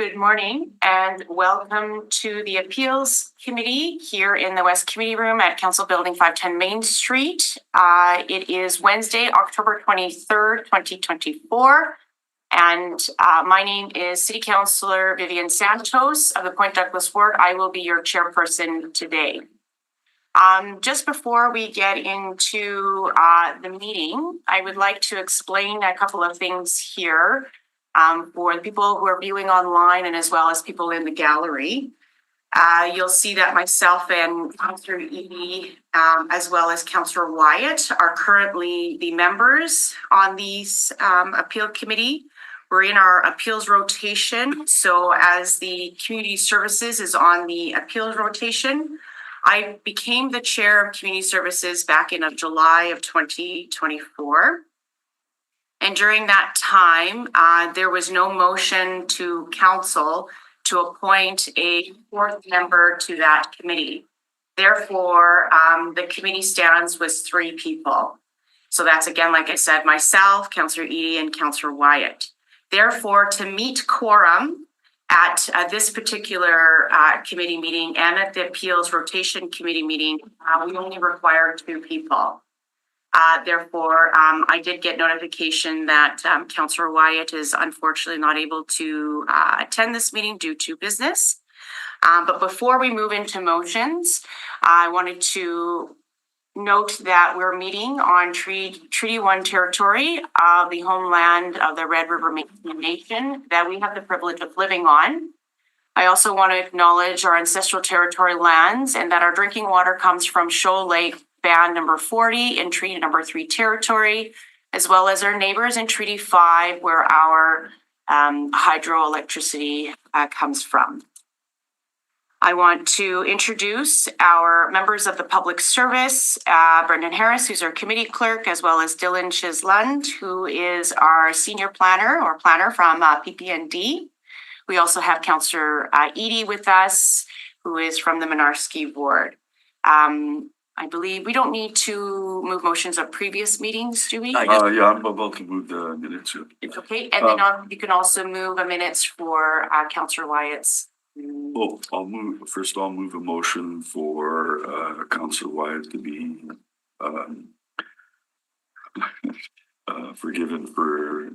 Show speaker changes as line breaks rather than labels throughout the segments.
Good morning and welcome to the Appeals Committee here in the West Committee Room at Council Building 510 Main Street. It is Wednesday, October 23rd, 2024. And my name is City Councillor Vivian Santos of the Point Douglas Ward. I will be your chairperson today. Just before we get into the meeting, I would like to explain a couple of things here. For the people who are viewing online and as well as people in the gallery. You'll see that myself and Councillor Edie, as well as Councillor Wyatt, are currently the members on these appeal committee. We're in our appeals rotation. So as the community services is on the appeals rotation, I became the chair of community services back in July of 2024. And during that time, there was no motion to council to appoint a fourth member to that committee. Therefore, the committee stands was 3 people. So that's again, like I said, myself, Councillor Edie, and Councillor Wyatt. Therefore, to meet quorum at this particular committee meeting and at the appeals rotation committee meeting, we only require 2 people. Therefore, I did get notification that Councillor Wyatt is unfortunately not able to attend this meeting due to business. But before we move into motions, I wanted to note that we're meeting on Treaty 1 territory of the homeland of the Red River Métis Nation that we have the privilege of living on. I also want to acknowledge our ancestral territory lands and that our drinking water comes from Shoal Lake Band number 40 in Treaty number 3 territory, as well as our neighbors in Treaty 5, where our hydroelectricity comes from. I want to introduce our members of the public service, Brendan Harris, who's our committee clerk, as well as Dylan Chislund, who is our senior planner from PPND. We also have Councillor Edie with us, who is from the Mynarski ward. I believe we don't need to move motions of previous meetings, do we?
Yeah, I'm about to move the minutes.
It's okay. And then you can also move the minutes for Councillor Wyatt's.
I'll move a motion for Councillor Wyatt to be forgiven for, I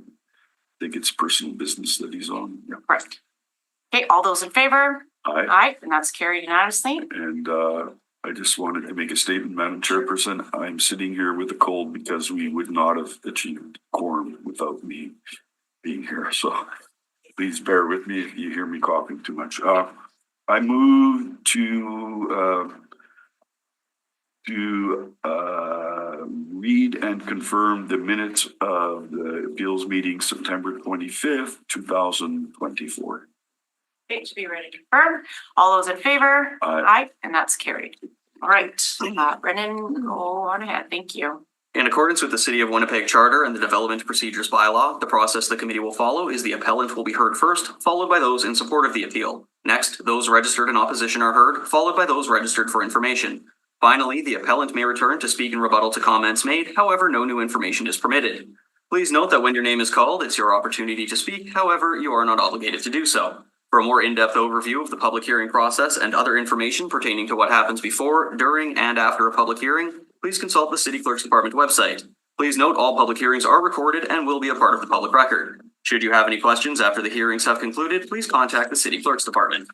think it's personal business that he's on. Yeah.
Correct. Okay, all those in favor?
Aye.
Aye, and that's carried unanimously.
And I just wanted to make a statement, Madam Chairperson. I'm sitting here with a cold because we would not have achieved quorum without me being here. So please bear with me if you hear me coughing too much. I move to read and confirm the minutes of the appeals meeting September 25th, 2024.
To be ready to confirm. All those in favor? Aye, and that's carried. All right, Brennan, go on ahead. Thank you.
In accordance with the City of Winnipeg Charter and the Development Procedures Bylaw, the process the committee will follow is the appellant will be heard first, followed by those in support of the appeal. Next, those registered in opposition are heard, followed by those registered for information. Finally, the appellant may return to speak in rebuttal to comments made, however, no new information is permitted. Please note that when your name is called, it's your opportunity to speak, however, you are not obligated to do so. For a more in-depth overview of the public hearing process and other information pertaining to what happens before, during, and after a public hearing, please consult the City Clerk's Department website. Please note all public hearings are recorded and will be a part of the public record. Should you have any questions after the hearings have concluded, please contact the City Clerk's Department.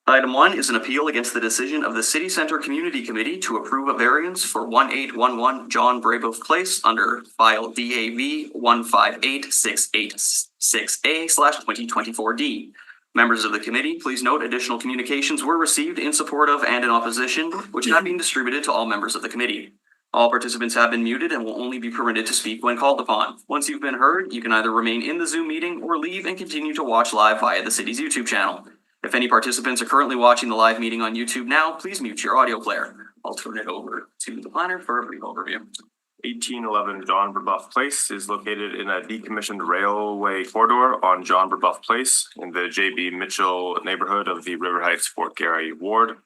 Item 1 is an appeal against the decision of the City Centre Community Committee to approve a variance for 1811 John Brebeuf Place under file DAV 158686A/2024D. Members of the committee, please note additional communications were received in support of and in opposition, which have been distributed to all members of the committee. All participants have been muted and will only be permitted to speak when called upon. Once you've been heard, you can either remain in the Zoom meeting or leave and continue to watch live via the city's YouTube channel. If any participants are currently watching the live meeting on YouTube now, please mute your audio player. I'll turn it over to the planner for a brief overview.
1811 John Brebeuf Place is located in a decommissioned railway corridor on John Brebeuf Place in the J.B. Mitchell neighborhood of the River Heights Fort Garry ward.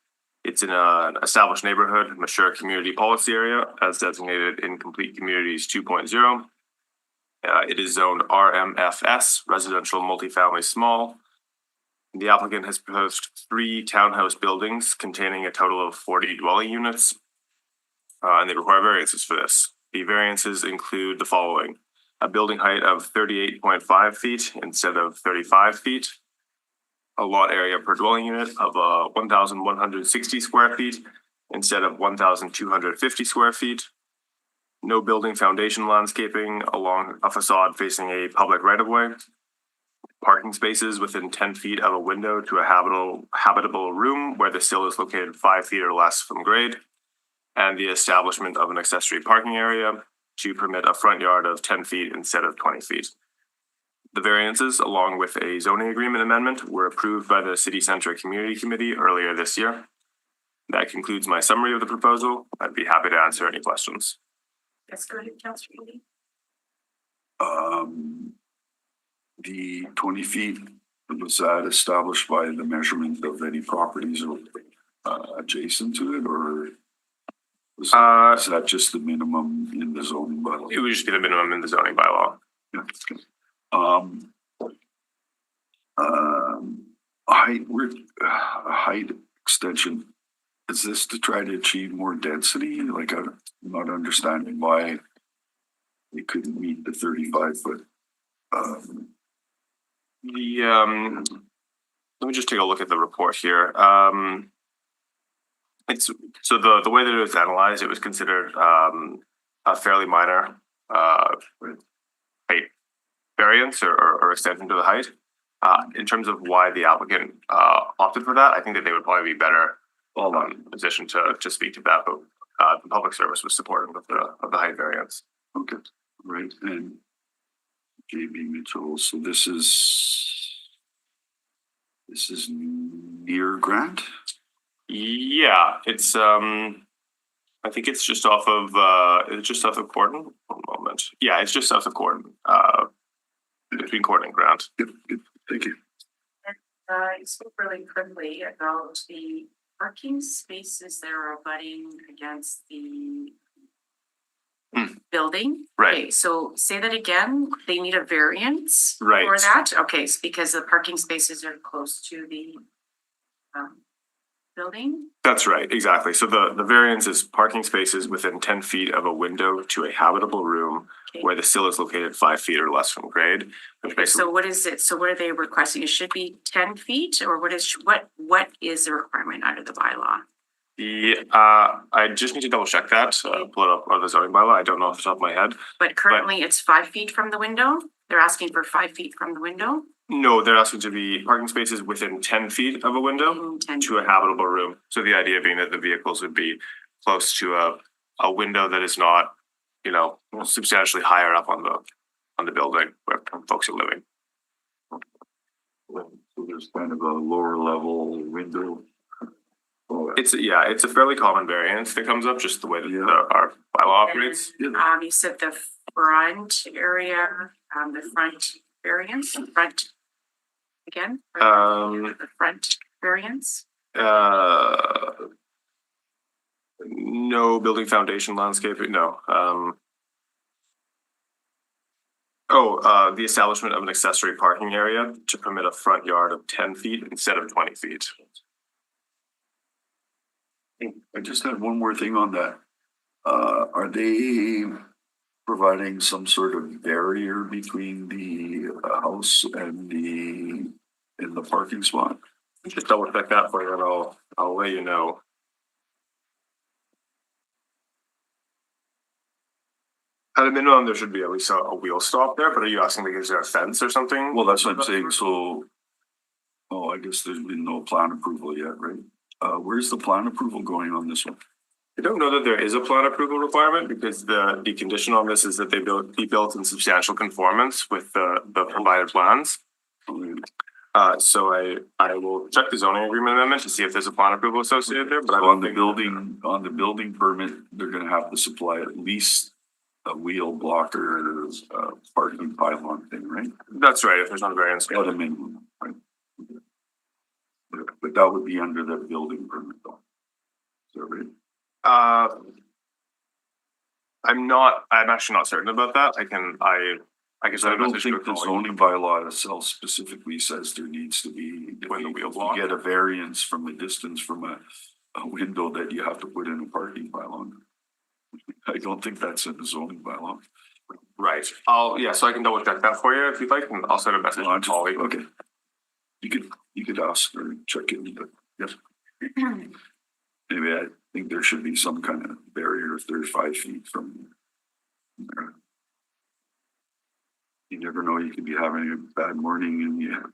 It's in an established neighborhood, mature community policy area as designated in Complete Communities 2.0. It is zoned RMFS, residential multifamily small. The applicant has proposed 3 townhouse buildings containing a total of 40 dwelling units. And they require variances for this. The variances include the following: a building height of 38.5 feet instead of 35 feet, a lot area per dwelling unit of 1,160 square feet instead of 1,250 square feet, no building foundation landscaping along a facade facing a public right-of-way, parking spaces within 10 feet of a window to a habitable room where the sill is located 5 feet or less from grade, and the establishment of an accessory parking area to permit a front yard of 10 feet instead of 20 feet. The variances, along with a zoning agreement amendment, were approved by the City Center Community Committee earlier this year. That concludes my summary of the proposal. I'd be happy to answer any questions.
Yes, go ahead, Councillor Ely.
The 20 feet, was that established by the measurement of any properties adjacent to it, or is that just the minimum in the zoning bylaw?
It would just be the minimum in the zoning bylaw.
Yeah. Height extension, is this to try to achieve more density? Like, I'm not understanding why they couldn't meet the 35 foot.
Let me just take a look at the report here. It's so the way that it was analyzed, it was considered a fairly minor height variance or extension to the height. In terms of why the applicant opted for that, I think that they would probably be better positioned to speak to that. But the public service was supportive of the height variance.
Okay, right, and JB Mitchell, so this is near Grant?
Yeah, it's I think it's just off of Gordon. One moment. Yeah, it's just south of Gordon. Between Gordon and Grant.
Good, thank you.
I spoke really quickly about the parking spaces that are abutting against the building.
Right.
Okay, so say that again. They need a variance
Right.
for that? Okay, it's because the parking spaces are close to the building?
That's right, exactly. So the variance is parking spaces within 10 feet of a window to a habitable room
Okay.
where the sill is located 5 feet or less from grade. Which basically,
So what is it? So what are they requesting? It should be 10 feet, or what is the requirement under the bylaw?
I just need to double check that, pull it up on the zoning bylaw. I don't know off the top of my head.
But currently it's 5 feet from the window. They're asking for 5 feet from the window.
No, they're asking to be parking spaces within 10 feet of a window
10
to a habitable room. So the idea being that the vehicles would be close to a window that is not, substantially higher up on the building where folks are living.
So there's kind of a lower level window.
It's a fairly common variance that comes up, just the way that our bylaw operates.
You said the front area, the front variance, front again? The front variance?
No building foundation landscaping, no. The establishment of an accessory parking area to permit a front yard of 10 feet instead of 20 feet.
I just had one more thing on that. Are they providing some sort of barrier between the house and the parking spot?
Just double check that for you and I'll let you know. At a minimum, there should be at least a wheel stop there, but are you asking because there's a fence or something?
Well, that's what I'm saying. So, I guess there's been no plan approval yet, right? Where's the plan approval going on this one?
I don't know that there is a plan approval requirement because the condition on this is that they be built in substantial conformance with the provided plans. So I will check the zoning agreement amendment to see if there's a plan approval associated there, but
So on the building permit, they're gonna have to supply at least a wheel blocker, parking pylon thing, right?
That's right, if there's not a variance.
At a minimum, right? But that would be under the building permit though. Is that right?
I'm actually not certain about that. I guess
I
I
don't
message
think the
you.
zoning bylaw itself specifically says there needs to be.
When the wheel
if
block.
You get a variance from a distance from a window that you have to put in a parking bylaw. I don't think that's in the zoning bylaw.
Right. So I can double check that for you if you'd like, and I'll send a message to Holly.
Okay. You could ask or check it, but yes. Maybe I think there should be some kind of barrier if they're 5 feet from there. You never know, you could be having a bad morning and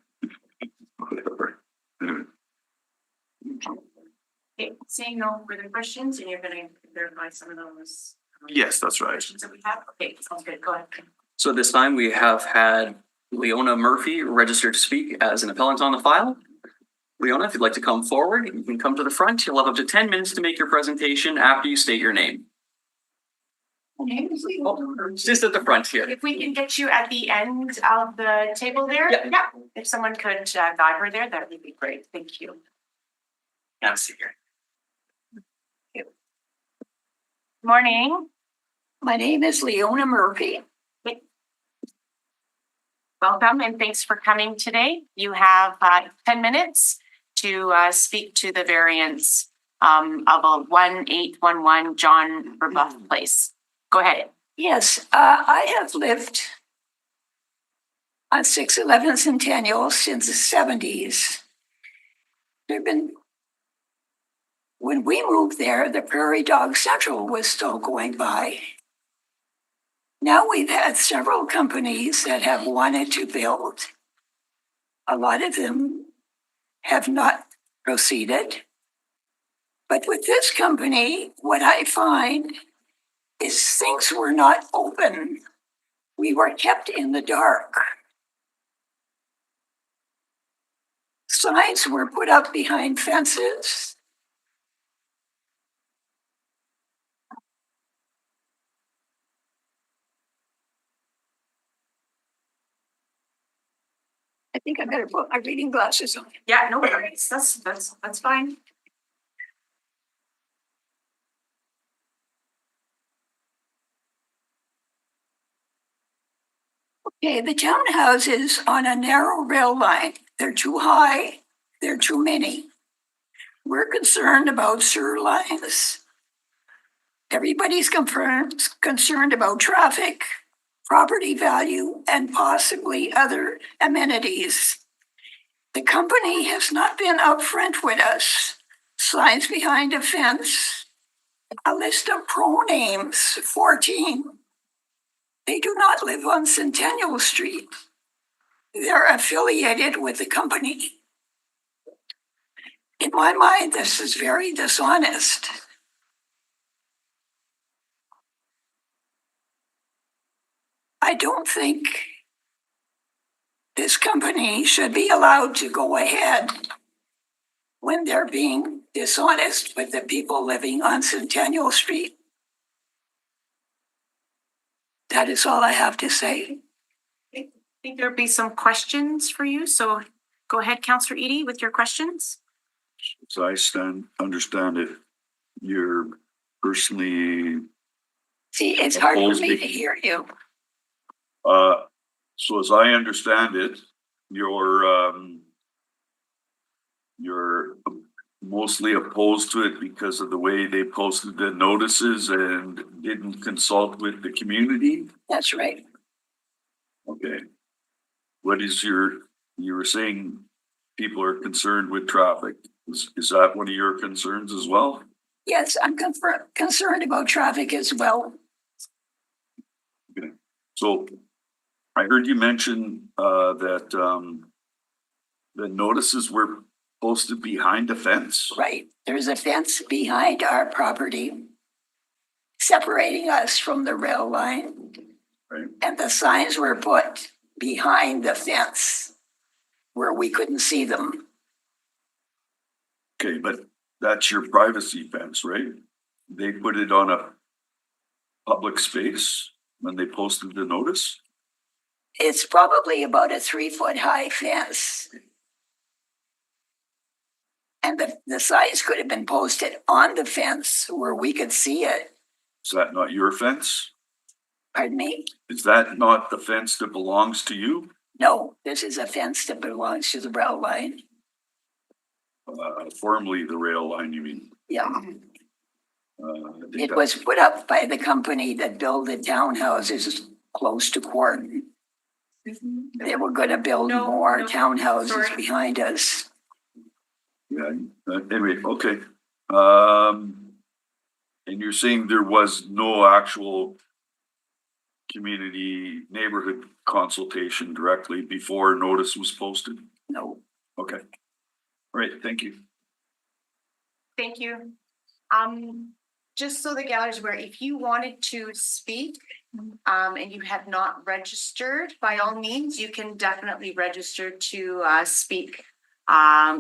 whatever. Anyway.
Okay, seeing no further questions, and you're gonna verify some of those.
Yes, that's right.
Questions that we have, okay, sounds good, go ahead.
So this time we have had Leona Murphy registered to speak as an appellant on the file. Leona, if you'd like to come forward, you can come to the front. You'll have up to 10 minutes to make your presentation after you state your name. Just at the front here.
If we can get you at the end of the table there?
Yeah.
If someone could guide her there, that would be great, thank you.
Have a seat here.
Morning,
My name is Leona Murphy.
welcome and thanks for coming today. You have 10 minutes to speak to the variance of a 1811 John Rebuff Place. Go ahead.
Yes, I have lived on 611 Centennial since the 70s. When we moved there, the Prairie Dog Central was still going by. Now we've had several companies that have wanted to build. A lot of them have not proceeded. But with this company, what I find is things were not open. We were kept in the dark. Signs were put up behind fences. I think I better put my reading glasses on.
Yeah, no worries, that's fine.
Okay, the townhouses on a narrow rail line, they're too high, they're too many. We're concerned about sewer lines. Everybody's concerned about traffic, property value, and possibly other amenities. The company has not been upfront with us. Signs behind a fence, a list of pro names, 14. They do not live on Centennial Street. They're affiliated with the company. In my mind, this is very dishonest. I don't think this company should be allowed to go ahead when they're being dishonest with the people living on Centennial Street. That is all I have to say.
I think there'd be some questions for you, so go ahead, Councillor Edie, with your questions.
As I understand it, you're personally,
See, it's hard for me
Opposed.
to hear you.
so as I understand it, you're mostly opposed to it because of the way they posted the notices and didn't consult with the community?
That's right.
Okay. What is you were saying people are concerned with traffic. Is that one of your concerns as well?
Yes, I'm concerned about traffic as well.
Okay. So I heard you mention that the notices were posted behind the fence.
Right. There's a fence behind our property separating us from the rail line.
Right.
And the signs were put behind the fence where we couldn't see them.
Okay, but that's your privacy fence, right? They put it on a public space when they posted the notice?
It's probably about a 3-foot high fence. And the signs could have been posted on the fence where we could see it.
Is that not your fence?
Pardon me?
Is that not the fence that belongs to you?
No, this is a fence that belongs to the rail line.
Formerly the rail line, you mean?
Yeah,
I think
it
that-
was put up by the company that built the townhouses close to Quarton. They were gonna build
No,
more
no,
townhouses
sorry.
behind us.
Yeah, anyway, okay. And you're saying there was no actual community neighborhood consultation directly before notice was posted?
No,
Okay. All right, thank you.
Thank you. Just so the gallery's aware, if you wanted to speak, and you have not registered, by all means, you can definitely register to, speak,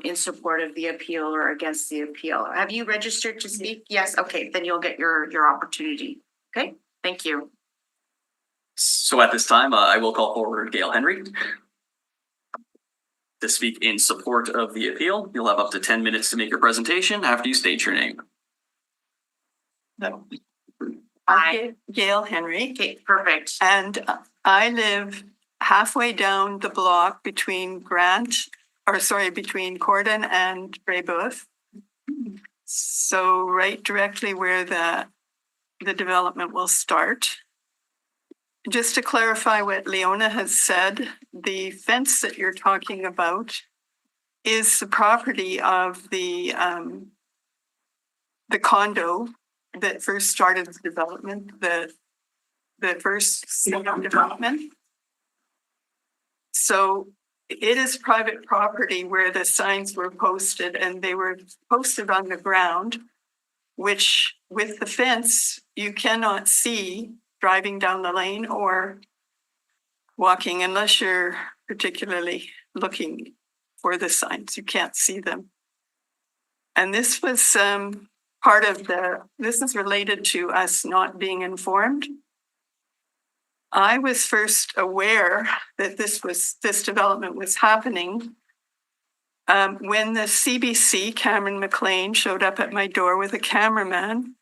in support of the appeal or against the appeal. Have you registered to speak? Yes, okay, then you'll get your opportunity. Okay, thank you.
So at this time, I will call forward Gail Henry to speak in support of the appeal. You'll have up to 10 minutes to make your presentation after you state your name.
No.
Hi.
Gail Henry,
Okay, perfect.
and I live halfway down the block between between Cordon and Brebeuf. So right directly where the development will start. Just to clarify what Leona has said, the fence that you're talking about is the property of the condo that first started the development, the first development. So it is private property where the signs were posted, and they were posted on the ground, which with the fence, you cannot see driving down the lane or walking unless you're particularly looking for the signs. You can't see them. And this was this is related to us not being informed. I was first aware that this development was happening when the CBC, Cameron McLean, showed up at my door with a cameraman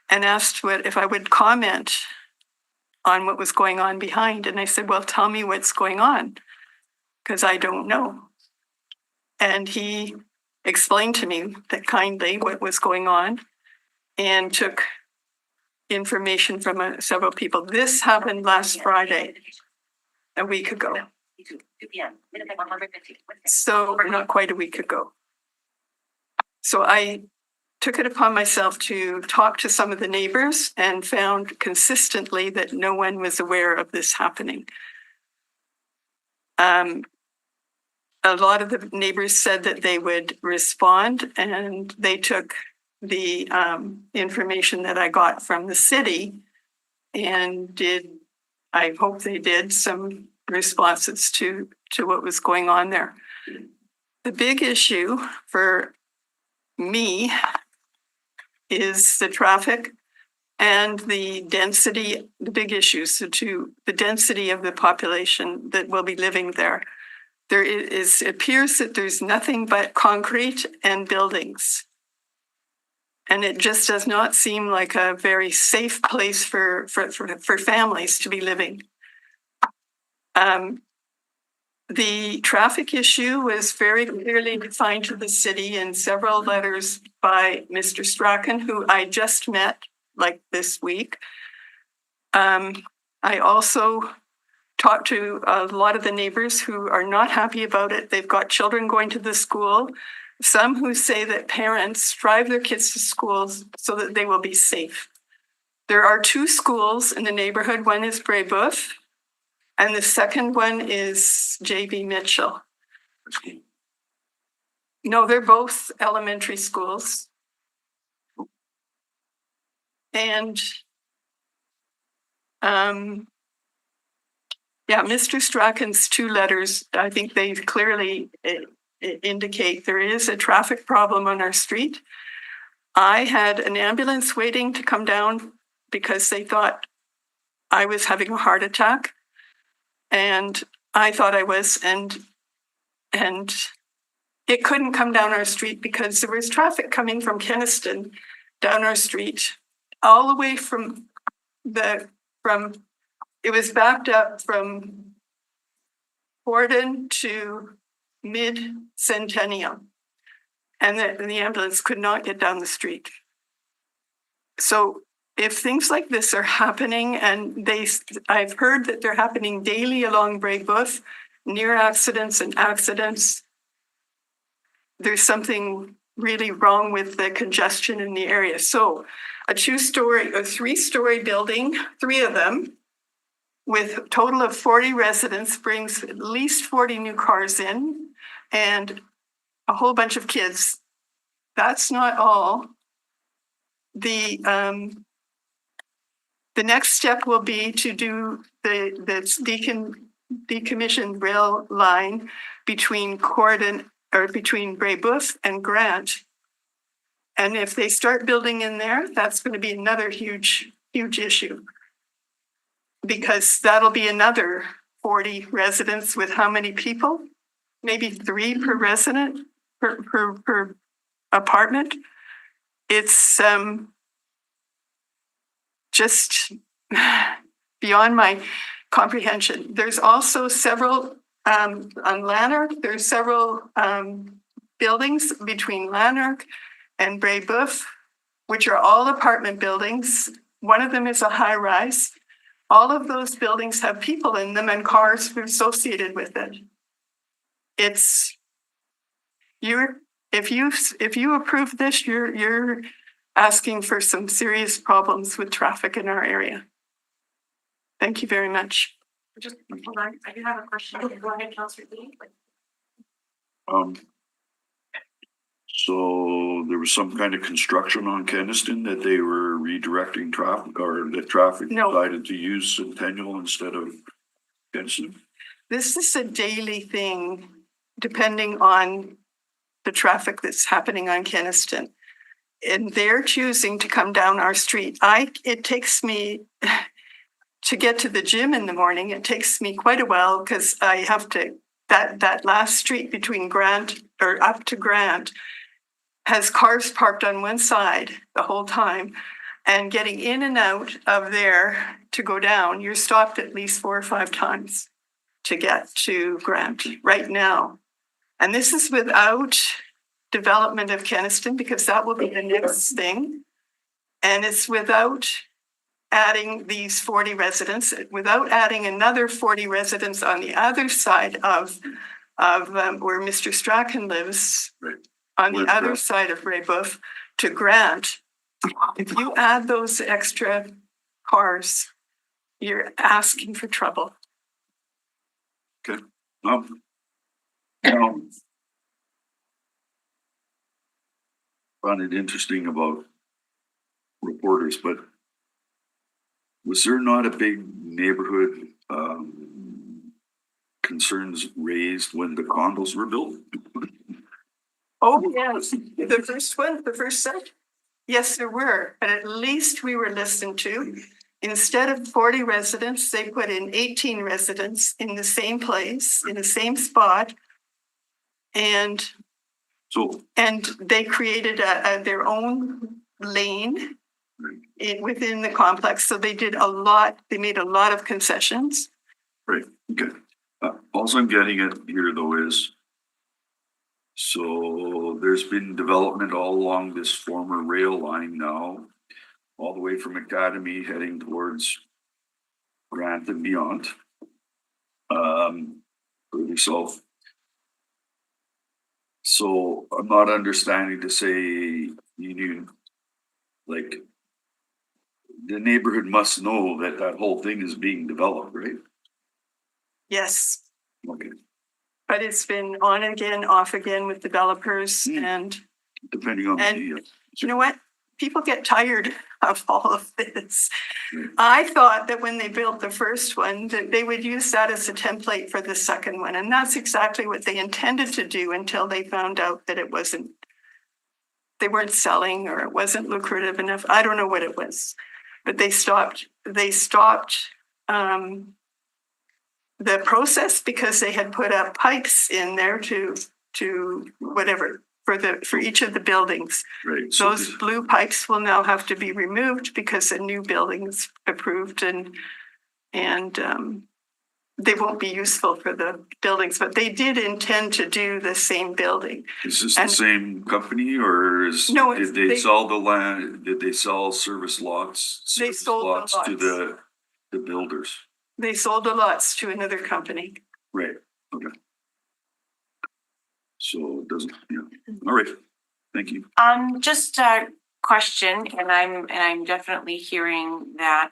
and asked if I would comment on what was going on behind. And I said, well, tell me what's going on, because I don't know. And he explained to me that kindly what was going on and took information from several people. This happened last Friday, a week ago. So not quite a week ago. So I took it upon myself to talk to some of the neighbors and found consistently that no one was aware of this happening. A lot of the neighbors said that they would respond, and they took the information that I got from the city and I hope they did some responses to what was going on there. The big issue for me is the traffic and the density, the big issues, the density of the population that will be living there. It appears that there's nothing but concrete and buildings. And it just does not seem like a very safe place for families to be living. The traffic issue was very clearly defined to the city in several letters by Mr. Strachan, who I just met like this week. I also talked to a lot of the neighbors who are not happy about it. They've got children going to the school. Some who say that parents drive their kids to schools so that they will be safe. There are 2 schools in the neighborhood. One is Brebeuf, and the second one is JB Mitchell. No, they're both elementary schools. And Mr. Strachan's 2 letters, I think they clearly indicate there is a traffic problem on our street. I had an ambulance waiting to come down because they thought I was having a heart attack. And I thought I was, and it couldn't come down our street because there was traffic coming from Kenniston down our street, all the way from it was backed up from Gordon to mid-Centennial. And the ambulance could not get down the street. So if things like this are happening, and I've heard that they're happening daily along Brebeuf, near accidents and accidents, there's something really wrong with the congestion in the area. So a 3-story building, 3 of them, with a total of 40 residents brings at least 40 new cars in and a whole bunch of kids. That's not all. The next step will be to do the decommissioned rail line between between Brebeuf and Grant. And if they start building in there, that's going to be another huge issue. Because that'll be another 40 residents with how many people? Maybe 3 per resident, per apartment. It's just beyond my comprehension. There's also several, on Lanark, there's several buildings between Lanark and Brebeuf, which are all apartment buildings. One of them is a high rise. All of those buildings have people in them and cars associated with it. If you approve this, you're asking for some serious problems with traffic in our area. Thank you very much.
Just hold on, I do have a question. Go ahead, Councillor Lee.
So there was some kind of construction on Keniston that they were redirecting traffic, or the traffic
No.
decided to use Centennial instead of Keniston?
This is a daily thing, depending on the traffic that's happening on Keniston. And they're choosing to come down our street. It takes me to get to the gym in the morning. It takes me quite a while because I have to, that last street between Grant or up to Grant has cars parked on one side the whole time. And getting in and out of there to go down, you're stopped at least 4 or 5 times to get to Grant right now. And this is without development of Keniston, because that will be the next thing. And it's without adding these 40 residents, without adding another 40 residents on the other side of where Mr. Strachan lives,
Right.
on the
Where's
other
Grant?
side of Brebeuf to Grant. If you add those extra cars, you're asking for trouble.
Found it interesting about reporters, but was there not a big neighborhood concerns raised when the condos were built?
Oh, yes, the first set? Yes, there were, but at least we were listened to. Instead of 40 residents, they put in 18 residents in the same place, in the same spot. And
So,
they created their own lane within the complex. So they made a lot of concessions.
right, okay. Also I'm getting at here though is, so there's been development all along this former rail line now, all the way from Academy heading towards Grant and beyond. Further south. So I'm not understanding to say like, the neighborhood must know that that whole thing is being developed, right?
Yes,
Okay,
but it's been on again, off again with developers.
Mm.
And
depending on
And-
the,
you know what? People get tired of all of this.
Mm.
I thought that when they built the first one, that they would use that as a template for the second one. And that's exactly what they intended to do until they found out that they weren't selling, or it wasn't lucrative enough. I don't know what it was, but they stopped the process because they had put up pipes in there to whatever, for each of the buildings.
right, so
Those blue pipes will now have to be removed because a new building is approved, and And they won't be useful for the buildings, but they did intend to do the same building.
Is this the
And-
same company or
No, it's-
did they
they-
sell the land, did they sell service lots?
They
service
sold the
lots to
lots.
the builders?
They sold the lots to another company.
Right, okay. So it doesn't, yeah, all right, thank you.
Just a question, and I'm definitely hearing that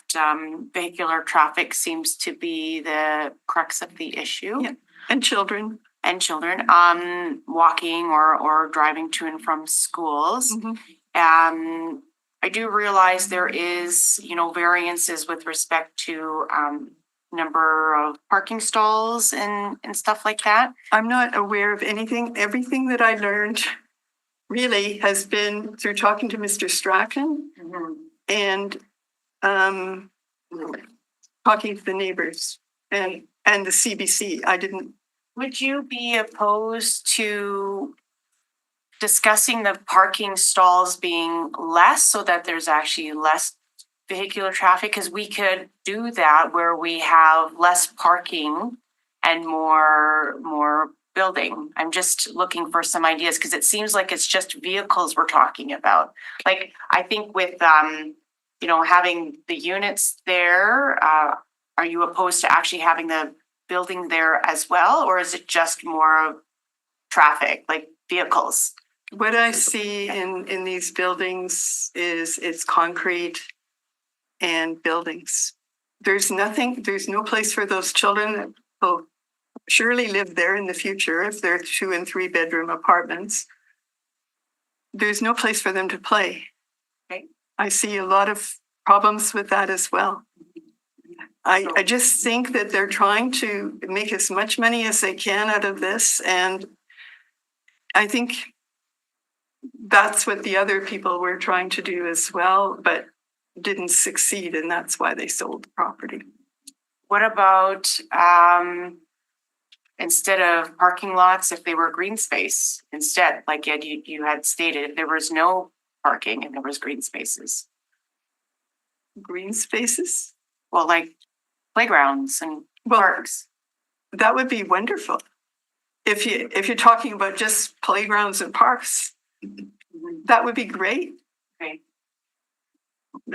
vehicular traffic seems to be the crux of the issue.
Yeah. And children.
And children, walking or driving to and from schools. I do realize there is, variances with respect to number of parking stalls and stuff like that.
I'm not aware of anything. Everything that I learned really has been through talking to Mr. Strachan and talking to the neighbors and the CBC.
Would you be opposed to discussing the parking stalls being less so that there's actually less vehicular traffic? Because we could do that where we have less parking and more building. I'm just looking for some ideas because it seems like it's just vehicles we're talking about. Like, I think with, having the units there, are you opposed to actually having the building there as well? Or is it just more of traffic, like vehicles?
What I see in these buildings is it's concrete and buildings. There's no place for those children that will surely live there in the future if they're 2 and 3 bedroom apartments. There's no place for them to play.
Okay.
I see a lot of problems with that as well. I just think that they're trying to make as much money as they can out of this. And I think that's what the other people were trying to do as well, but didn't succeed. And that's why they sold the property.
What about instead of parking lots, if they were green space instead, like you had stated, if there was no parking and there was green spaces?
Green spaces?
Well, like playgrounds and
Well,
parks.
that would be wonderful. If you're talking about just playgrounds and parks, that would be great.
Okay.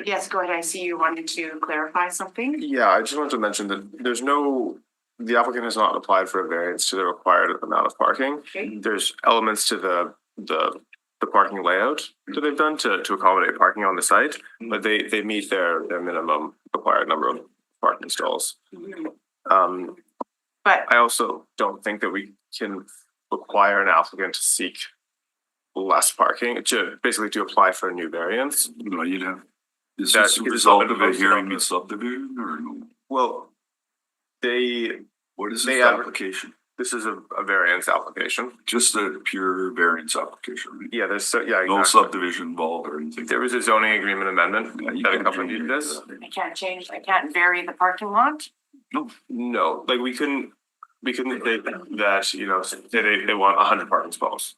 Yes, go ahead. I see you wanted to clarify something.
Yeah, I just wanted to mention that the applicant has not applied for a variance to the required amount of parking.
Okay.
There's elements to the parking layout that they've done to accommodate parking on the site, but they meet their minimum required number of parking stalls.
But
I also don't think that we can require an applicant to seek less parking, to apply for a new variance.
No, you'd have, is
That-
this a
it's
result
not
of a
posted
hearing
on
the
the-
subdivision or no?
Well,
What is
They
this
have-
application?
this is a variance application.
Just a pure variance application, right?
Yeah, no
No
exactly.
subdivision involved or anything?
There was a zoning agreement amendment
Yeah, you
that
can't
accompanied
change
this.
that.
I can't vary the parking lot.
No, like we couldn't say that, say they want 100 parking stalls,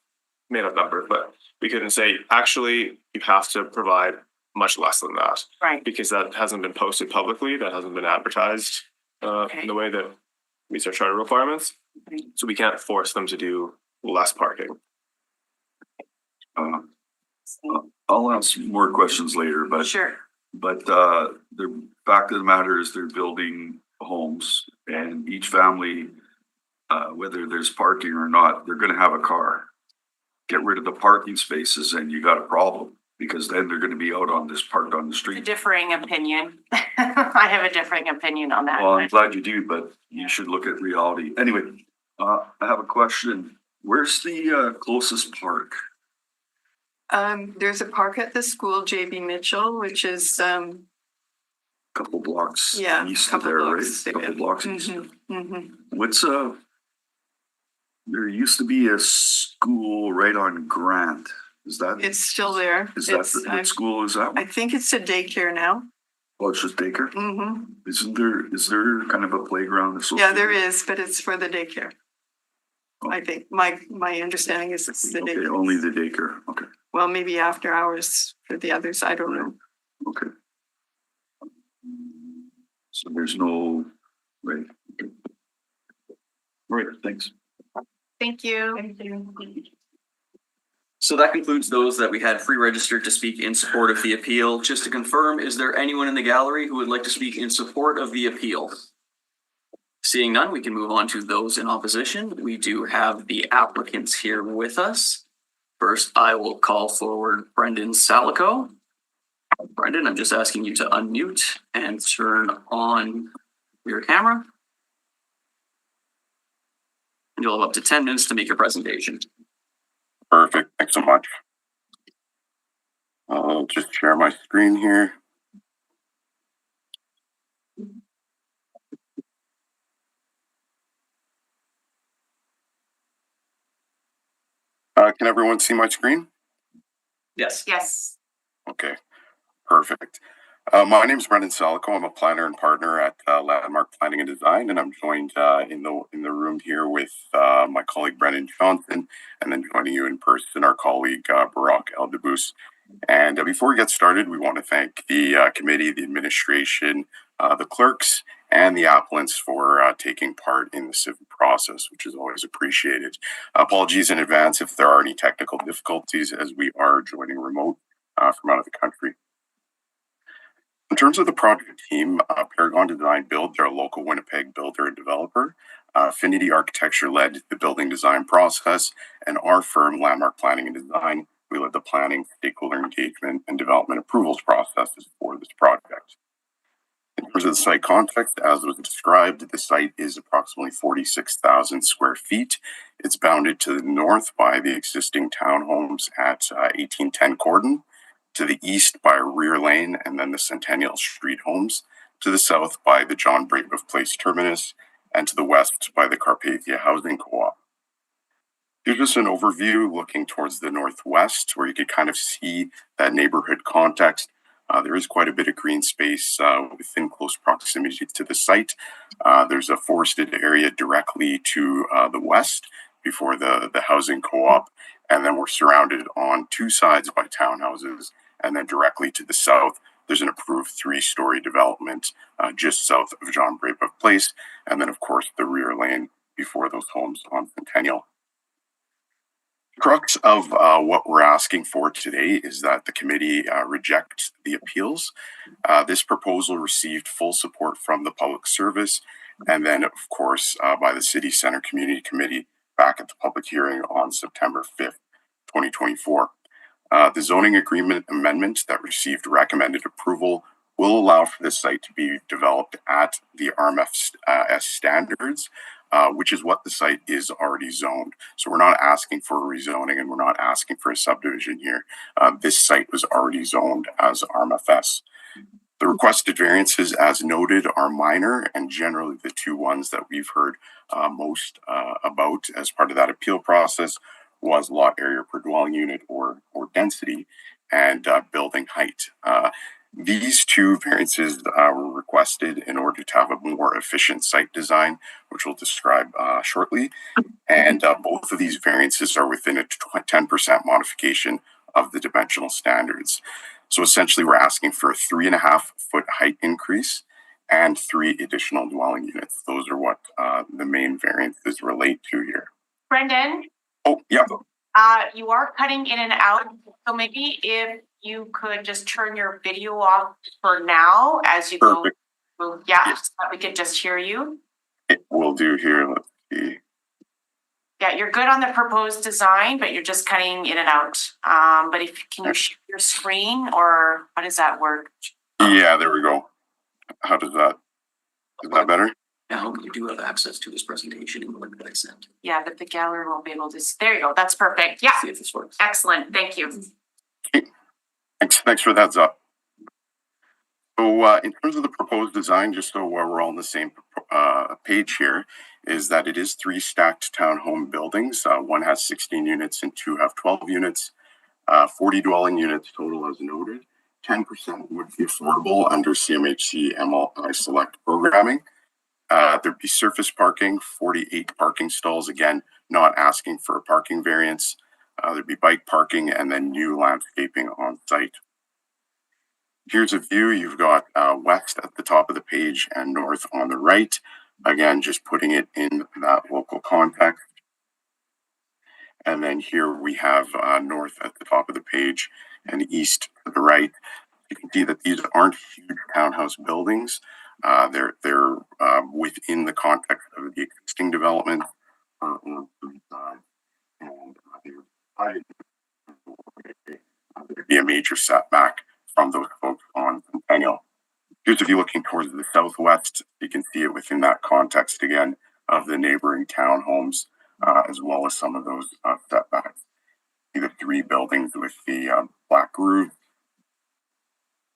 made up number, but we couldn't say, actually, you have to provide much less than that,
Right.
because that hasn't been posted publicly, that hasn't been advertised in the way that meets our charter requirements.
Okay.
So we can't force them to do less parking.
I'll ask more questions later, but
Sure.
the fact of the matter is they're building homes and each family, whether there's parking or not, they're gonna have a car. Get rid of the parking spaces and you got a problem because then they're gonna be out on this parked on the
A
street.
differing opinion. I have a differing opinion on that.
Well, I'm glad you do, but you should look at reality. Anyway, I have a question. Where's the closest park?
There's a park at the school, JB Mitchell, which is,
Couple blocks
Yeah,
east of
couple
there, right?
blocks,
Couple
yeah.
blocks east.
mhm.
What's there used to be a school right on Grant. Is that,
It's still there.
is that,
It's,
what school is that
I
one?
think it's a daycare now.
Oh, it's just daycare?
Mm-hmm.
Is there kind of a playground associated?
Yeah, there is, but it's for the daycare. I think my understanding is it's the
Okay,
daycare.
only the daycare, okay,
Well, maybe after hours for the others. I don't know.
okay. So So there's no, right? All right, thanks.
Thank you.
So that concludes those that we had pre-registered to speak in support of the appeal. Just to confirm, is there anyone in the gallery who would like to speak in support of the appeal? Seeing none, we can move on to those in opposition. We do have the applicants here with us. First, I will call forward Brendan Salico. Brendan, I'm just asking you to unmute and turn on your camera. And you'll have up to 10 minutes to make your presentation.
Perfect. Thanks so much. I'll just share my screen here. Can everyone see my screen?
Yes.
Yes.
Okay, perfect. My name is Brendan Salico. I'm a planner and partner at Landmark Planning and Design, and I'm joined in the room here with my colleague Brendan Johnson, and then joining you in person, our colleague Barak Eldebous. And before we get started, we want to thank the committee, the administration, the clerks, and the applicants for taking part in the civic process, which is always appreciated. Apologies in advance if there are any technical difficulties, as we are joining remote from out of the country. In terms of the project team, Paragon Design Build, they're a local Winnipeg builder and developer. Affinity Architecture led the building design process, and our firm, Landmark Planning and Design, we led the planning, stakeholder engagement, and development approvals processes for this project. In terms of the site context, as was described, the site is approximately 46,000 square feet. It's bounded to the north by the existing townhomes at 1810 Cordon, to the east by Rear Lane and then the Centennial Street homes, to the south by the John Breitbach Place terminus, and to the west by the Carpathia Housing Co-op. Here's just an overview looking towards the northwest, where you could kind of see that neighborhood context. There is quite a bit of green space within close proximity to the site. There's a forested area directly to the west before the housing co-op, and then we're surrounded on two sides by townhouses, and then directly to the south, there's an approved 3-story development just south of John Breitbach Place, and then of course the rear lane before those homes on Centennial. The crux of what we're asking for today is that the committee reject the appeals. This proposal received full support from the Public Service, and then of course by the City Centre Community Committee back at the public hearing on September 5th, 2024. The zoning agreement amendment that received recommended approval will allow for this site to be developed at the RMFS standards, which is what the site is already zoned. So we're not asking for a rezoning, and we're not asking for a subdivision here. This site was already zoned as RMFS. The requested variances, as noted, are minor, and generally the two ones that we've heard most about as part of that appeal process was lot area per dwelling unit or density and building height. These two variances were requested in order to have a more efficient site design, which we'll describe shortly. And both of these variances are within a 10% modification of the dimensional standards. So essentially, we're asking for a 3.5-foot height increase and 3 additional dwelling units. Those are what the main variances relate to here.
Brendan,
Oh, yeah.
you are cutting in and out, so maybe if you could just turn your video off for now as you
Perfect.
go. Yeah, so that we could just hear you.
It will do here. Let's see.
Yeah, you're good on the proposed design, but you're just cutting in and out. But can you share your screen, or how does that work?
Yeah, there we go. How does that? Is that better?
Now you do have access to this presentation in the link that I sent.
Yeah, but the gallery won't be able to. There you go. That's perfect. Yeah,
See if this works.
excellent. Thank you.
Thanks for that heads up. So in terms of the proposed design, just so we're all on the same page here, is that it is 3 stacked townhome buildings. One has 16 units and 2 have 12 units, 40 dwelling units total as noted. 10% would be affordable under CMHC MLI Select programming. There'd be surface parking, 48 parking stalls, again, not asking for a parking variance. There'd be bike parking and then new landscaping on site. Here's a view. You've got west at the top of the page and north on the right. Again, just putting it in that local context. And then here we have north at the top of the page and east to the right. You can see that these aren't huge townhouse buildings. They're within the context of the existing development. There'd be a major setback from those folks on Centennial. Here's a view looking towards the southwest. You can see it within that context again of the neighboring townhomes, as well as some of those setbacks. See the three buildings with the black roof.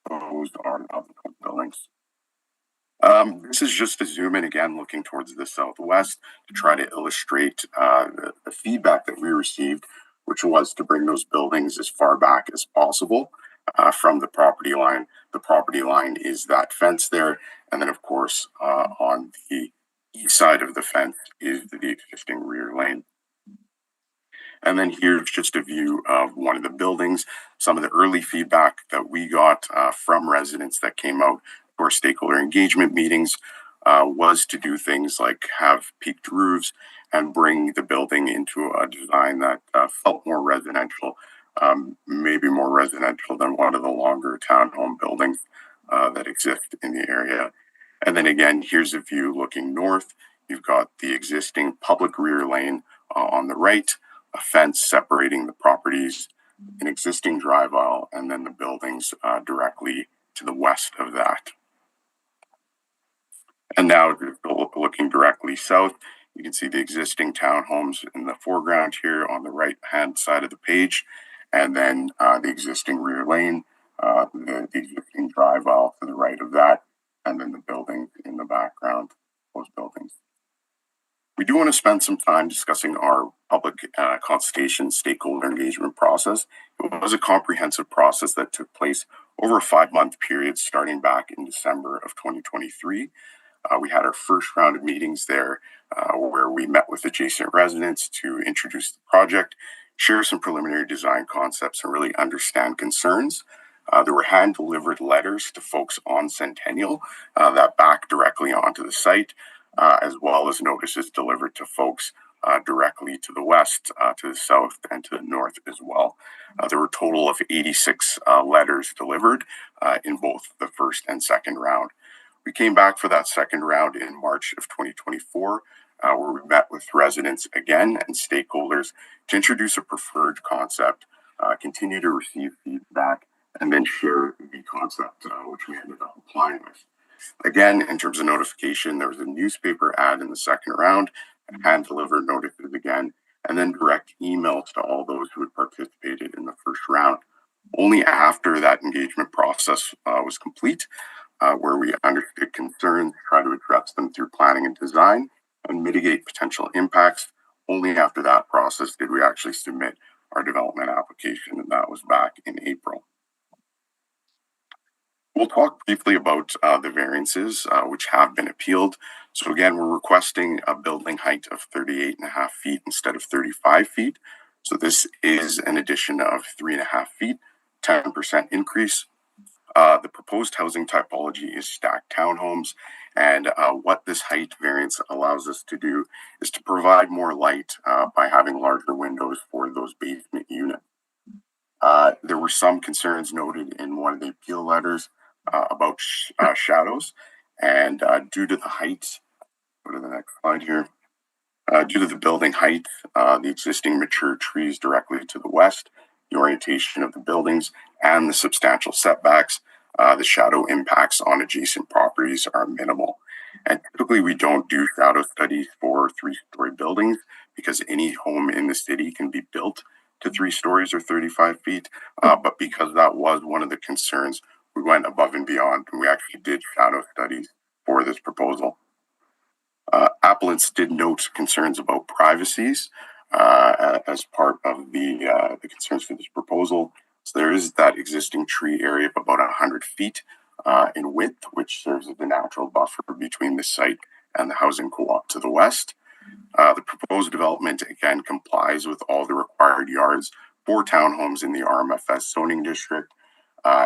Those are the buildings. This is just a zoom in again, looking towards the southwest to try to illustrate the feedback that we received, which was to bring those buildings as far back as possible from the property line. The property line is that fence there. And then, of course, on the east side of the fence is the existing rear lane. And then here's just a view of one of the buildings. Some of the early feedback that we got from residents that came out to our stakeholder engagement meetings was to do things like have peaked roofs and bring the building into a design that felt more residential, maybe more residential than one of the longer townhome buildings that exist in the area. And then again, here's a view looking north. You've got the existing public rear lane on the right, a fence separating the properties, an existing drive aisle, and then the buildings directly to the west of that. And now looking directly south, you can see the existing townhomes in the foreground here on the right-hand side of the page, and then the existing rear lane, the existing drive aisle to the right of that, and then the buildings in the background, those buildings. We do want to spend some time discussing our public consultation stakeholder engagement process. It was a comprehensive process that took place over a 5-month period starting back in December of 2023. We had our first round of meetings there where we met with adjacent residents to introduce the project, share some preliminary design concepts, and really understand concerns. There were hand-delivered letters to folks on Centennial that back directly onto the site, as well as notices delivered to folks directly to the west, to the south, and to the north as well. There were a total of 86 letters delivered in both the first and second round. We came back for that second round in March of 2024, where we met with residents again and stakeholders to introduce a preferred concept, continue to receive feedback, and then share the concept, which we ended up applying with. Again, in terms of notification, there was a newspaper ad in the second round, hand-delivered notices again, and then direct emails to all those who had participated in the first round. Only after that engagement process was complete, where we understood concerns, try to address them through planning and design, and mitigate potential impacts. Only after that process did we actually submit our development application, and that was back in April. We'll talk briefly about the variances which have been appealed. So again, we're requesting a building height of 38.5 feet instead of 35 feet. So this is an addition of 3.5 feet, 10% increase. The proposed housing typology is stacked townhomes, and what this height variance allows us to do is to provide more light by having larger windows for those basement units. There were some concerns noted in one of the appeal letters about shadows, and due to the height, go to the next slide here. Due to the building height, the existing mature trees directly to the west, the orientation of the buildings, and the substantial setbacks, the shadow impacts on adjacent properties are minimal. And typically we don't do shadow studies for 3-story buildings because any home in the city can be built to 3 stories or 35 feet. But because that was one of the concerns, we went above and beyond, and we actually did shadow studies for this proposal. Appellants did note concerns about privacies as part of the concerns for this proposal. So there is that existing tree area of about 100 feet in width, which serves as a natural buffer between the site and the housing co-op to the west. The proposed development, again, complies with all the required yards for townhomes in the RMFS zoning district.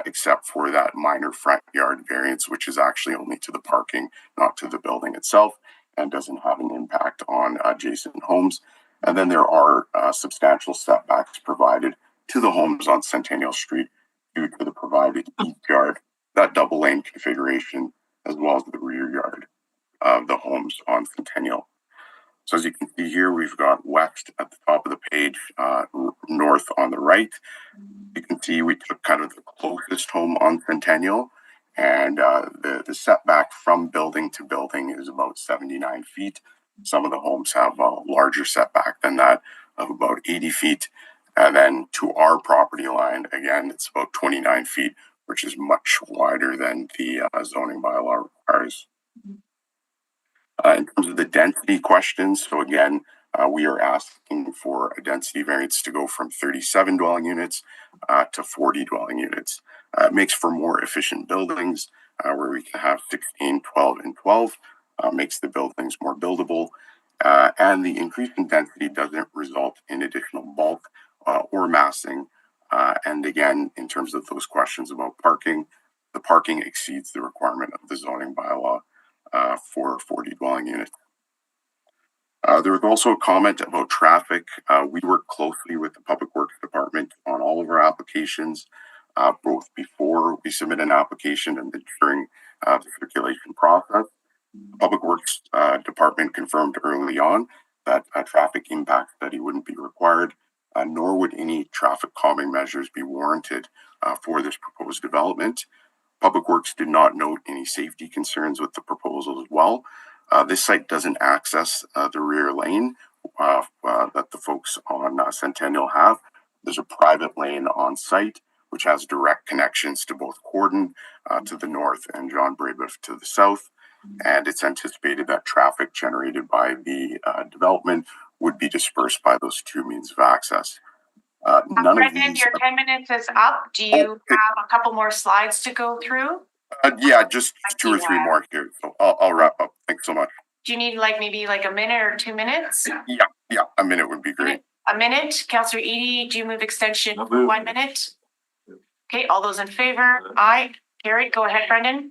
except for that minor front yard variance, which is actually only to the parking, not to the building itself, and doesn't have an impact on adjacent homes. And then there are substantial setbacks provided to the homes on Centennial Street due to the provided east yard, that double lane configuration, as well as the rear yard of the homes on Centennial. So as you can see here, we've got west at the top of the page, north on the right. You can see we took kind of the closest home on Centennial, and the setback from building to building is about 79 feet. Some of the homes have a larger setback than that of about 80 feet. And then to our property line, again, it's about 29 feet, which is much wider than the zoning bylaw requires. In terms of the density questions, so again, we are asking for a density variance to go from 37 dwelling units to 40 dwelling units. It makes for more efficient buildings where we can have 16, 12, and 12. Makes the buildings more buildable. And the increase in density doesn't result in additional bulk or massing. And again, in terms of those questions about parking, the parking exceeds the requirement of the zoning bylaw for 40 dwelling units. There was also a comment about traffic. We work closely with the Public Works Department on all of our applications, both before we submit an application and during the circulation process. The Public Works Department confirmed early on that a traffic impact study wouldn't be required, nor would any traffic calming measures be warranted for this proposed development. Public Works did not note any safety concerns with the proposal as well. This site doesn't access the rear lane that the folks on Centennial have. There's a private lane on site, which has direct connections to both Corden to the north and John Brabeuf to the south. And it's anticipated that traffic generated by the development would be dispersed by those two means of access.
Brendan, your 10 minutes is up. Do you have a couple more slides to go through?
Yeah, just 2 or 3 more here. So I'll wrap up. Thanks so much.
Do you need maybe a minute or 2 minutes?
Yeah, a minute would be great.
A minute. Councillor Edie, do you move extension
I'll move.
1 minute? Okay, all those in favor? Aye. Carried. Go ahead, Brendan.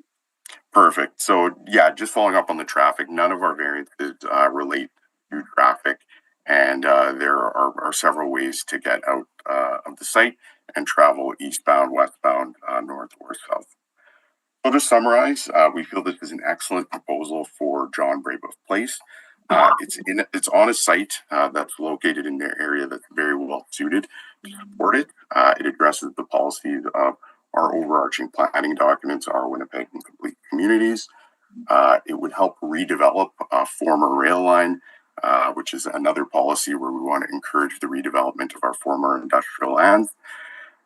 Perfect. So yeah, just following up on the traffic, none of our variances relate to traffic. And there are several ways to get out of the site and travel eastbound, westbound, north or south. So to summarize, we feel this is an excellent proposal for John Brabeuf Place. It's on a site that's located in an area that's very well suited to support it. It addresses the policies of our overarching planning documents, our Winnipeg and Complete Communities. It would help redevelop a former rail line, which is another policy where we want to encourage the redevelopment of our former industrial lands.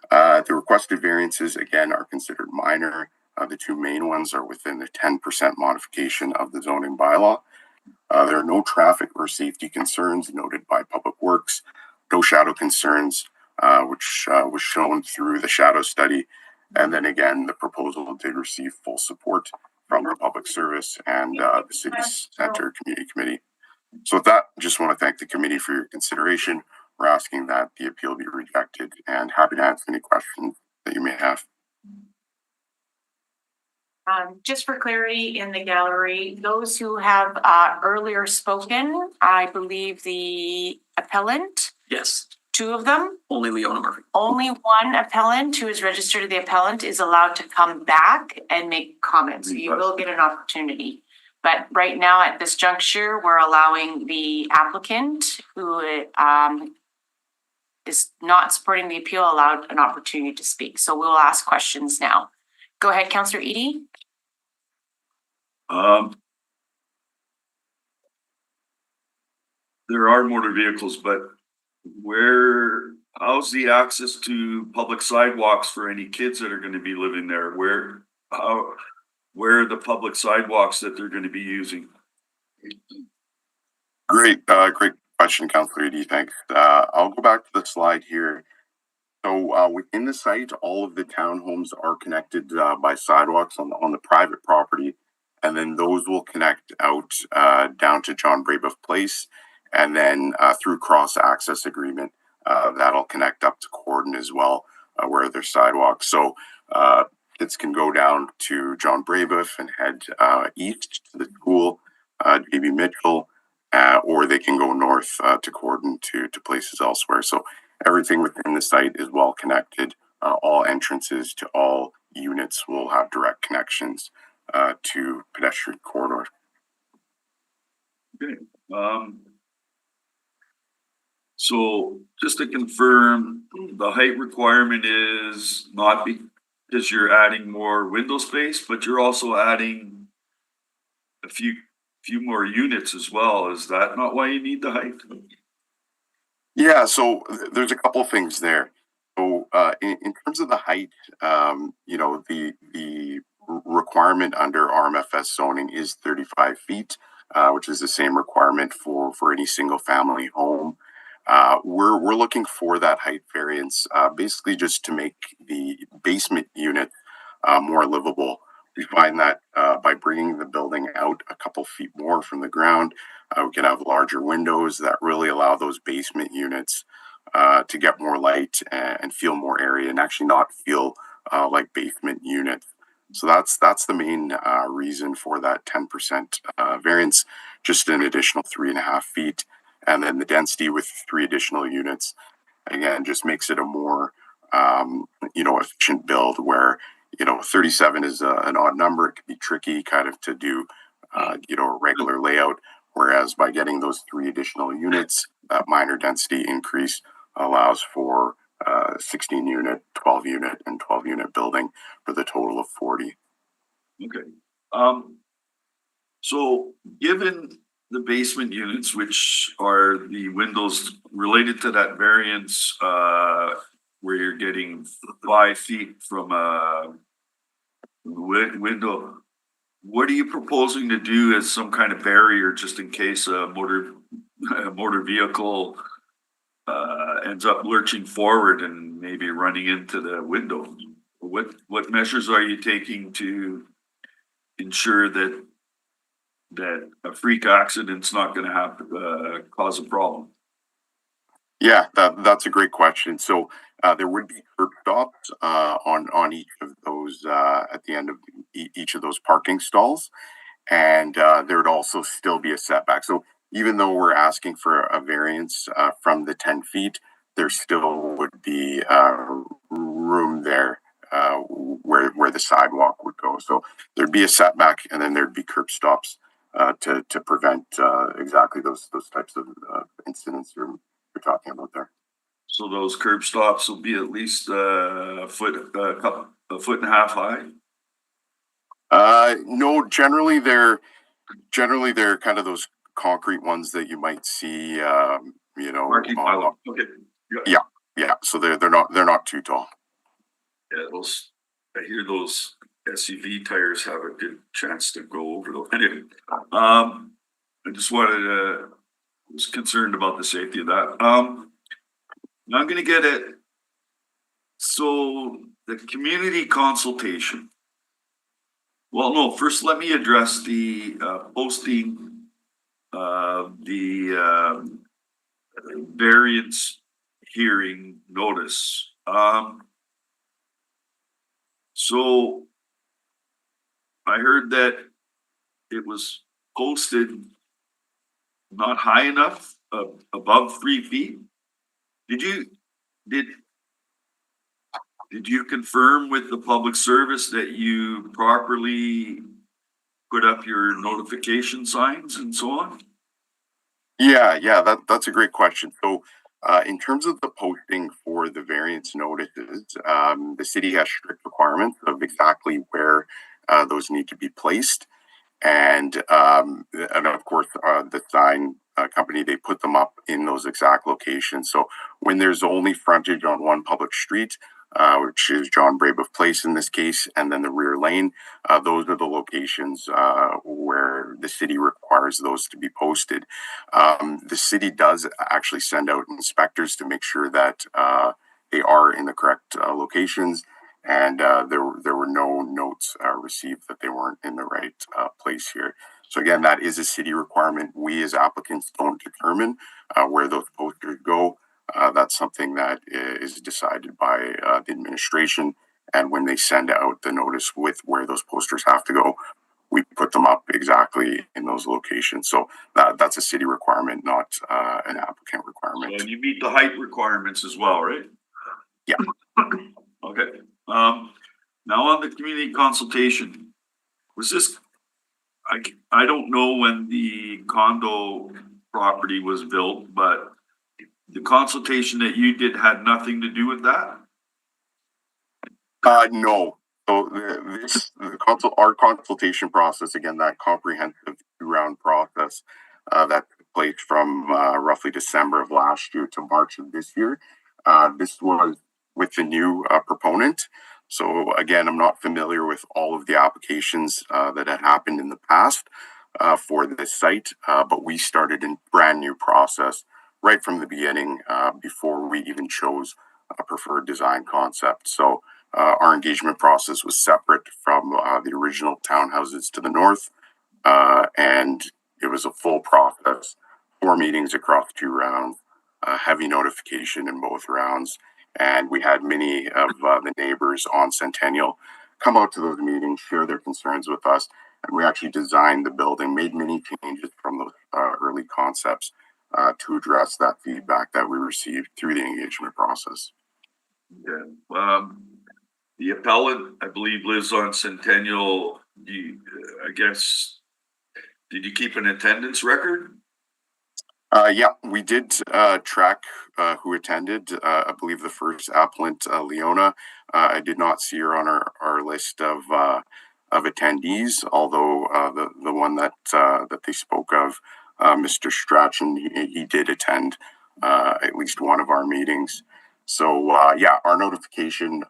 The requested variances, again, are considered minor. The 2 main ones are within the 10% modification of the zoning bylaw. There are no traffic or safety concerns noted by Public Works, no shadow concerns, which was shown through the shadow study. And then again, the proposal did receive full support from the Public Service and the City Center Community Committee. So with that, I just want to thank the committee for your consideration. We're asking that the appeal be rejected and happy to answer any questions that you may have.
Just for clarity in the gallery, those who have earlier spoken, I believe the appellant,
Yes,
2 of them,
only Leona Murphy.
only one appellant who is registered to the appellant is allowed to come back and make comments. You will get an opportunity. But right now at this juncture, we're allowing the applicant who is not supporting the appeal allowed an opportunity to speak. So we'll ask questions now. Go ahead, Councillor Edie.
There are motor vehicles, but how's the access to public sidewalks for any kids that are going to be living there? Where are the public sidewalks that they're going to be using?
Great question, Councillor Edie. Thanks. I'll go back to the slide here. So within the site, all of the townhomes are connected by sidewalks on the private property, and then those will connect out down to John Brabeuf Place, and then through cross-access agreement, that'll connect up to Corden as well, where there's sidewalks. So Kids can go down to John Brabeuf and head east to the school, JB Mitchell, or they can go north to Corden to places elsewhere. So everything within the site is well connected. All entrances to all units will have direct connections to pedestrian corridor.
Okay. So just to confirm, the height requirement is not because you're adding more window space, but you're also adding a few more units as well. Is that not why you need the height?
Yeah, so there's a couple of things there. So in terms of the height, the requirement under RMFS zoning is 35 feet, which is the same requirement for any single family home. We're looking for that height variance, basically just to make the basement unit more livable. We find that by bringing the building out a couple feet more from the ground, we can have larger windows that really allow those basement units to get more light and feel more area, and actually not feel like basement units. So that's the main reason for that 10% variance, just an additional 3.5 feet. And then the density with 3 additional units, again, just makes it a more, efficient build where, 37 is an odd number. It can be tricky kind of to do, a regular layout. Whereas by getting those 3 additional units, that minor density increase allows for 16 unit, 12 unit, and 12 unit building for the total of 40.
Okay. So given the basement units, which are the windows related to that variance, where you're getting 5 feet from a window, what are you proposing to do as some kind of barrier just in case a motor vehicle ends up lurching forward and maybe running into the window? What measures are you taking to ensure that a freak accident's not going to have cause a problem?
Yeah, that's a great question. So there would be curb stops on each of those at the end of each of those parking stalls, and there would also still be a setback. So even though we're asking for a variance from the 10 feet, there still would be room there where the sidewalk would go. So there'd be a setback, and then there'd be curb stops to prevent exactly those types of incidents you're talking about there.
So those curb stops will be at least a foot and a half high?
No, generally they're kind of those concrete ones that you might see,
Marking pylon. Okay.
Yeah. So they're not too tall.
Yeah, I hear those SUV tires have a good chance to go over those. Anyway, I just was concerned about the safety of that. Now I'm going to get it. So the community consultation. Well, no, first let me address the posting the variance hearing notice. So I heard that it was posted not high enough, above 3 feet. Did you confirm with the public service that you properly put up your notification signs and so on?
Yeah, that's a great question. So, in terms of the posting for the variance notices, the city has strict requirements of exactly where those need to be placed, and of course, the sign company, they put them up in those exact locations. So, when there's only frontage on one public street, which is John Brabeuf Place in this case, and then the rear lane, those are the locations where the city requires those to be posted. The city does actually send out inspectors to make sure that they are in the correct locations, and there were no notes received that they weren't in the right place here. So again, that is a city requirement. We as applicants don't determine where those posters go. That's something that is decided by the administration And when they send out the notice with where those posters have to go, we put them up exactly in those locations. So that's a city requirement, not an applicant
So
requirement.
and you meet the height requirements as well, right?
Yeah.
Okay, now on the community consultation, was this, I don't know when the condo property was built, but the consultation that you did had nothing to do with that?
No. So our consultation process, again, that comprehensive two-round process that took place from roughly December of last year to March of this year. This was with the new proponent. So again, I'm not familiar with all of the applications that had happened in the past for this site, but we started a brand new process right from the beginning before we even chose a preferred design concept. So our engagement process was separate from the original townhouses to the north, and it was a full process, 4 meetings across 2 rounds, heavy notification in both rounds, and we had many of the neighbors on Centennial come out to those meetings, share their concerns with us, and we actually designed the building, made many changes from those early concepts to address that feedback that we received through the engagement process.
Yeah, the appellant, I believe, lives on Centennial. I guess, did you keep an attendance record?
Yeah, we did track who attended. I believe the first applicant, Leona, I did not see her on our list of attendees, although the one that they spoke of, Mr. Strachan, he did attend at least one of our meetings. So yeah, our notification.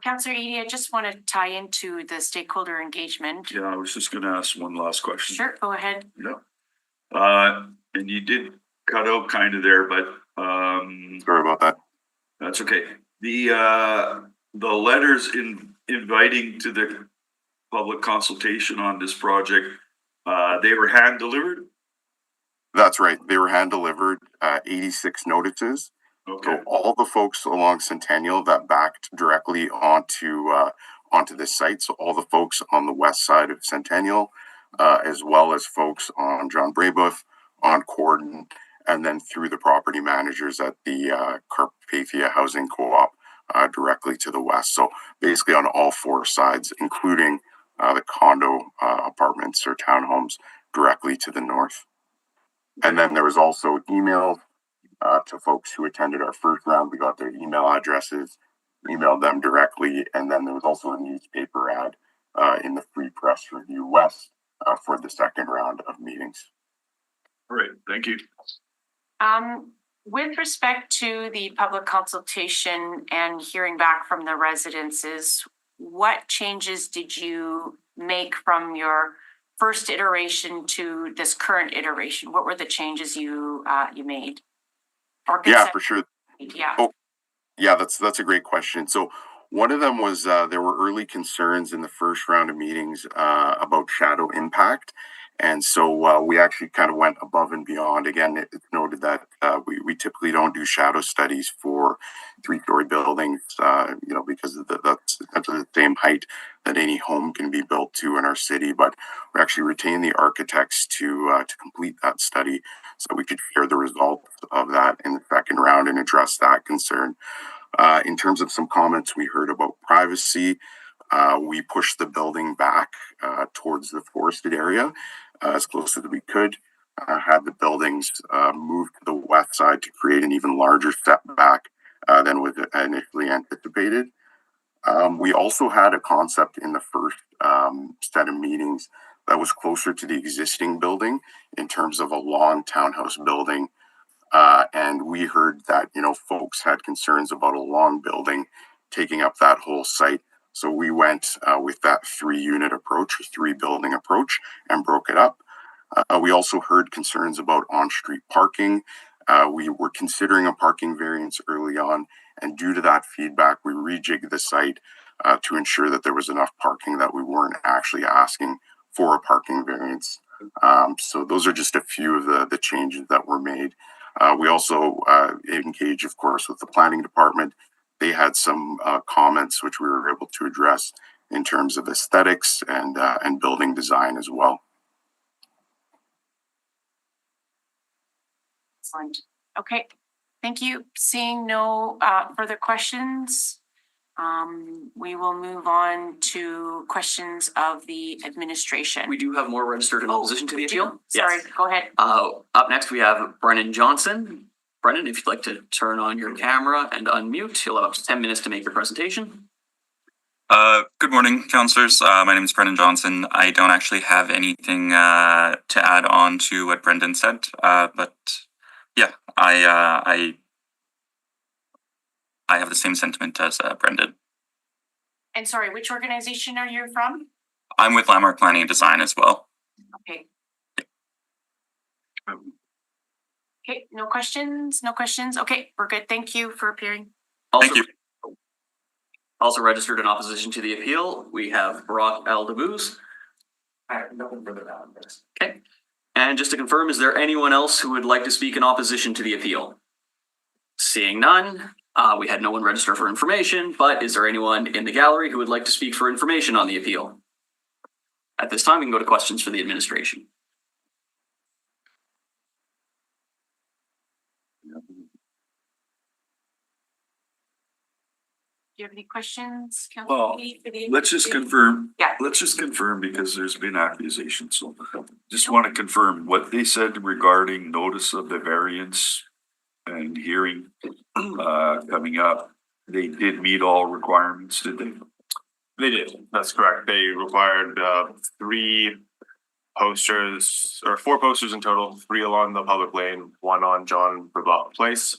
Councillor Edie, I just want to tie into the stakeholder engagement.
Yeah, I was just gonna ask one last question.
Sure, go ahead.
Yeah. And you did cut out kind of there, but
Sorry about that.
that's okay. The letters inviting to the public consultation on this project, they were hand delivered?
That's right. They were hand delivered, 86 notices.
Okay,
So all the folks along Centennial that backed directly onto this site, so all the folks on the west side of Centennial, as well as folks on John Brebeuf, on Corden, and then through the property managers at the Carpathia Housing Co-op directly to the west. So basically on all 4 sides, including the condo apartments or townhomes directly to the north. And then there was also email to folks who attended our first round. We got their email addresses, emailed them directly, and then there was also a newspaper ad in the Free Press Review West for the second round of meetings.
all right, thank you.
With respect to the public consultation and hearing back from the residences, what changes did you make from your first iteration to this current iteration? What were the changes you made?
Yeah, for sure.
Yeah.
Oh, yeah, that's a great question. So one of them was there were early concerns in the first round of meetings about shadow impact. And so we actually kind of went above and beyond. Again, it's noted that we typically don't do shadow studies for 3-story buildings, because that's the same height that any home can be built to in our city. But we actually retained the architects to complete that study so we could share the results of that in the second round and address that concern. In terms of some comments we heard about privacy, we pushed the building back towards the forested area as close as we could. Had the buildings moved to the west side to create an even larger setback than was initially anticipated. We also had a concept in the first set of meetings that was closer to the existing building in terms of a long townhouse building. And we heard that, folks had concerns about a long building taking up that whole site. So we went with that 3-unit approach, or 3-building approach, and broke it up. We also heard concerns about on-street parking. We were considering a parking variance early on, and due to that feedback, we rejigged the site to ensure that there was enough parking that we weren't actually asking for a parking variance. So those are just a few of the changes that were made. We also engage, of course, with the planning department. They had some comments which we were able to address in terms of aesthetics and building design as well.
Excellent. Okay, thank you. Seeing no further questions, we will move on to questions of the administration.
We do have more registered in opposition to the
we
appeal.
do? Sorry,
Yes.
go ahead.
Up next, we have Brennan Johnson. Brennan, if you'd like to turn on your camera and unmute, you'll have up to 10 minutes to make your presentation.
Good morning, councillors. My name is Brendan Johnson. I don't actually have anything to add on to what Brendan said, but yeah, I have the same sentiment as Brendan.
And sorry, which organization are you from?
I'm with Landmark Planning and Design as well.
Okay. Okay, no questions? No questions? Okay, we're good. Thank you for appearing.
Thank you.
Also registered in opposition to the appeal, we have Brock L. DeBooze.
I have nothing further to add.
Okay. And just to confirm, is there anyone else who would like to speak in opposition to the appeal? Seeing none, we had no one register for information, but is there anyone in the gallery who would like to speak for information on the appeal? At this time, we can go to questions for the administration.
Do you have any questions?
Well,
Councilor Lee, for the
Let's just
administration?
confirm.
Yeah.
Let's just confirm because there's been accusations, so just want to confirm what they said regarding notice of the variance and hearing coming up. They did meet all requirements, did they?
They did, that's correct. They required 3 posters, or 4 posters in total, 3 along the public lane, 1 on John Brebeuf Place.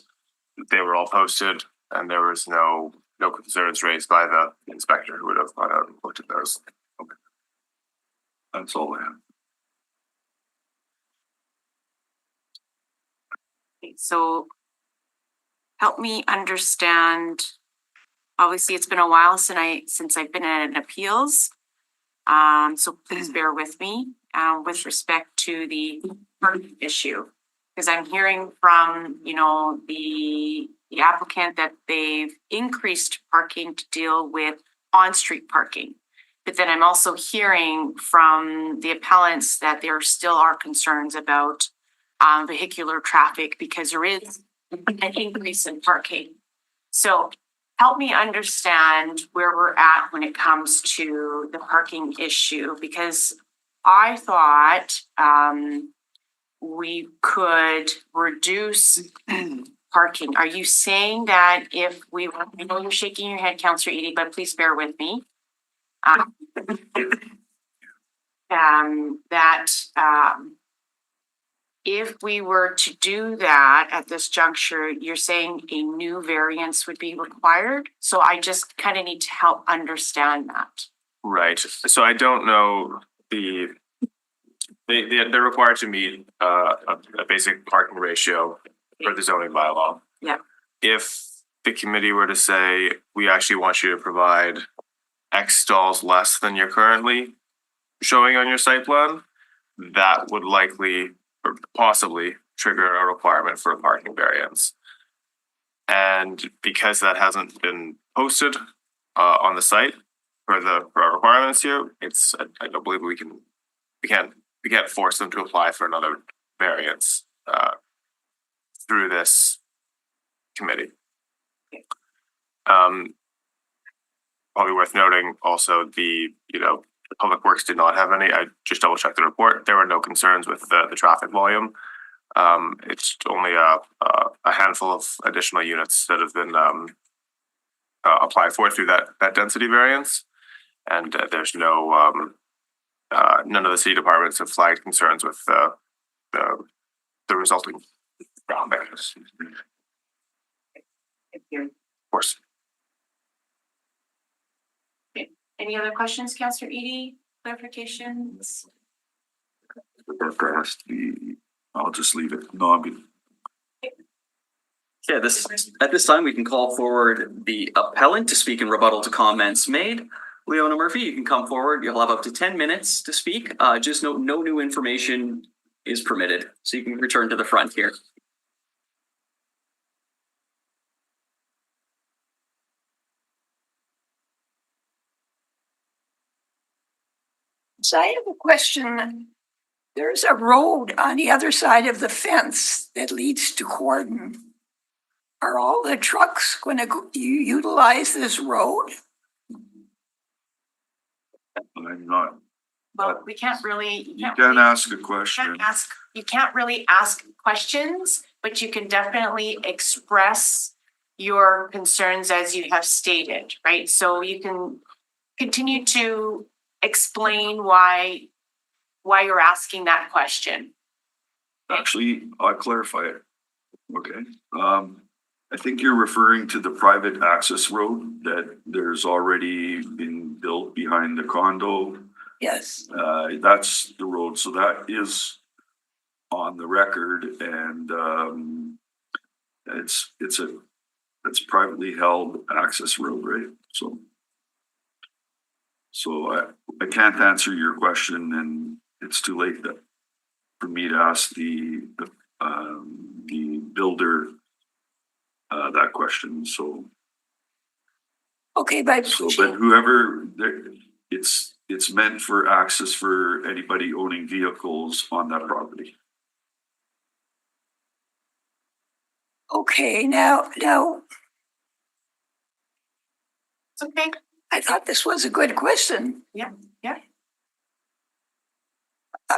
They were all posted and there was no concerns raised by the inspector who would have gone out and looked at those.
That's all I have.
Okay, so help me understand. Obviously, it's been a while since I've been at an appeals. So please bear with me with respect to the parking issue. Because I'm hearing from, the applicant that they've increased parking to deal with on-street parking. But then I'm also hearing from the appellants that there still are concerns about vehicular traffic because there is an increase in parking. So help me understand where we're at when it comes to the parking issue, because I thought we could reduce parking. Are you saying that if we, I know you're shaking your head, Councillor Edie, but please bear with me. If we were to do that at this juncture, you're saying a new variance would be required? So I just kind of need to help understand that.
Right, so I don't know they're required to meet a basic parking ratio for the zoning bylaw.
Yeah.
If the committee were to say, we actually want you to provide X stalls less than you're currently showing on your site plan, that would likely or possibly trigger a requirement for a parking variance. And because that hasn't been posted on the site for our requirements here, I don't believe we can't force them to apply for another variance through this committee. Probably worth noting also the Public Works did not have any. I just double checked the report. There were no concerns with the traffic volume. It's only a handful of additional units that have been applied for through that density variance, and there's no none of the city departments have flagged concerns with the resulting ground barriers. Of course.
Any other questions, Councillor Edie? Clarifications?
There has to be, I'll just leave it. No, I'm good.
Yeah, at this time, we can call forward the appellant to speak in rebuttal to comments made. Leona Murphy, you can come forward. You'll have up to 10 minutes to speak. Just note, no new information is permitted, so you can return to the front here.
So I have a question. There's a road on the other side of the fence that leads to Corden. Are all the trucks going to utilize this road?
I'm not,
Well, we can't really.
you can't ask a question.
You can't really ask questions, but you can definitely express your concerns as you have stated, right? So you can continue to explain why you're asking that question.
Actually, I'll clarify it. Okay, I think you're referring to the private access road that there's already been built behind the condo.
Yes.
That's the road, so that is on the record, and it's privately held access road, right? So I can't answer your question, and it's too late for me to ask the builder that question. So
Okay,
but whoever it's meant for access for anybody owning vehicles on that property.
okay, now
It's okay.
I thought this was a good question.
Yeah.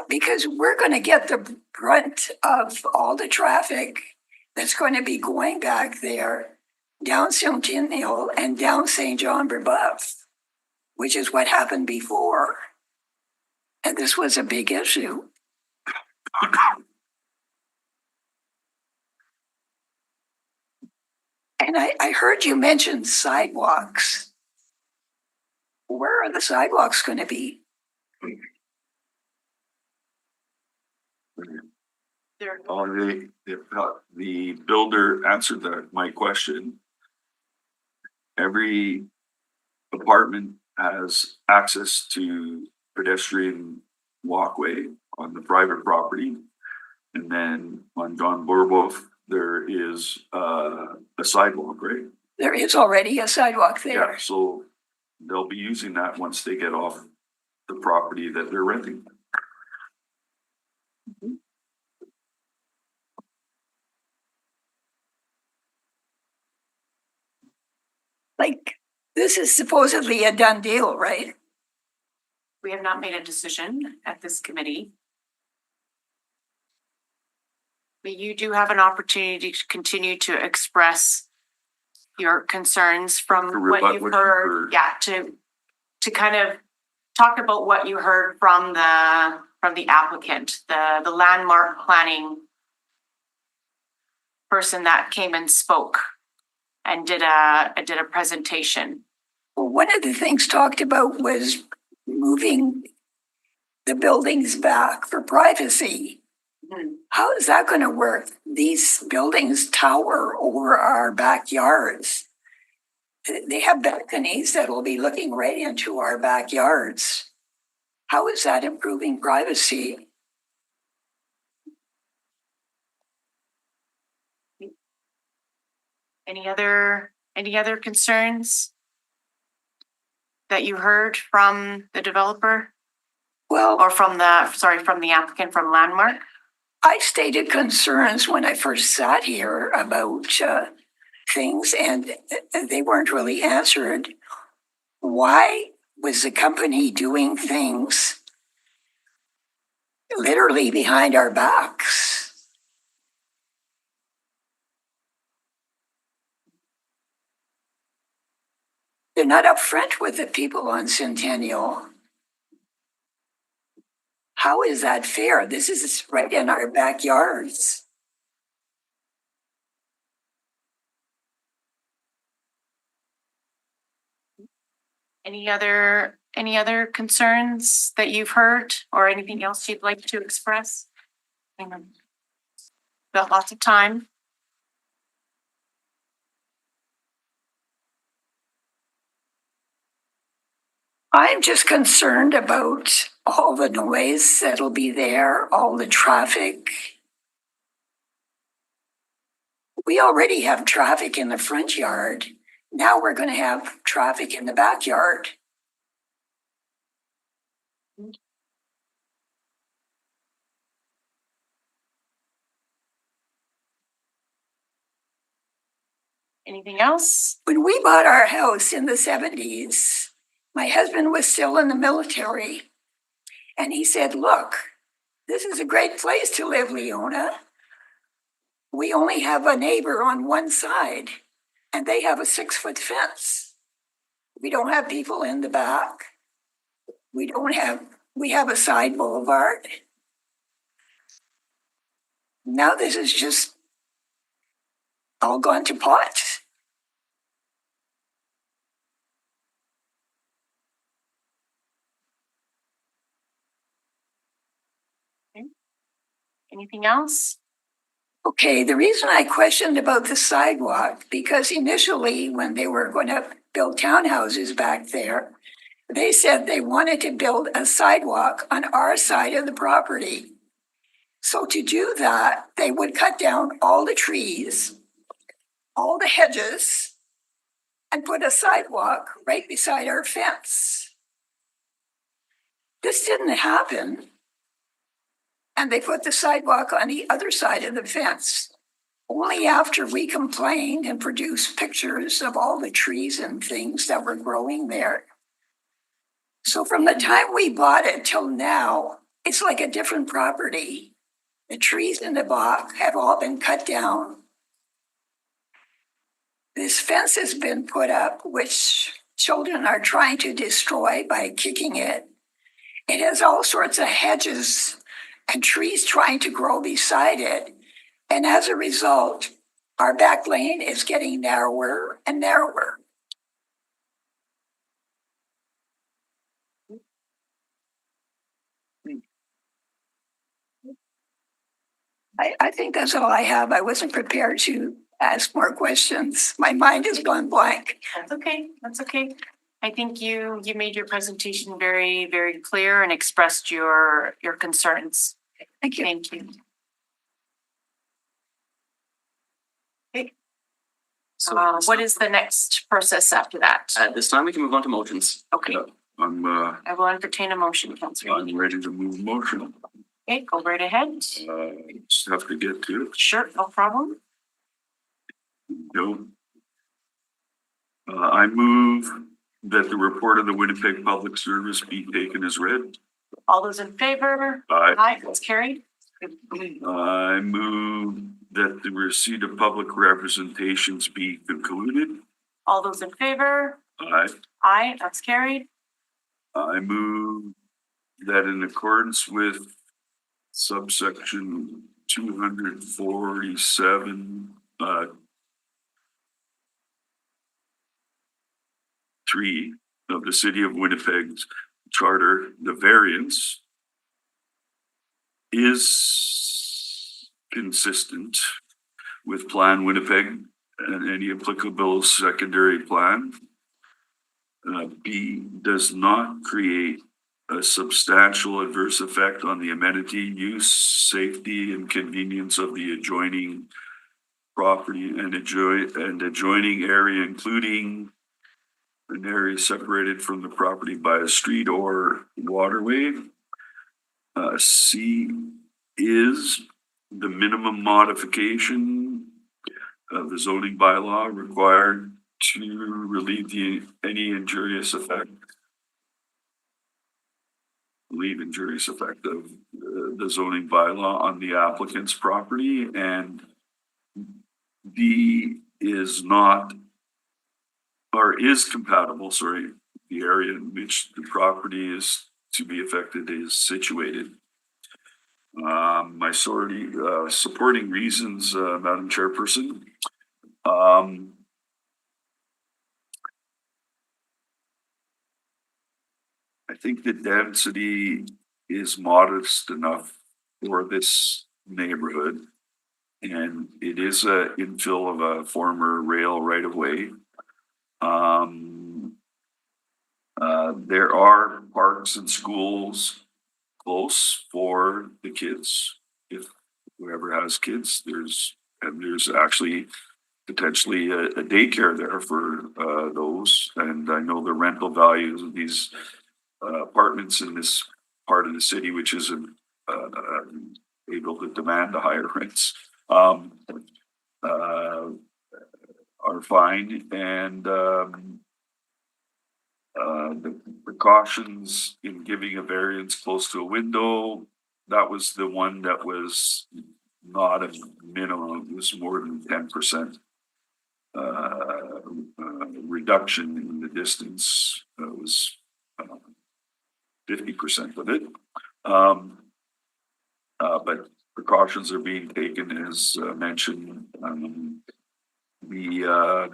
Because we're going to get the brunt of all the traffic that's going to be going back there down Centennial and down St. John Brebeuf, which is what happened before. And this was a big issue. And I heard you mention sidewalks. Where are the sidewalks going to be?
The builder answered my question. Every apartment has access to pedestrian walkway on the private property. And then on John Brebeuf, there is a sidewalk, right?
There is already a sidewalk there.
Yeah, so they'll be using that once they get off the property that they're renting.
Like, this is supposedly a done deal, right?
We have not made a decision at this committee. But you do have an opportunity to continue to express your concerns from
To
what
rebut
you've
what you've
heard.
heard.
Yeah, to kind of talk about what you heard from the applicant, the landmark planning person that came and spoke and did a presentation.
Well, one of the things talked about was moving the buildings back for privacy. How is that going to work? These buildings tower over our backyards. They have balconies that will be looking right into our backyards. How is that improving privacy?
Any other concerns that you heard from the developer
Well,
or from the applicant from Landmark?
I stated concerns when I first sat here about things, and they weren't really answered. Why was the company doing things literally behind our backs? They're not upfront with the people on Centennial. How is that fair? This is right in our backyards.
Any other concerns that you've heard or anything else you'd like to express? Got lots of time.
I'm just concerned about all the noise that'll be there, all the traffic. We already have traffic in the front yard. Now we're going to have traffic in the backyard.
Anything else?
When we bought our house in the 70s, my husband was still in the military. And he said, look, this is a great place to live, Leona. We only have a neighbor on one side, and they have a 6-foot fence. We don't have people in the back. We have a side boulevard. Now this is just all gone to pot.
Anything else?
Okay, the reason I questioned about the sidewalk, because initially when they were going to build townhouses back there, they said they wanted to build a sidewalk on our side of the property. So to do that, they would cut down all the trees, all the hedges, and put a sidewalk right beside our fence. This didn't happen. And they put the sidewalk on the other side of the fence. Only after we complained and produced pictures of all the trees and things that were growing there. So from the time we bought it till now, it's like a different property. The trees in the back have all been cut down. This fence has been put up, which children are trying to destroy by kicking it. It has all sorts of hedges and trees trying to grow beside it. And as a result, our back lane is getting narrower and narrower. I think that's all I have. I wasn't prepared to ask more questions. My mind has gone blank.
That's okay. That's okay. I think you made your presentation very, very clear and expressed your concerns.
Thank you.
Thank you. Okay. What is the next process after that?
At this time, we can move on to motions.
Okay, I will entertain a motion, Councillor.
I'm ready to move motion.
Okay, go right ahead.
Just have to get to it.
Sure, no problem.
No. I move that the report of the Winnipeg Public Service be taken as read.
All those in favor?
Aye.
Aye, that's carried.
I move that the receipt of public representations be concluded.
All those in favor?
Aye.
Aye, that's carried.
I move that in accordance with subsection 247, 3 of the City of Winnipeg's charter, the variance is consistent with Plan Winnipeg and any applicable secondary plan. B, does not create a substantial adverse effect on the amenity, use, safety, and convenience of the adjoining property and adjoining area, including an area separated from the property by a street or waterway. C is the minimum modification of the zoning bylaw required to relieve any injurious effect. Relieve injurious effect of the zoning bylaw on the applicant's property, and D is not, or is compatible, sorry, the area in which the property is to be affected is situated. My supporting reasons, Madam Chairperson. I think the density is modest enough for this neighborhood. And it is a infill of a former rail right of way. There are parks and schools close for the kids. If whoever has kids, there's actually potentially a daycare there for those. And I know the rental values of these apartments in this part of the city, which isn't able to demand the higher rents, are fine, and the precautions in giving a variance close to a window, that was the one that was not a minimum, it was more than 10% reduction in the distance. It was 50% of it. But precautions are being taken, as mentioned. The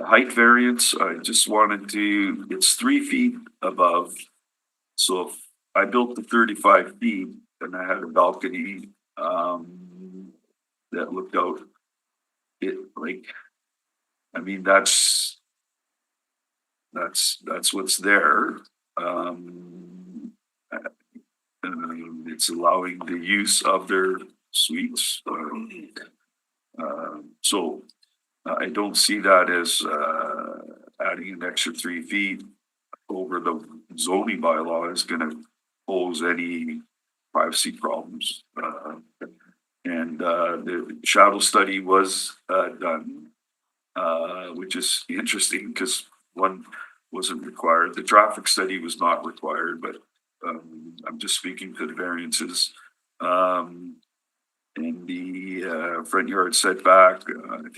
height variance, I just wanted to, it's 3 feet above. So if I built the 35 feet and I had a balcony that looked out, it like, I mean, that's what's there. It's allowing the use of their suites. So I don't see that as adding an extra 3 feet over the zoning bylaw is going to pose any privacy problems. And the shadow study was done, which is interesting because one wasn't required. The traffic study was not required, but I'm just speaking to the variances. And the front yard setback, I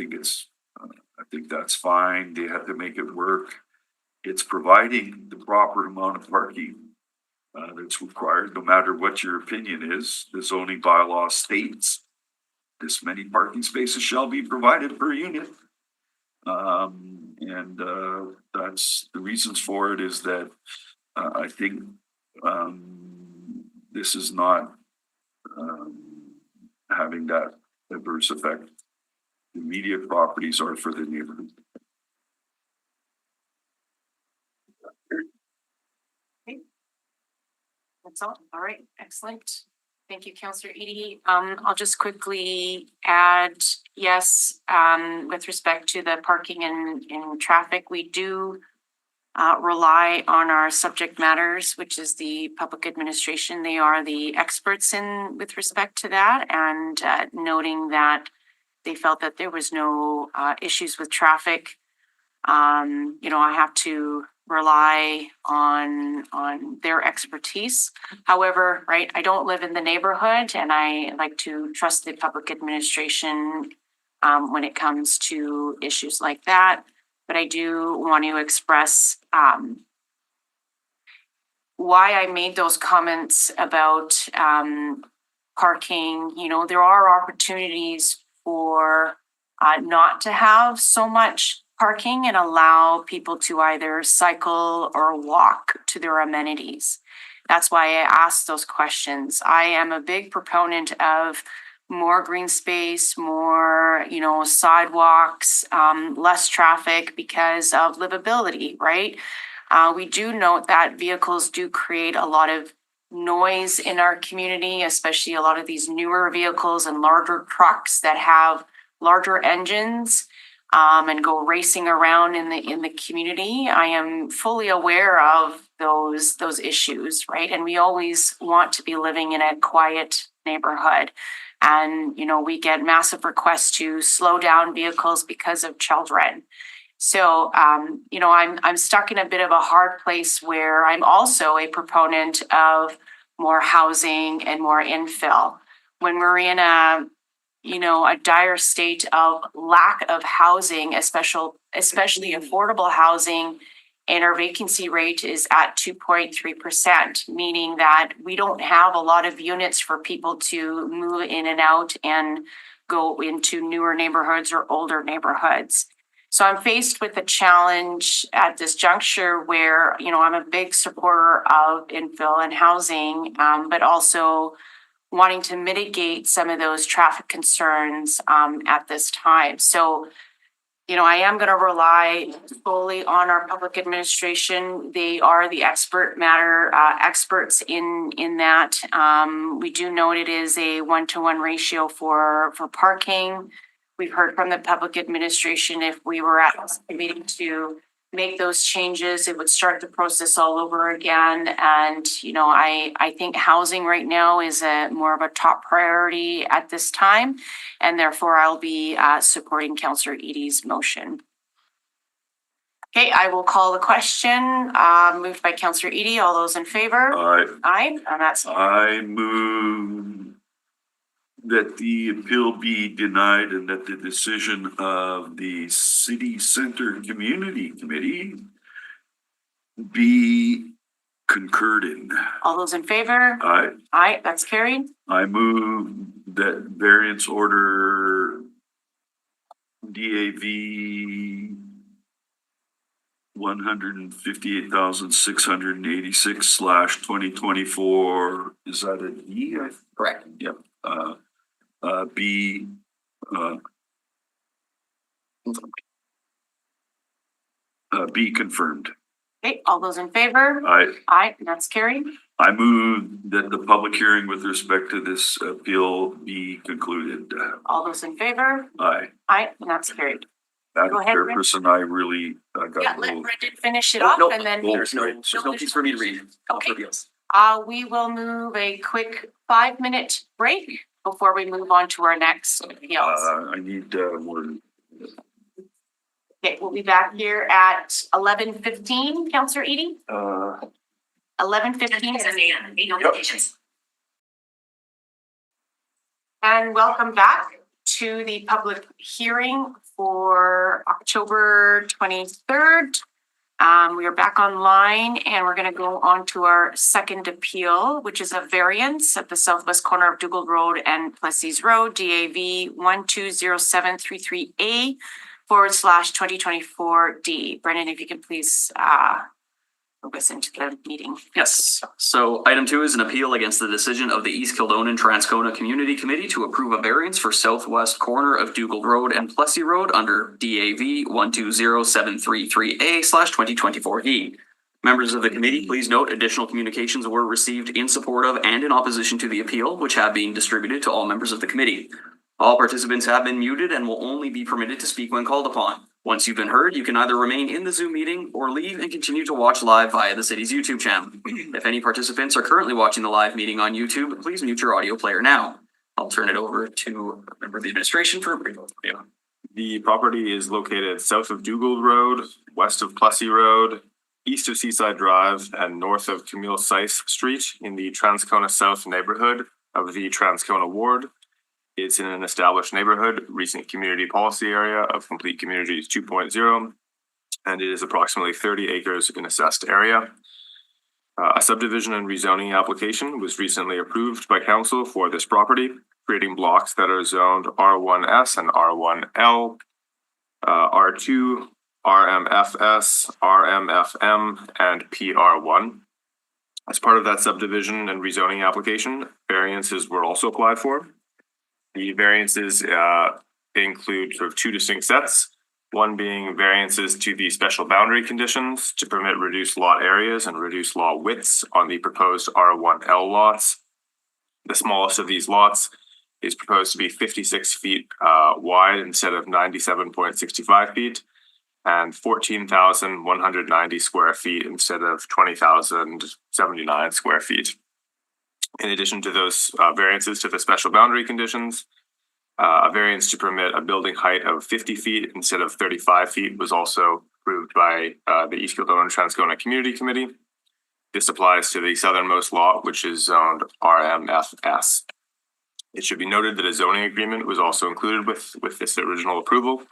think that's fine. They have to make it work. It's providing the proper amount of parking that's required, no matter what your opinion is. The zoning bylaw states this many parking spaces shall be provided per unit. And that's the reasons for it is that I think this is not having that adverse effect. The immediate properties are for the neighborhood.
That's all. All right, excellent. Thank you, Councillor Edie. I'll just quickly add, yes, with respect to the parking and traffic, we do rely on our subject matters, which is the public administration. They are the experts in with respect to that, and noting that they felt that there was no issues with traffic. I have to rely on their expertise. However, right, I don't live in the neighborhood, and I like to trust the public administration when it comes to issues like that. But I do want to express why I made those comments about parking. There are opportunities for not to have so much parking and allow people to either cycle or walk to their amenities. That's why I asked those questions. I am a big proponent of more green space, more, sidewalks, less traffic because of livability, right? We do note that vehicles do create a lot of noise in our community, especially a lot of these newer vehicles and larger trucks that have larger engines and go racing around in the community. I am fully aware of those issues, right? And we always want to be living in a quiet neighborhood. And, we get massive requests to slow down vehicles because of children. So, I'm stuck in a bit of a hard place where I'm also a proponent of more housing and more infill. When we're in a dire state of lack of housing, especially affordable housing, and our vacancy rate is at 2.3%, meaning that we don't have a lot of units for people to move in and out and go into newer neighborhoods or older neighborhoods. So I'm faced with a challenge at this juncture where, I'm a big supporter of infill and housing, but also wanting to mitigate some of those traffic concerns at this time. So, I am going to rely solely on our public administration. They are the experts in that. We do note it is a 1-to-1 ratio for parking. We've heard from the public administration if we were at this meeting to make those changes, it would start the process all over again. And, I think housing right now is more of a top priority at this time. And therefore I'll be supporting Councillor Edie's motion. Okay, I will call the question, moved by Councillor Edie. All those in favor? Aye, and that's
I move that the appeal be denied and that the decision of the City Center Community Committee be concurred in.
all those in favor? Aye, that's carried.
I move that variance order DAV 158,686/2024. Is that a D?
Correct.
Yep. Be be confirmed.
Okay, all those in favor? Aye, and that's carried.
I move that the public hearing with respect to this appeal be concluded.
All those in favor?
Aye.
Aye, and that's carried.
Madam
Go ahead, Brent.
Chairperson, I really got
Yeah,
a
let
little.
Brendan finish it
Oh,
off
no,
and then.
There's no piece for me to read.
Okay.
Appeals.
We will move a quick 5-minute break before we move on to our next appeals.
I need more.
Okay, we'll be back here at 11:15, Councillor Edie. 11:15. And welcome back to the public hearing for October 23rd. We are back online and we're going to go on to our second appeal, which is a variance at the southwest corner of Dougal Road and Plessis Road, DAV 120733A/2024D. Brendan, if you can please focus into the meeting.
Yes. So item 2 is an appeal against the decision of the East Kildonan Transcona Community Committee to approve a variance for southwest corner of Dougal Road and Plessy Road under DAV 120733A/2024E. Members of the committee, please note additional communications were received in support of and in opposition to the appeal, which have been distributed to all members of the committee. All participants have been muted and will only be permitted to speak when called upon. Once you've been heard, you can either remain in the Zoom meeting or leave and continue to watch live via the city's YouTube channel. If any participants are currently watching the live meeting on YouTube, please mute your audio player now. I'll turn it over to a member of the administration for a brief overview.
The property is located south of Dougal Road, west of Plessy Road, east of Seaside Drive, and north of Camille Seiss Street in the Transcona South neighborhood of the Transcona Ward. It's in an established neighborhood, recent community policy area of Complete Communities 2.0, and it is approximately 30 acres in assessed area. A subdivision and rezoning application was recently approved by council for this property, creating blocks that are zoned R1S and R1L, R2, RMFS, RMFM, and PR1. As part of that subdivision and rezoning application, variances were also applied for. The variances include sort of 2 distinct sets, one being variances to the special boundary conditions to permit reduced lot areas and reduced lot widths on the proposed R1L lots. The smallest of these lots is proposed to be 56 feet wide instead of 97.65 feet and 14,190 square feet instead of 20,079 square feet. In addition to those variances to the special boundary conditions, a variance to permit a building height of 50 feet instead of 35 feet was also approved by the East Kildonan Transcona Community Committee. This applies to the southernmost lot, which is zoned RMFS. It should be noted that a zoning agreement was also included with this original approval,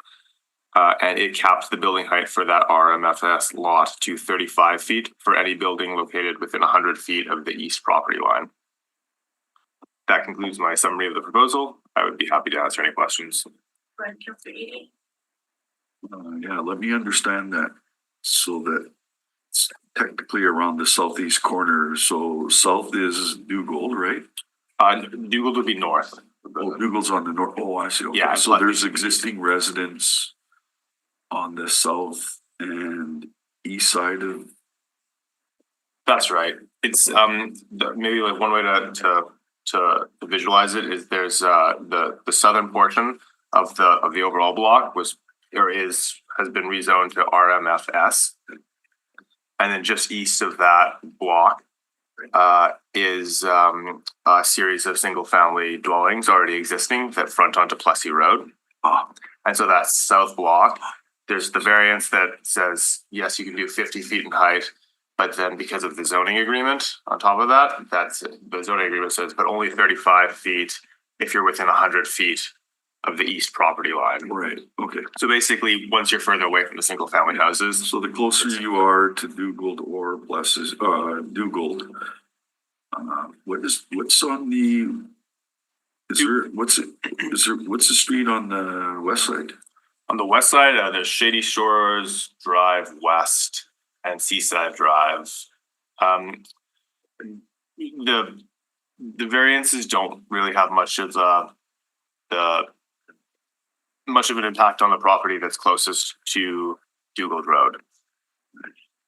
and it capped the building height for that RMFS lot to 35 feet for any building located within 100 feet of the east property line. That concludes my summary of the proposal. I would be happy to answer any questions.
Yeah, let me understand that. So that it's technically around the southeast corner. So south is Dougal, right?
Dougal would be north.
Oh, Dougal's on the north. Oh, I see. Okay.
Yeah,
So there's existing residents on the south and east side of.
That's right. It's maybe like one way to visualize it is there's the southern portion of the overall block is has been rezoned to RMFS. And then just east of that block is a series of single-family dwellings already existing that front onto Plessy Road. And so that south block, there's the variance that says, yes, you can do 50 feet in height, but then because of the zoning agreement on top of that, the zoning agreement says, but only 35 feet if you're within 100 feet of the east property line.
Right, okay.
So basically, once you're further away from the single family houses,
So the closer you are to Dugald or Plessis, Dugald, what's on the, what's the street on the west side?
on the west side, there's Shady Shores Drive West and Seaside Drive. The variances don't really have much of an impact on the property that's closest to Dugald Road.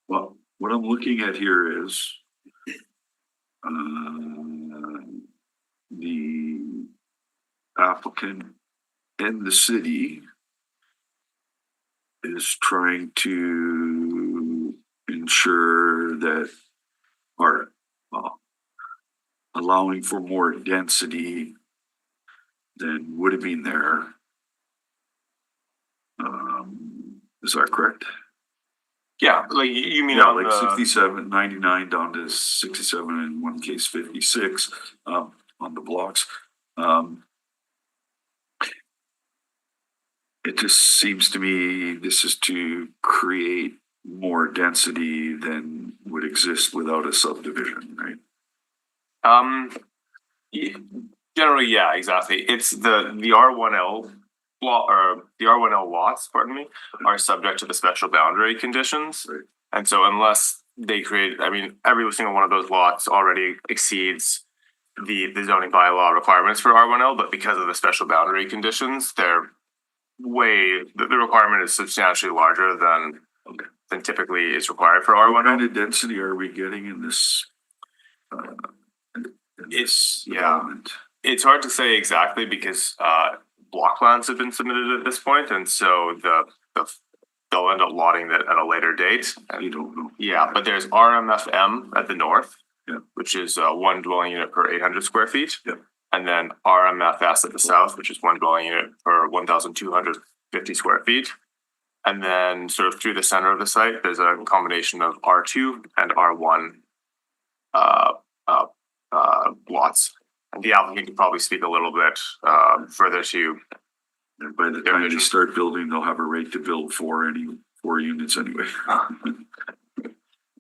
Well, what I'm looking at here is the applicant and the city is trying to ensure that, or allowing for more density than would have been there. Is that correct?
Yeah, like you mean
Yeah,
on
like
the,
67, 99 down to 67, in one case 56 on the blocks. It just seems to me this is to create more density than would exist without a subdivision, right?
generally, yeah, exactly. It's the R1L lot, or the R1L lots, pardon me, are subject to the special boundary conditions.
Right.
And so unless they create, I mean, every single one of those lots already exceeds the zoning bylaw requirements for R1L, but because of the special boundary conditions, the requirement is substantially larger than typically is required for
What
R1L.
kind of density are we getting in this? Development?
It's hard to say exactly because block plans have been submitted at this point, and so they'll end up lotting that at a later date.
You don't know.
Yeah, but there's RMFM at the north,
Yeah.
which is one dwelling unit per 800 square feet.
Yeah.
And then RMFS at the south, which is one dwelling unit per 1,250 square feet. And then sort of through the center of the site, there's a combination of R2 and R1 lots. And the applicant could probably speak a little bit further to.
And by the time they start building, they'll have a right to build four units anyway.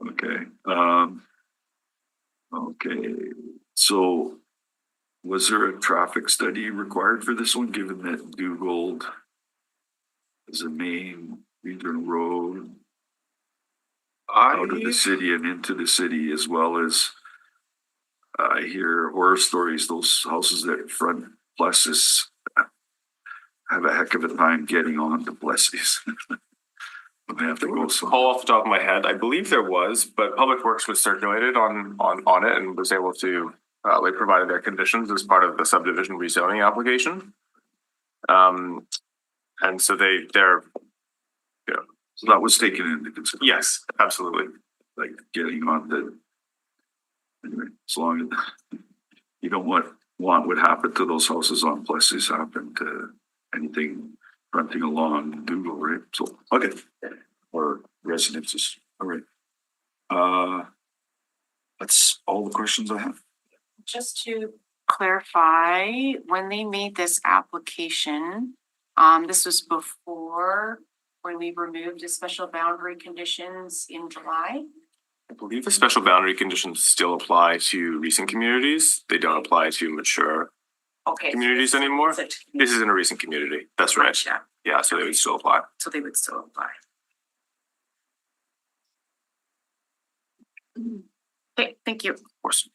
Okay. Okay. So was there a traffic study required for this one, given that Dugald is a main regional road out of the city and into the city, as well as I hear horror stories, those houses that front Plessis have a heck of a time getting on to Plessis. They have to go so.
Call off the top of my head, I believe there was, but Public Works was circulated on it and was able to they provided their conditions as part of the subdivision rezoning application. And so they're
So that was taken into consideration.
yes, absolutely.
Like getting on the, anyway, as long as you don't want what happened to those houses on Plessis happen to anything fronting along Dugald, right? So, okay. Or residences, all right. That's all the questions I have.
Just to clarify, when they made this application, this was before when we removed the special boundary conditions in July.
I believe the special boundary conditions still apply to recent communities. They don't apply to mature
Okay.
communities anymore. This isn't a recent community. That's right.
Yeah,
Yeah, so they would still apply. Of
so they would still apply. Okay, thank you.
course.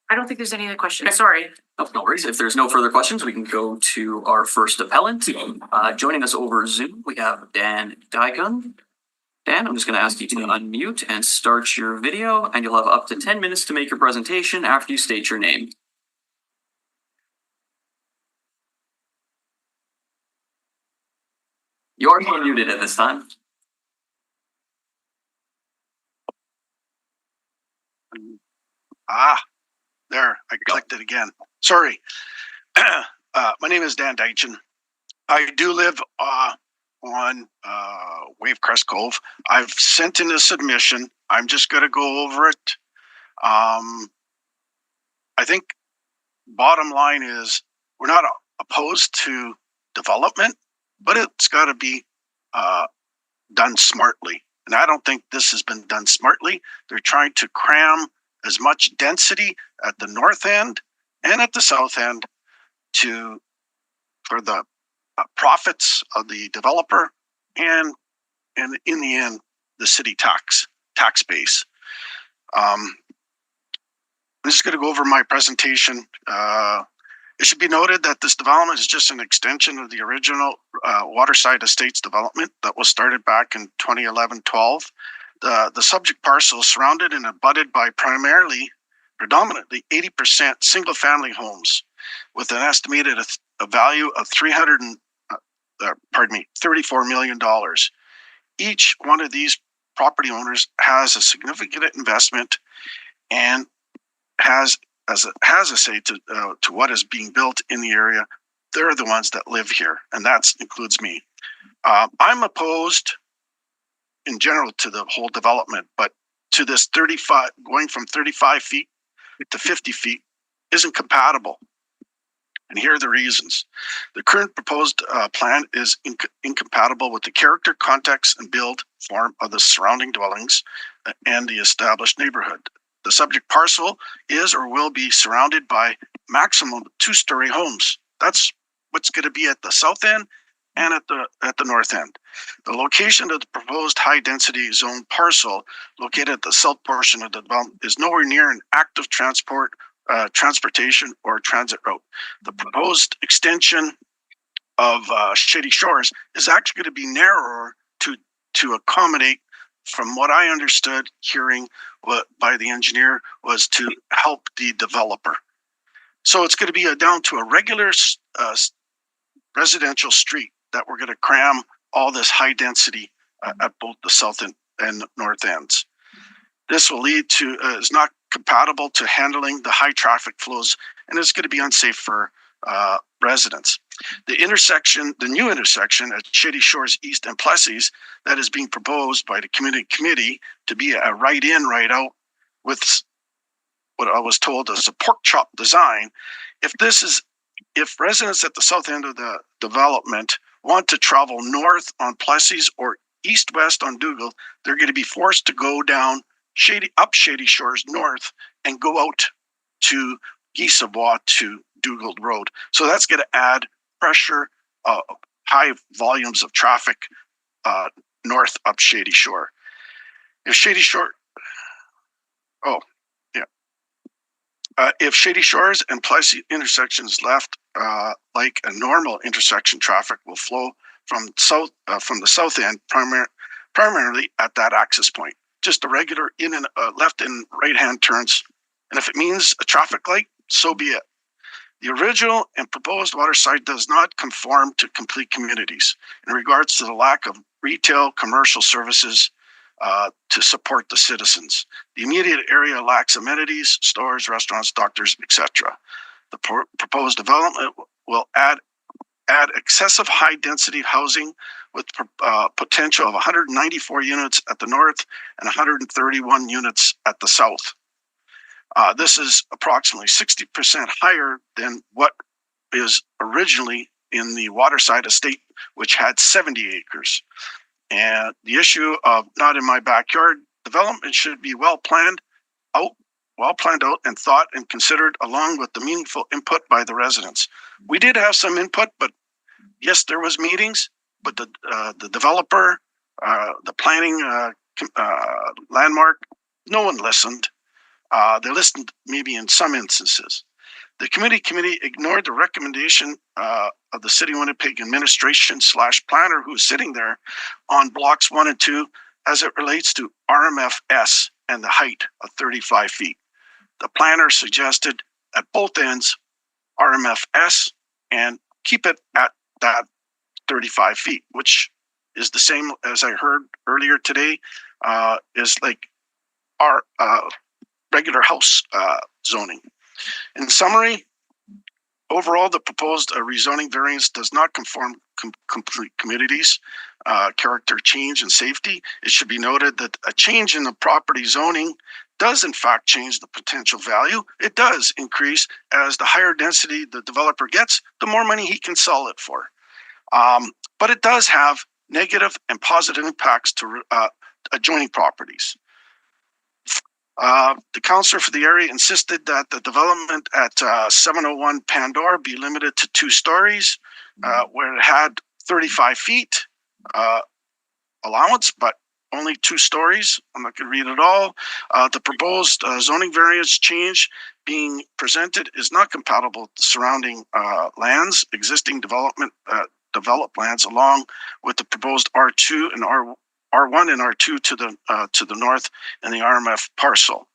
I don't think there's any other questions. Sorry.
No worries. If there's no further questions, we can go to our first appellant. Joining us over Zoom, we have Dan Dygun. Dan, I'm just going to ask you to unmute and start your video, and you'll have up to 10 minutes to make your presentation after you state your name. You're unmuted at this time.
There, I clicked it again. Sorry. My name is Dan Deitchen. I do live on Wavecrest Cove. I've sent in a submission. I'm just going to go over it. I think bottom line is we're not opposed to development, but it's got to be done smartly. And I don't think this has been done smartly. They're trying to cram as much density at the north end and at the south end for the profits of the developer and in the end the city tax base. I'm just going to go over my presentation. It should be noted that this development is just an extension of the original Waterside Estates development that was started back in 2011-12. The subject parcel is surrounded and abutted by predominantly 80% single-family homes with an estimated a value of $34 million. Each one of these property owners has a significant investment and has a say to what is being built in the area. They're the ones that live here, and that includes me. I'm opposed in general to the whole development, but to this 35, going from 35 feet to 50 feet isn't compatible. And here are the reasons. The current proposed plan is incompatible with the character, context, and build form of the surrounding dwellings and the established neighborhood. The subject parcel is or will be surrounded by maximum 2-story homes. That's what's going to be at the south end and at the north end. The location of the proposed high-density zone parcel located at the south portion of the development is nowhere near an active transportation or transit route. The proposed extension of Shady Shores is actually going to be narrower to accommodate, from what I understood, hearing by the engineer, was to help the developer. So it's going to be down to a regular residential street that we're going to cram all this high density at both the south and north ends. This will lead to, is not compatible to handling the high traffic flows, and it's going to be unsafe for residents. The new intersection at Shady Shores East and Plessis that is being proposed by the community committee to be a right in, right out with what I was told is a pork chop design. If residents at the south end of the development want to travel north on Plessis or east-west on Dougal, they're going to be forced to go down up Shady Shores north and go out to Guy Savoy to Dougal Road. So that's going to add pressure, high volumes of traffic north up Shady Shore. If Shady Shores and Plessis intersections left like a normal intersection, traffic will flow from the south end primarily at that access point. Just a regular in and left and right hand turns. And if it means a traffic light, so be it. The original and proposed Waterside does not conform to complete communities in regards to the lack of retail commercial services to support the citizens. The immediate area lacks amenities, stores, restaurants, doctors, etc. The proposed development will add excessive high density housing with potential of 194 units at the north and 131 units at the south. This is approximately 60% higher than what is originally in the Waterside Estate, which had 70 acres. And the issue of not in my backyard development should be well planned out and thought and considered along with the meaningful input by the residents. We did have some input, but yes, there was meetings, but the developer, the planning landmark, no one listened. They listened maybe in some instances. The committee ignored the recommendation of the City of Winnipeg administration / planner who's sitting there on blocks 1 and 2 as it relates to RMFS and the height of 35 feet. The planner suggested at both ends RMFS and keep it at that 35 feet, which is the same as I heard earlier today, is like our regular house zoning. In summary, overall, the proposed rezoning variance does not conform complete communities, character, change, and safety. It should be noted that a change in the property zoning does in fact change the potential value. It does increase as the higher density the developer gets, the more money he can sell it for. But it does have negative and positive impacts to adjoining properties. The councillor for the area insisted that the development at 701 Pandora be limited to 2 stories, where it had 35 feet allowance, but only 2 stories. I'm not going to read it all. The proposed zoning variance change being presented is not compatible with the surrounding lands, existing development, developed lands, along with the proposed R2 and R1 and R2 to the north and the RMF parcel.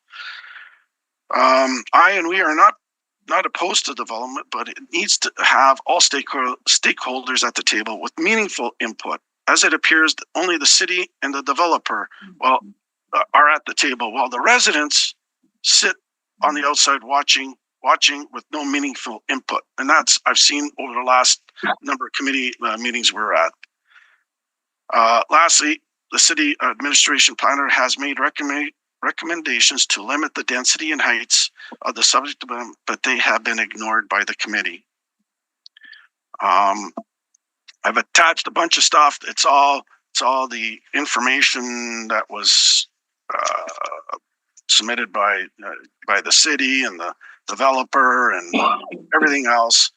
We are not opposed to development, but it needs to have all stakeholders at the table with meaningful input. As it appears, only the city and the developer are at the table, while the residents sit on the outside watching with no meaningful input. And that's I've seen over the last number of committee meetings we're at. Lastly, the city administration planner has made recommendations to limit the density and heights of the subject, but they have been ignored by the committee. I've attached a bunch of stuff. It's all the information that was submitted by the city and the developer and everything else.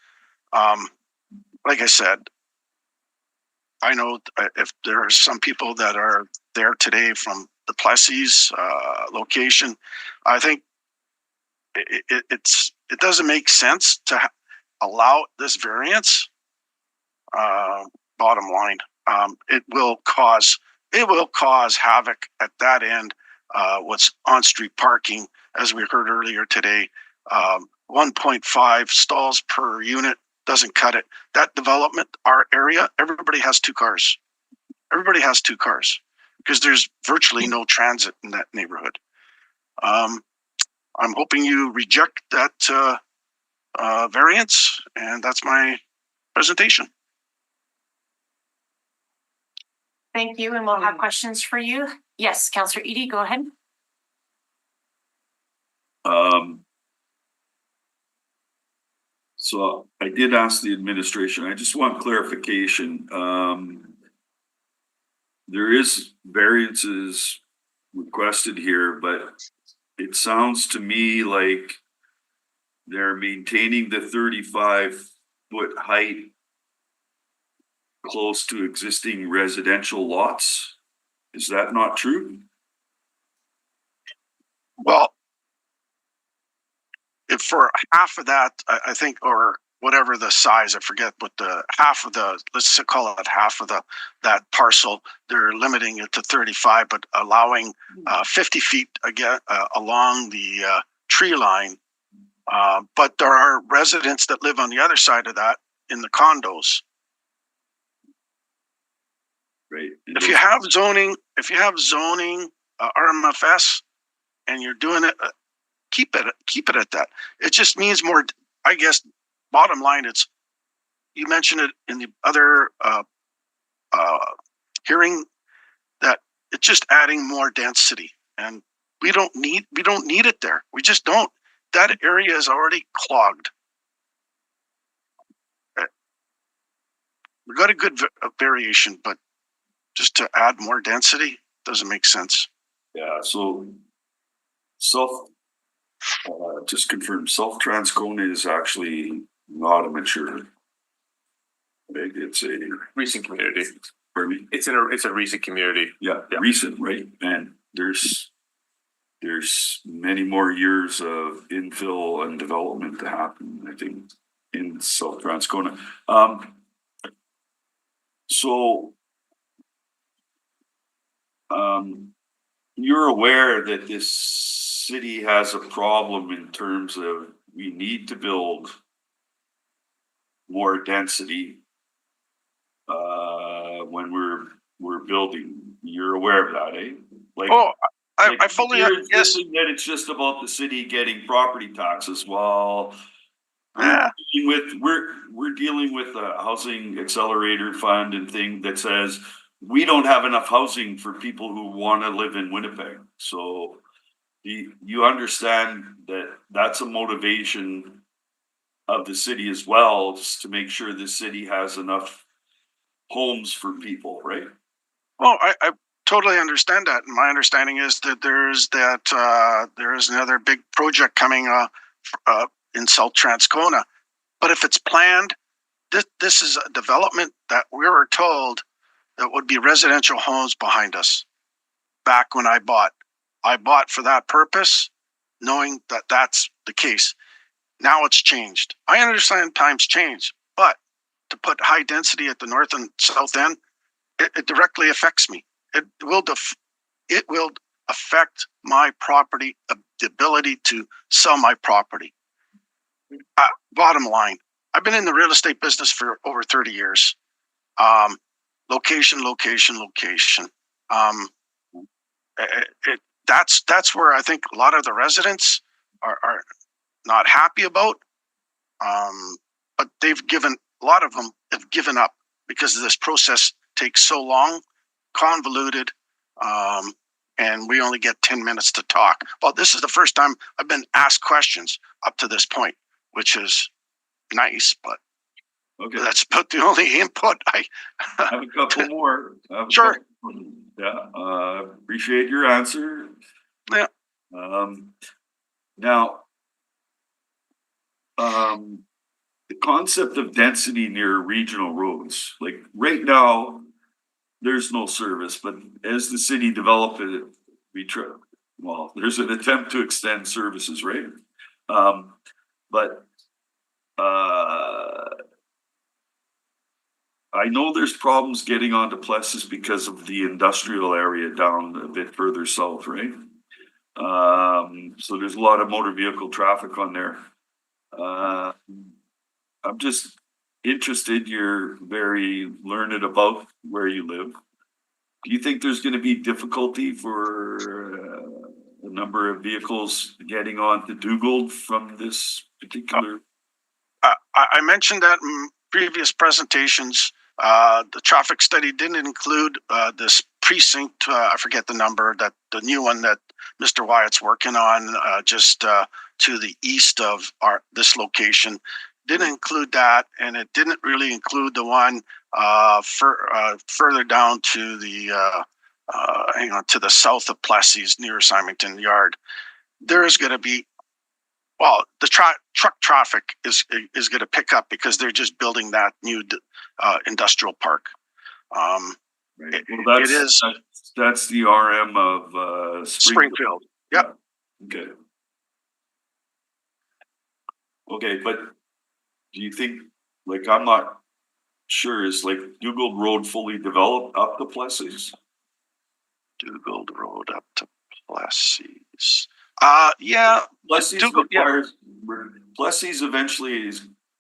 Like I said, I know if there are some people that are there today from the Plessis location, I think it doesn't make sense to allow this variance. Bottom line, it will cause havoc at that end. What's on-street parking, as we heard earlier today, 1.5 stalls per unit doesn't cut it. That development, our area, everybody has 2 cars. Everybody has 2 cars because there's virtually no transit in that neighborhood. I'm hoping you reject that variance, and that's my presentation.
Thank you, and we'll have questions for you. Yes, Councillor Edie, go ahead.
So I did ask the administration, I just want clarification. There is variances requested here, but it sounds to me like they're maintaining the 35-foot height close to existing residential lots. Is that not true?
Well, if for half of that, I think, or whatever the size, I forget what the half of the, let's call it half of that parcel, they're limiting it to 35, but allowing 50 feet again along the tree line. But there are residents that live on the other side of that in the condos.
Right.
If you have zoning, RMFS, and you're doing it, keep it at that. It just means more, I guess, bottom line, you mentioned it in the other hearing, that it's just adding more density, and we don't need it there. We just don't. That area is already clogged. We got a good variation, but just to add more density doesn't make sense.
Yeah, so just confirm, South Transcona is actually not a mature. It's a
Recent community.
pardon me?
It's a recent community.
Yeah, recent, right? And there's many more years of infill and development to happen, I think, in South Transcona. You're aware that this city has a problem in terms of we need to build more density when we're we're building. You're aware of that, eh? Like,
Oh, I
like,
fully,
you're
yes,
insisting that it's just about the city getting property taxes. Well,
yeah,
we're dealing with a housing accelerator fund and thing that says we don't have enough housing for people who want to live in Winnipeg. So you understand that that's a motivation of the city as well, just to make sure the city has enough homes for people, right?
well, I totally understand that. And my understanding is that there is another big project coming, in South Transcona. But if it's planned, this is a development that we were told that would be residential homes behind us. Back when I bought for that purpose, knowing that that's the case. Now it's changed. I understand times change, but to put high density at the north and south end, it directly affects me. It will affect my property, the ability to sell my property. Bottom line, I've been in the real estate business for over 30 years. Location. That's where I think a lot of the residents are not happy about. But a lot of them have given up because this process takes so long, convoluted, and we only get 10 minutes to talk. Well, this is the first time I've been asked questions up to this point, which is nice, but
Okay,
that's about the only input I
have a couple more.
Sure.
Yeah, appreciate your answer.
Yeah.
Now, the concept of density near regional roads, like right now, there's no service, but as the city develop it, there's an attempt to extend services, right? But I know there's problems getting onto Plessis because of the industrial area down a bit further south, right? So there's a lot of motor vehicle traffic on there. I'm just interested, you're very learned about where you live. Do you think there's going to be difficulty for a number of vehicles getting onto Dugald from this particular?
I mentioned that in previous presentations. The traffic study didn't include this precinct. I forget the number, that the new one that Mr. Wyatt's working on, just to the east of this location. Didn't include that, and it didn't really include the one further down to the to the south of Plessis near Symington Yard. There is going to be, well, the truck traffic is going to pick up because they're just building that new industrial park.
Right. Well, that's the RM of
Springfield. Yep.
Okay. Okay, but do you think, like, I'm not sure, is like Dugald Road fully developed up to Plessis?
Dugald Road up to Plessis. Yeah.
Plessis requires, Plessis eventually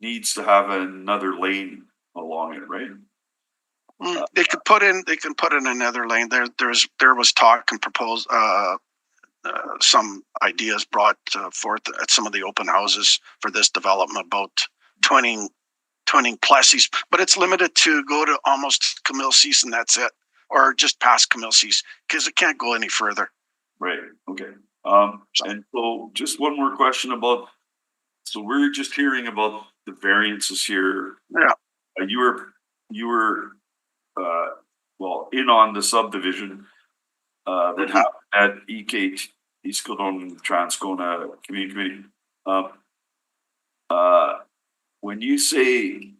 needs to have another lane along it, right?
They can put in another lane. There was talk and proposed some ideas brought forth at some of the open houses for this development about twinning Plessis, but it's limited to go to almost Camille Cease and that's it, or just past Camille Cease, because it can't go any further.
Right. Okay. And so just one more question about, so we're just hearing about the variances here.
Yeah.
You were in on the subdivision that happened at EK, East Kildonan Transcona Community Committee. When you're saying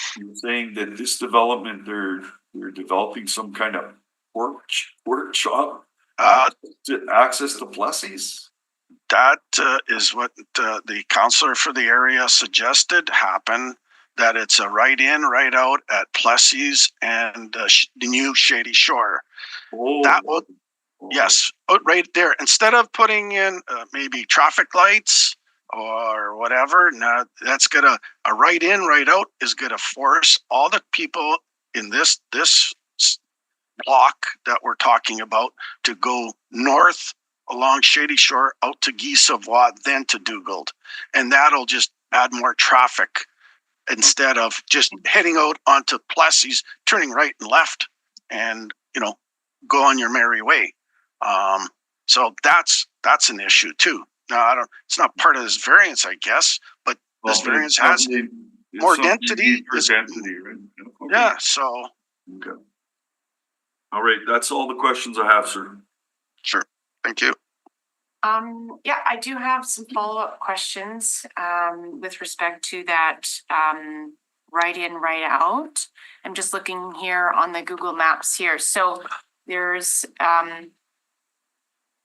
that this development, they're developing some kind of workshop to access to Plessis?
That is what the councillor for the area suggested happen, that it's a right in, right out at Plessis and the new Shady Shore.
Oh,
that will, yes, right there. Instead of putting in maybe traffic lights or whatever, now that's gonna, a right in, right out is gonna force all the people in this block that we're talking about to go north along Shady Shore out to Guy Savoy, then to Dugald. And that'll just add more traffic instead of just heading out onto Plessis, turning right and left and, go on your merry way. So that's an issue too. Now, it's not part of this variance, I guess, but this variance has more density.
Density, right? Okay.
Yeah, so.
Okay. All right, that's all the questions I have, sir.
Sure. Thank you.
Yeah, I do have some follow-up questions, with respect to that, right in, right out. I'm just looking here on the Google Maps here. So there's,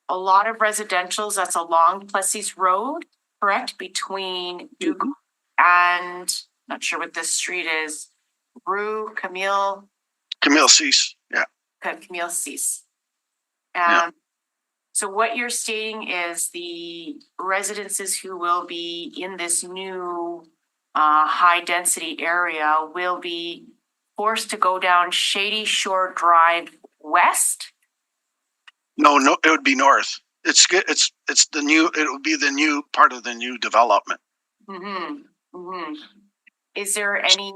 a lot of residentials that's along Plessis Road, correct? Between Dugald and, not sure what this street is, Camille
Cease. Yeah.
Camille Cease.
Yeah.
So what you're stating is the residences who will be in this new high density area will be forced to go down Shady Shore Drive west?
No, it would be north. It would be the new part of the new development.
Is there any,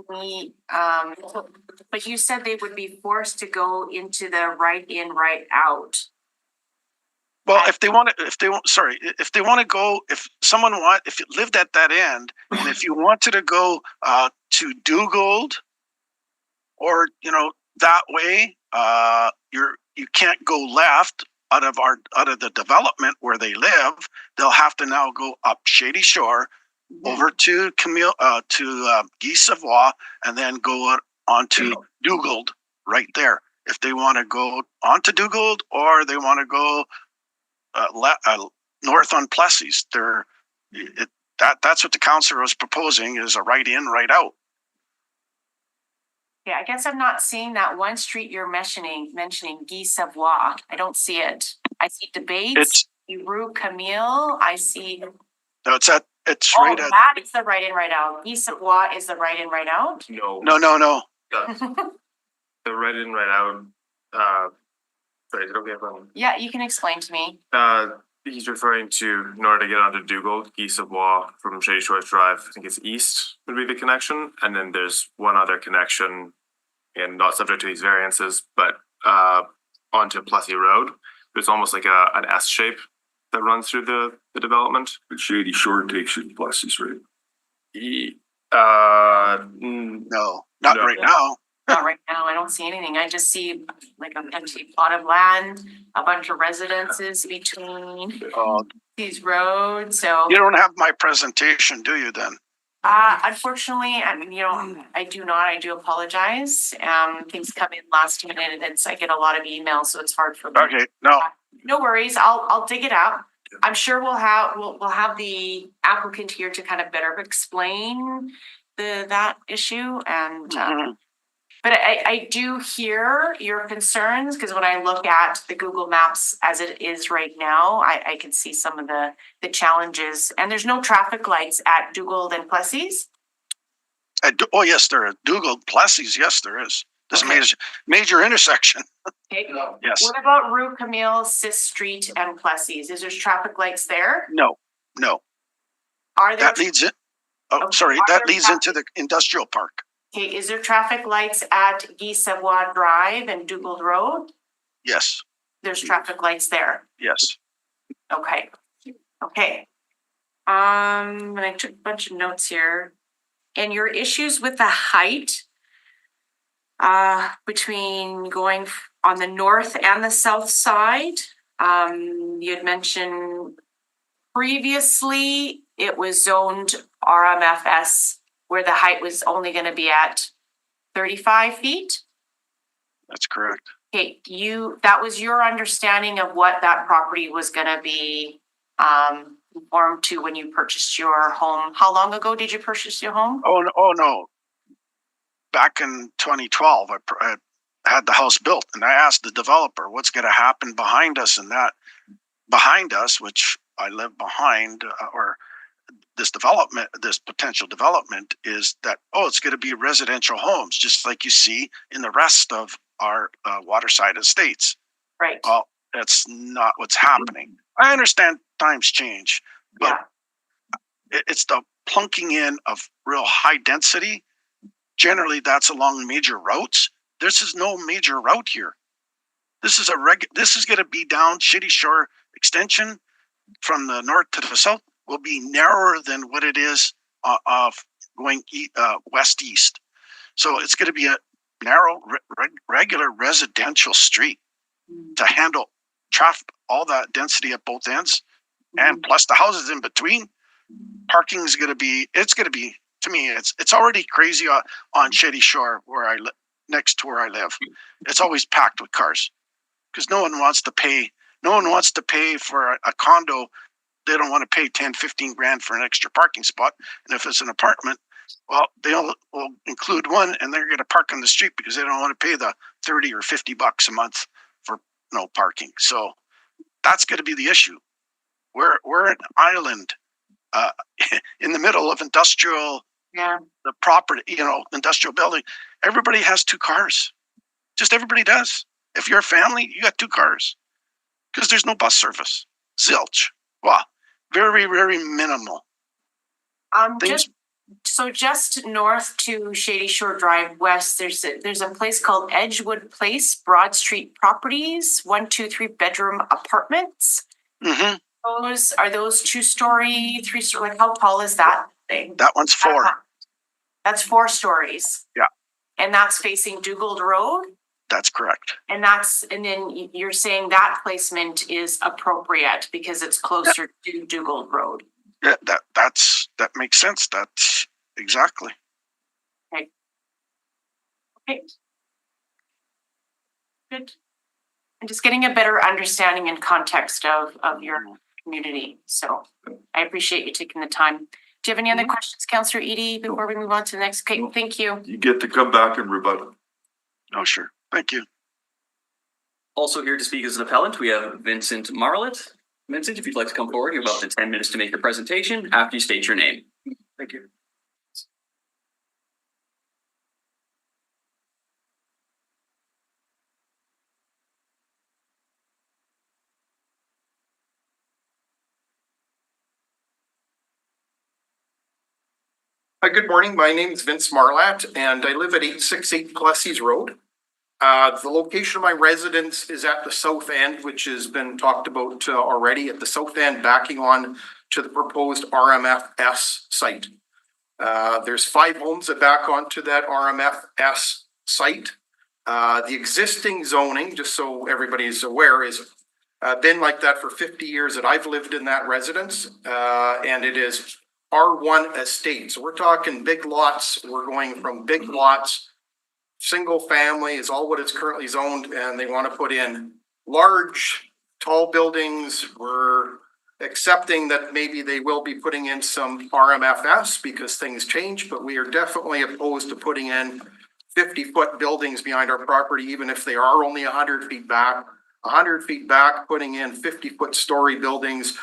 but you said they would be forced to go into the right in, right out.
Well, if you lived at that end, and if you wanted to go to Dugald or, that way, you can't go left out of the development where they live. They'll have to now go up Shady Shore over to Guy Savoy and then go on to Dugald right there. If they want to go onto Dugald or they want to go north on Plessis, that's what the councillor was proposing, is a right in, right out.
Yeah, I guess I'm not seeing that one street you're mentioning Guy Savoy. I don't see it. I see Debates, Rue Camille. I see.
No, it's right at.
That is the right in, right out. Guy Savoy is the right in, right out.
No. The right in, right out. Sorry, okay,
yeah, you can explain to me.
He's referring to, in order to get onto Dugald, Guy Savoy from Shady Shores Drive, I think it's east would be the connection. And then there's one other connection, and not subject to these variances, but onto Plessy Road. There's almost like an S shape that runs through the development.
But Shady Shore takes you to Plessis, right?
No, not right now.
Not right now. I don't see anything. I just see like an empty plot of land, a bunch of residences between these roads. So
you don't have my presentation, do you? Then,
unfortunately, I do not. I do apologize. Things come in last minute, and I get a lot of emails, so it's hard for me.
Okay, no,
no worries. I'll dig it up. I'm sure we'll have the applicant here to kind of better explain that issue and. But I do hear your concerns, because when I look at the Google Maps as it is right now, I can see some of the challenges. And there's no traffic lights at Dugald and Plessis?
Oh, yes, there are. Dugald, Plessis, yes, there is. This is a major intersection.
Okay.
Yes.
What about Rue Camille, Sis Street, and Plessis? Is there traffic lights there?
No.
Are there?
That leads in. Oh, sorry. That leads into the industrial park.
Okay, is there traffic lights at Guy Savoy Drive and Dugald Road?
Yes.
There's traffic lights there.
Yes.
Okay. And I took a bunch of notes here. And your issues with the height between going on the north and the south side, you had mentioned previously it was zoned RMFS, where the height was only going to be at 35 feet.
That's correct.
Okay, that was your understanding of what that property was going to be conformed to when you purchased your home. How long ago did you purchase your home?
Oh no. Back in 2012, I had the house built, and I asked the developer what's going to happen behind us, and that behind us, which I live behind, or this potential development, is that, it's going to be residential homes, just like you see in the rest of our waterside estates.
Right.
Well, that's not what's happening. I understand times change, but it's the plunking in of real high density. Generally, that's along major routes. This is no major route here. This is this is going to be down Shitty Shore Extension from the north to the south will be narrower than what it is of going west east. So it's going to be a narrow, regular residential street to handle traffic, all that density at both ends, and plus the houses in between. Parking is going to be, to me, it's already crazy on Shitty Shore where next to where I live. It's always packed with cars because no one wants to pay for a condo. They don't want to pay 10, 15 grand for an extra parking spot. And if it's an apartment, well, they'll include one and they're going to park on the street because they don't want to pay the 30 or 50 bucks a month for no parking. So that's going to be the issue. We're an island in the middle of industrial, the property, industrial building. Everybody has two cars. Just everybody does. If you're a family, you got two cars because there's no bus service. Zilch. Well, very, very minimal.
Just north to Shady Shore Drive West, there's a place called Edgewood Place, Broad Street Properties, 1, 2, 3 bedroom apartments.
Mm-hmm.
Are those 2-story, 3-story? Like how tall is that thing?
That one's 4.
That's 4 stories.
Yeah.
And that's facing Dugald Road?
That's correct.
And then you're saying that placement is appropriate because it's closer to Dugald Road.
Yeah, that makes sense. That's exactly.
Okay. Good. I'm just getting a better understanding and context of your community. So I appreciate you taking the time. Do you have any other questions, Councillor Eadie, before we move on to the next? Okay, thank you.
You get to come back and rebut.
Oh, sure. Thank you.
Also here to speak as an appellant, we have Vincent Marlett. Vincent, if you'd like to come forward, you have up to 10 minutes to make your presentation after you state your name.
Thank you.
Good morning. My name is Vince Marlatt and I live at 868 Plessis Road. The location of my residence is at the south end, which has been talked about already, at the south end backing on to the proposed RMFS site. There's 5 homes that back onto that RMFS site. The existing zoning, just so everybody's aware, is been like that for 50 years that I've lived in that residence, and it is R1 estate. So we're talking big lots. We're going from big lots. Single family is all what it's currently zoned, and they want to put in large, tall buildings. We're accepting that maybe they will be putting in some RMFS because things change, but we are definitely opposed to putting in 50-foot buildings behind our property, even if they are only 100 feet back. 100 feet back, putting in 50-foot story buildings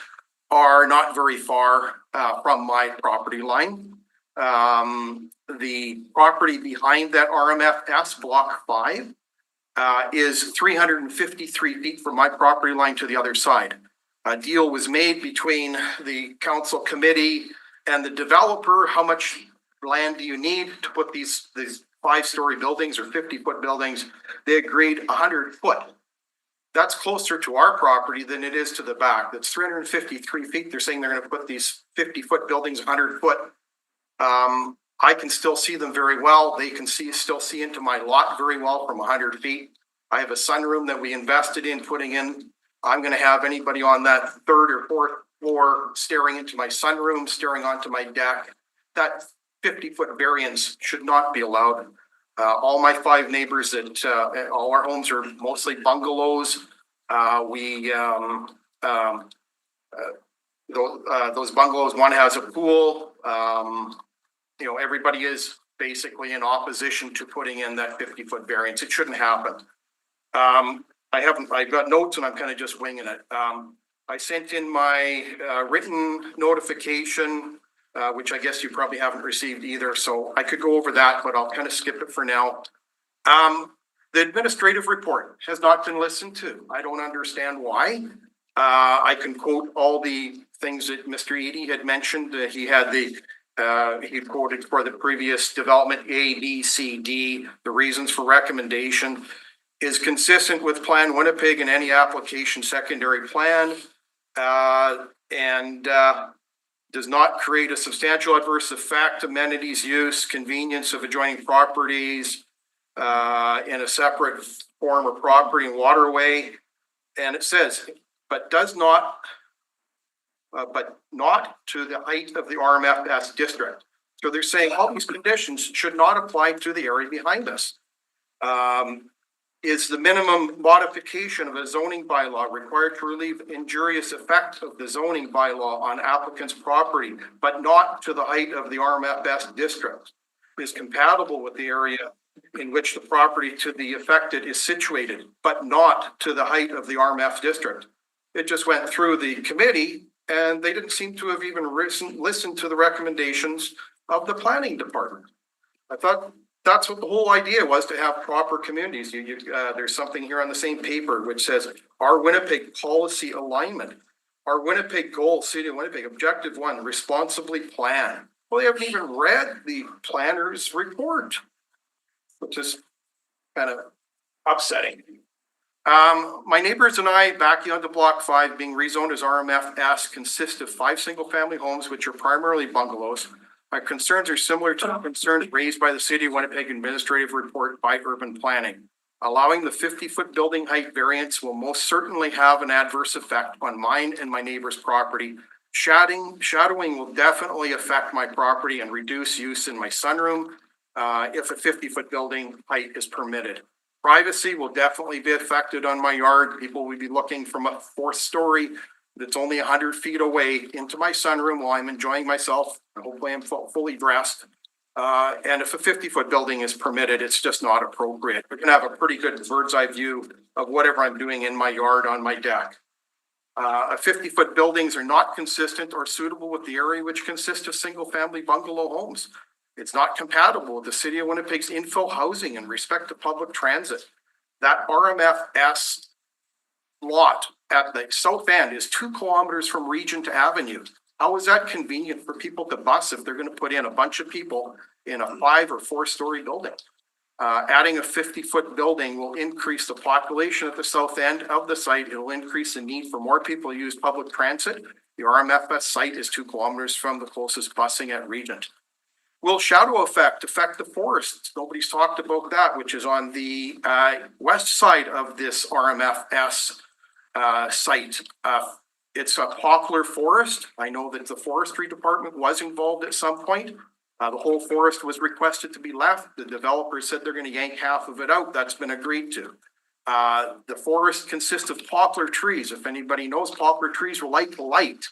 are not very far from my property line. The property behind that RMFS block 5 is 353 feet from my property line to the other side. A deal was made between the council committee and the developer. How much land do you need to put these 5-story buildings or 50-foot buildings? They agreed 100 foot. That's closer to our property than it is to the back. That's 353 feet. They're saying they're going to put these 50-foot buildings 100 foot. I can still see them very well. They can still see into my lot very well from 100 feet. I have a sunroom that we invested in putting in. I'm going to have anybody on that 3rd or 4th floor staring into my sunroom, staring onto my deck. That 50-foot variance should not be allowed. All my 5 neighbors all our homes are mostly bungalows. Those bungalows, one has a pool. Everybody is basically in opposition to putting in that 50-foot variance. It shouldn't happen. I've got notes and I'm kind of just winging it. I sent in my written notification, which I guess you probably haven't received either. So I could go over that, but I'll kind of skip it for now. The administrative report has not been listened to. I don't understand why. I can quote all the things that Mr. Eady had mentioned. He had he quoted for the previous development, A, B, C, D. The reasons for recommendation is consistent with Plan Winnipeg and any application secondary plan. And does not create a substantial adverse effect, amenities, use, convenience of adjoining properties in a separate form of property and waterway. And it says, but not to the height of the RMFS district. So they're saying all these conditions should not apply to the area behind us. Is the minimum modification of a zoning bylaw required to relieve injurious effect of the zoning bylaw on applicant's property, but not to the height of the RMFS district? Is compatible with the area in which the property to the affected is situated, but not to the height of the RMF district. It just went through the committee and they didn't seem to have even listened to the recommendations of the planning department. I thought that's what the whole idea was, to have proper communities. There's something here on the same paper which says our Winnipeg policy alignment, our Winnipeg goal, City of Winnipeg, objective 1, responsibly plan. Well, they haven't even read the planner's report, which is kind of upsetting. My neighbors and I, backyard to Block 5, being rezoned as RMFS, consist of 5 single-family homes, which are primarily bungalows. My concerns are similar to the concerns raised by the City of Winnipeg Administrative Report by Urban Planning. Allowing the 50-foot building height variance will most certainly have an adverse effect on mine and my neighbor's property. Shadowing will definitely affect my property and reduce use in my sunroom if a 50-foot building height is permitted. Privacy will definitely be affected on my yard. People will be looking from a 4th story that's only 100 feet away into my sunroom while I'm enjoying myself. Hopefully I'm fully dressed. And if a 50-foot building is permitted, it's just not appropriate. We're gonna have a pretty good bird's eye view of whatever I'm doing in my yard on my deck. 50-foot buildings are not consistent or suitable with the area which consists of single-family bungalow homes. It's not compatible with the City of Winnipeg's infill housing and respect to public transit. That RMFS lot at the south end is 2 kilometers from Regent Avenue. How is that convenient for people to bus if they're going to put in a bunch of people in a 5 or 4-story building? Adding a 50-foot building will increase the population at the south end of the site. It will increase the need for more people to use public transit. The RMFS site is 2 kilometers from the closest busing at Regent. Will shadow affect the forests? Nobody's talked about that, which is on the west side of this RMFS site. It's a poplar forest. I know that the forestry department was involved at some point. The whole forest was requested to be left. The developer said they're going to yank half of it out. That's been agreed to. The forest consists of poplar trees. If anybody knows, poplar trees will like light.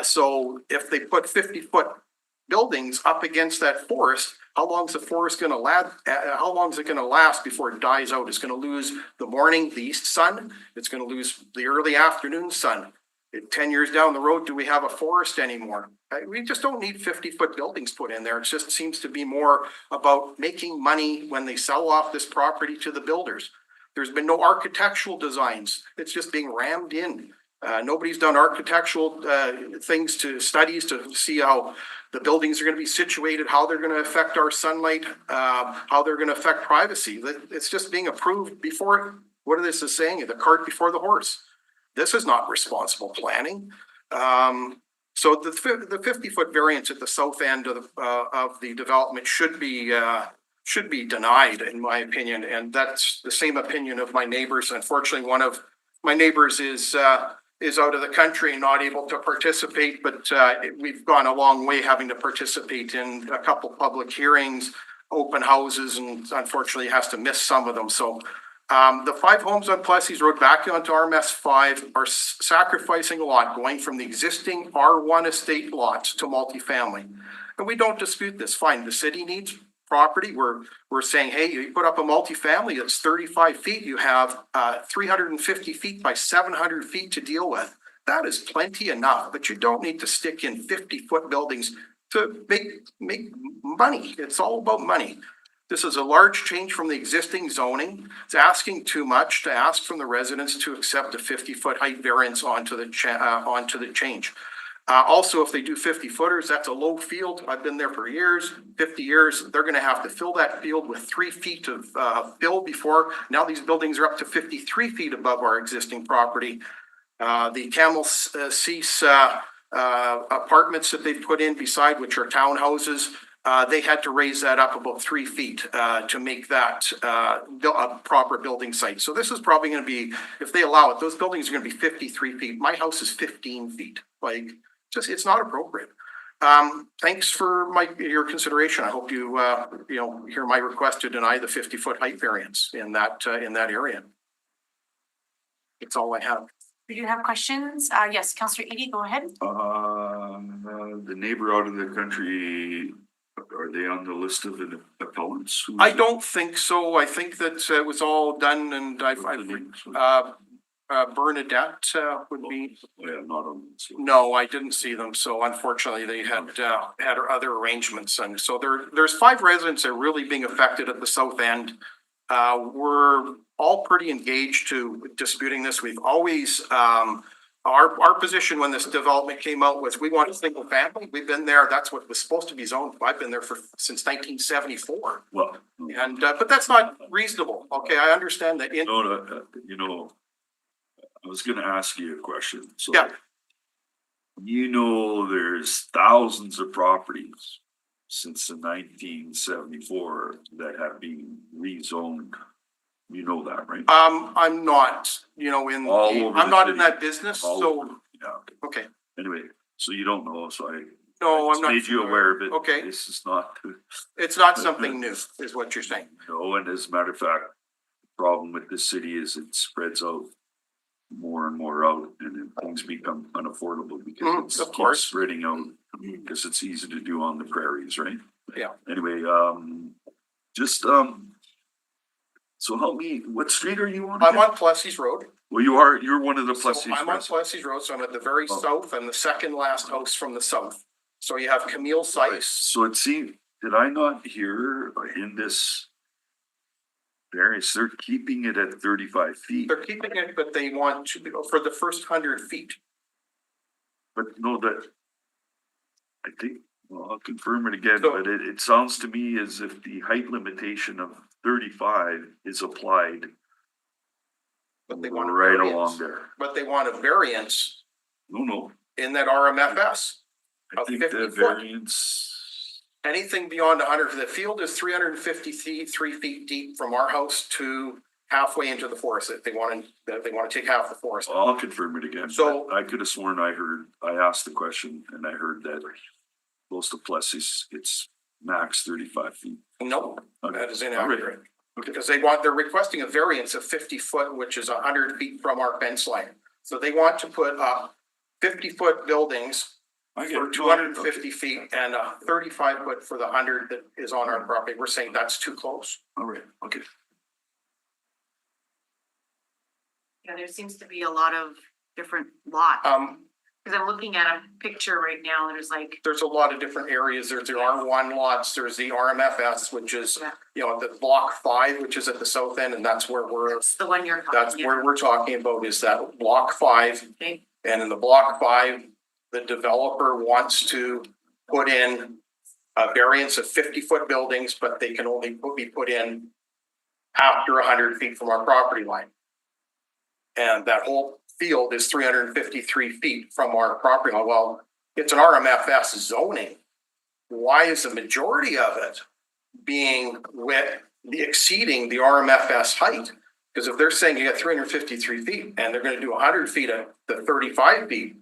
So if they put 50-foot buildings up against that forest, how long is the forest going to last? How long is it going to last before it dies out? It's going to lose the morning, the east sun. It's going to lose the early afternoon sun. 10 years down the road, do we have a forest anymore? We just don't need 50-foot buildings put in there. It just seems to be more about making money when they sell off this property to the builders. There's been no architectural designs. It's just being rammed in. Nobody's done architectural studies to see how the buildings are going to be situated, how they're going to affect our sunlight, how they're going to affect privacy. It's just being approved before, what this is saying, the cart before the horse. This is not responsible planning. So the 50-foot variance at the south end of the development should be denied, in my opinion, and that's the same opinion of my neighbors. Unfortunately, one of my neighbors is out of the country and not able to participate, but we've gone a long way having to participate in a couple public hearings, open houses, and unfortunately has to miss some of them. So the 5 homes on Plessis Road back onto RMS 5 are sacrificing a lot, going from the existing R1 estate lots to multifamily. And we don't dispute this. Fine, the city needs property. We're saying, hey, you put up a multifamily that's 35 feet, you have 350 feet by 700 feet to deal with. That is plenty enough, but you don't need to stick in 50-foot buildings to make money. It's all about money. This is a large change from the existing zoning. It's asking too much to ask from the residents to accept a 50-foot height variance onto the change. Also, if they do 50 footers, that's a low field. I've been there for years, 50 years. They're gonna have to fill that field with 3 feet of fill before. Now these buildings are up to 53 feet above our existing property. The Camel Cease apartments that they put in beside, which are townhouses, they had to raise that up about 3 feet to make that a proper building site. So this is probably gonna be, if they allow it, those buildings are gonna be 53 feet. My house is 15 feet. Like, just, it's not appropriate. Thanks for your consideration. I hope you, hear my request to deny the 50-foot height variance in that area. That's all I have.
We do have questions. Yes, Councillor Edie, go ahead.
The neighbor out of the country, are they on the list of the appellants?
I don't think so. I think that it was all done and Bernadette would be.
Yeah, not on. So.
No, I didn't see them. So unfortunately, they had other arrangements, and so there's 5 residents that are really being affected at the south end. We're all pretty engaged to disputing this. We've always our position when this development came out was we want a single family. We've been there. That's what was supposed to be zoned. I've been there since 1974.
Well,
and but that's not reasonable. Okay, I understand that.
I was going to ask you a question. So,
yeah.
There's thousands of properties since the 1974 that have been rezoned. You know that, right?
I'm not, I'm not in that business, so.
Yeah.
Okay.
Anyway, so you don't know, so I
I'm not.
Made you aware of it.
Okay.
This is not.
It's not something new, is what you're saying.
No, and as a matter of fact, the problem with this city is it spreads out more and more out, and then things become unaffordable because
of course,
spreading out because it's easy to do on the prairies, right?
Yeah.
Anyway, so help me. What street are you on?
I'm on Plessis Road.
Well, you're one of the Plessis.
So I'm on Plessis Road, so I'm at the very south. I'm the second last house from the south. So you have Camille Sykes.
So it seemed, did I not hear in this variance, they're keeping it at 35 feet?
They're keeping it, but they want to, for the first 100 feet.
But no, that, I think, well, I'll confirm it again, but it sounds to me as if the height limitation of 35 is applied.
But they want
right along there.
But they want a variance.
No.
In that RMFS.
I think the variance.
Anything beyond 100, the field is 353 feet deep from our house to halfway into the forest. If they want to take half the forest.
I'll confirm it again.
So
I could have sworn I asked the question and I heard that close to Plessis, it's max 35 feet.
No,
okay.
That is inaccurate.
Right. Okay.
Because they're requesting a variance of 50 foot, which is 100 feet from our fence line. So they want to put up 50-foot buildings for 250 feet and a 35-foot for the 100 that is on our property. We're saying that's too close.
All right. Okay.
Yeah, there seems to be a lot of different lots. Because I'm looking at a picture right now,
There's a lot of different areas. There's the R1 lots, there's the RMFS, which is, the block 5, which is at the south end, and that's where
that's the one you're
where we're talking about is that block 5.
Okay.
And in the block 5, the developer wants to put in a variance of 50-foot buildings, but they can only be put in after 100 feet from our property line. And that whole field is 353 feet from our property line. Well, it's an RMFS zoning. Why is the majority of it being exceeding the RMFS height? Because if they're saying you got 353 feet and they're going to do 100 feet at the 35 feet,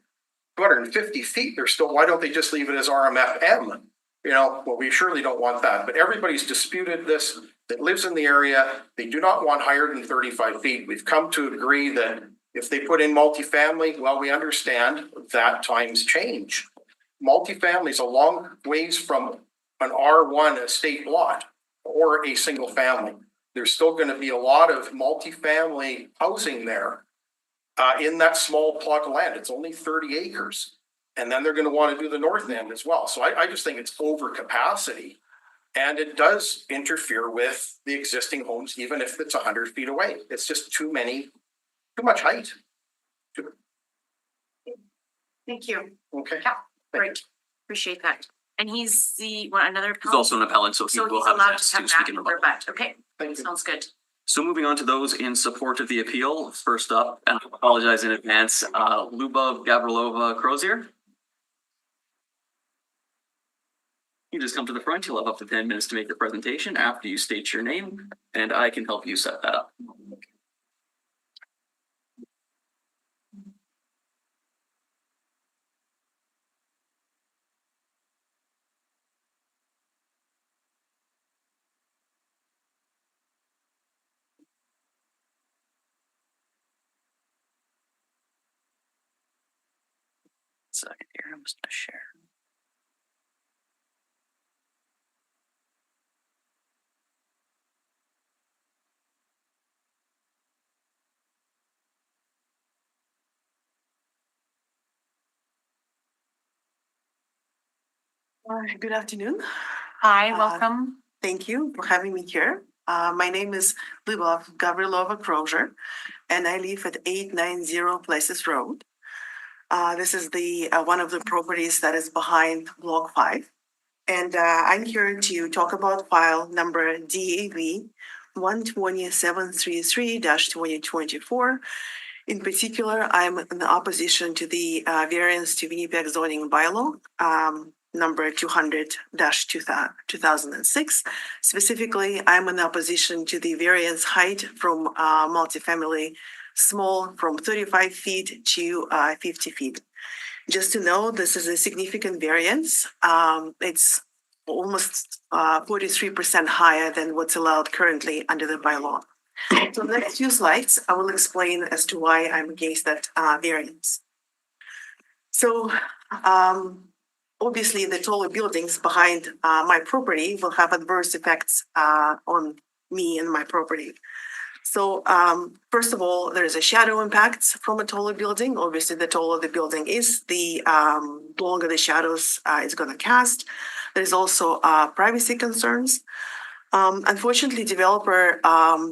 250 feet, why don't they just leave it as RMFM? Well, we surely don't want that, but everybody's disputed this that lives in the area. They do not want higher than 35 feet. We've come to agree that if they put in multifamily, well, we understand that times change. Multifamily is a long ways from an R1 estate lot or a single family. There's still going to be a lot of multifamily housing there in that small plot of land. It's only 30 acres. And then they're going to want to do the north end as well. So I just think it's over capacity And it does interfere with the existing homes, even if it's 100 feet away. It's just too much height.
Thank you.
Okay.
Yeah, great. Appreciate that. And he's another.
He's also an appellant, so he
So
will
he's
have a
allowed
chance
to come
to speak
back
in
and
rebuttal.
rebut. Okay,
Thank you.
sounds good.
So moving on to those in support of the appeal, first up, and I apologize in advance, Lubov Gavrilova Crozier. You just come to the front, you'll have up to 10 minutes to make your presentation after you state your name, and I can help you set that up. Second here, I'm just gonna share.
Good afternoon.
Hi, welcome.
Thank you for having me here. My name is Lubov Gavrilova Crozier, and I live at 890 Places Road. This is the one of the properties that is behind Block 5. And I'm here to talk about file number DAV 12733-2024. In particular, I'm in opposition to the variance to Winnipeg zoning bylaw, number 200-2006. Specifically, I'm in opposition to the variance height from multifamily small from 35 feet to 50 feet. Just to know, this is a significant variance. It's almost 43% higher than what's allowed currently under the bylaw. So the next few slides, I will explain as to why I'm against that variance. So obviously the taller buildings behind my property will have adverse effects on me and my property. So first of all, there's a shadow impact from a taller building. Obviously, the taller the building is, the longer the shadows is going to cast. There's also privacy concerns. Unfortunately, developer,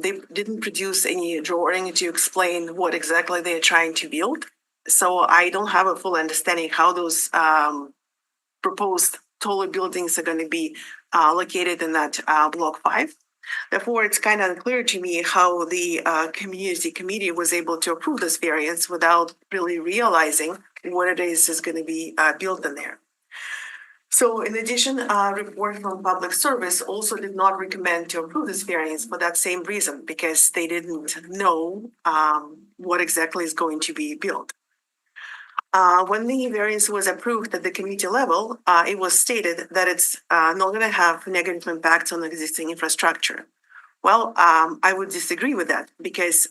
they didn't produce any drawing to explain what exactly they're trying to build. So I don't have a full understanding how those proposed taller buildings are going to be located in that Block 5. Therefore, it's kind of unclear to me how the community committee was able to approve this variance without really realizing what it is going to be built in there. So in addition, a report from public service also did not recommend to approve this variance for that same reason, because they didn't know what exactly is going to be built. When the variance was approved at the committee level, it was stated that it's not going to have negative impacts on existing infrastructure. Well, I would disagree with that, because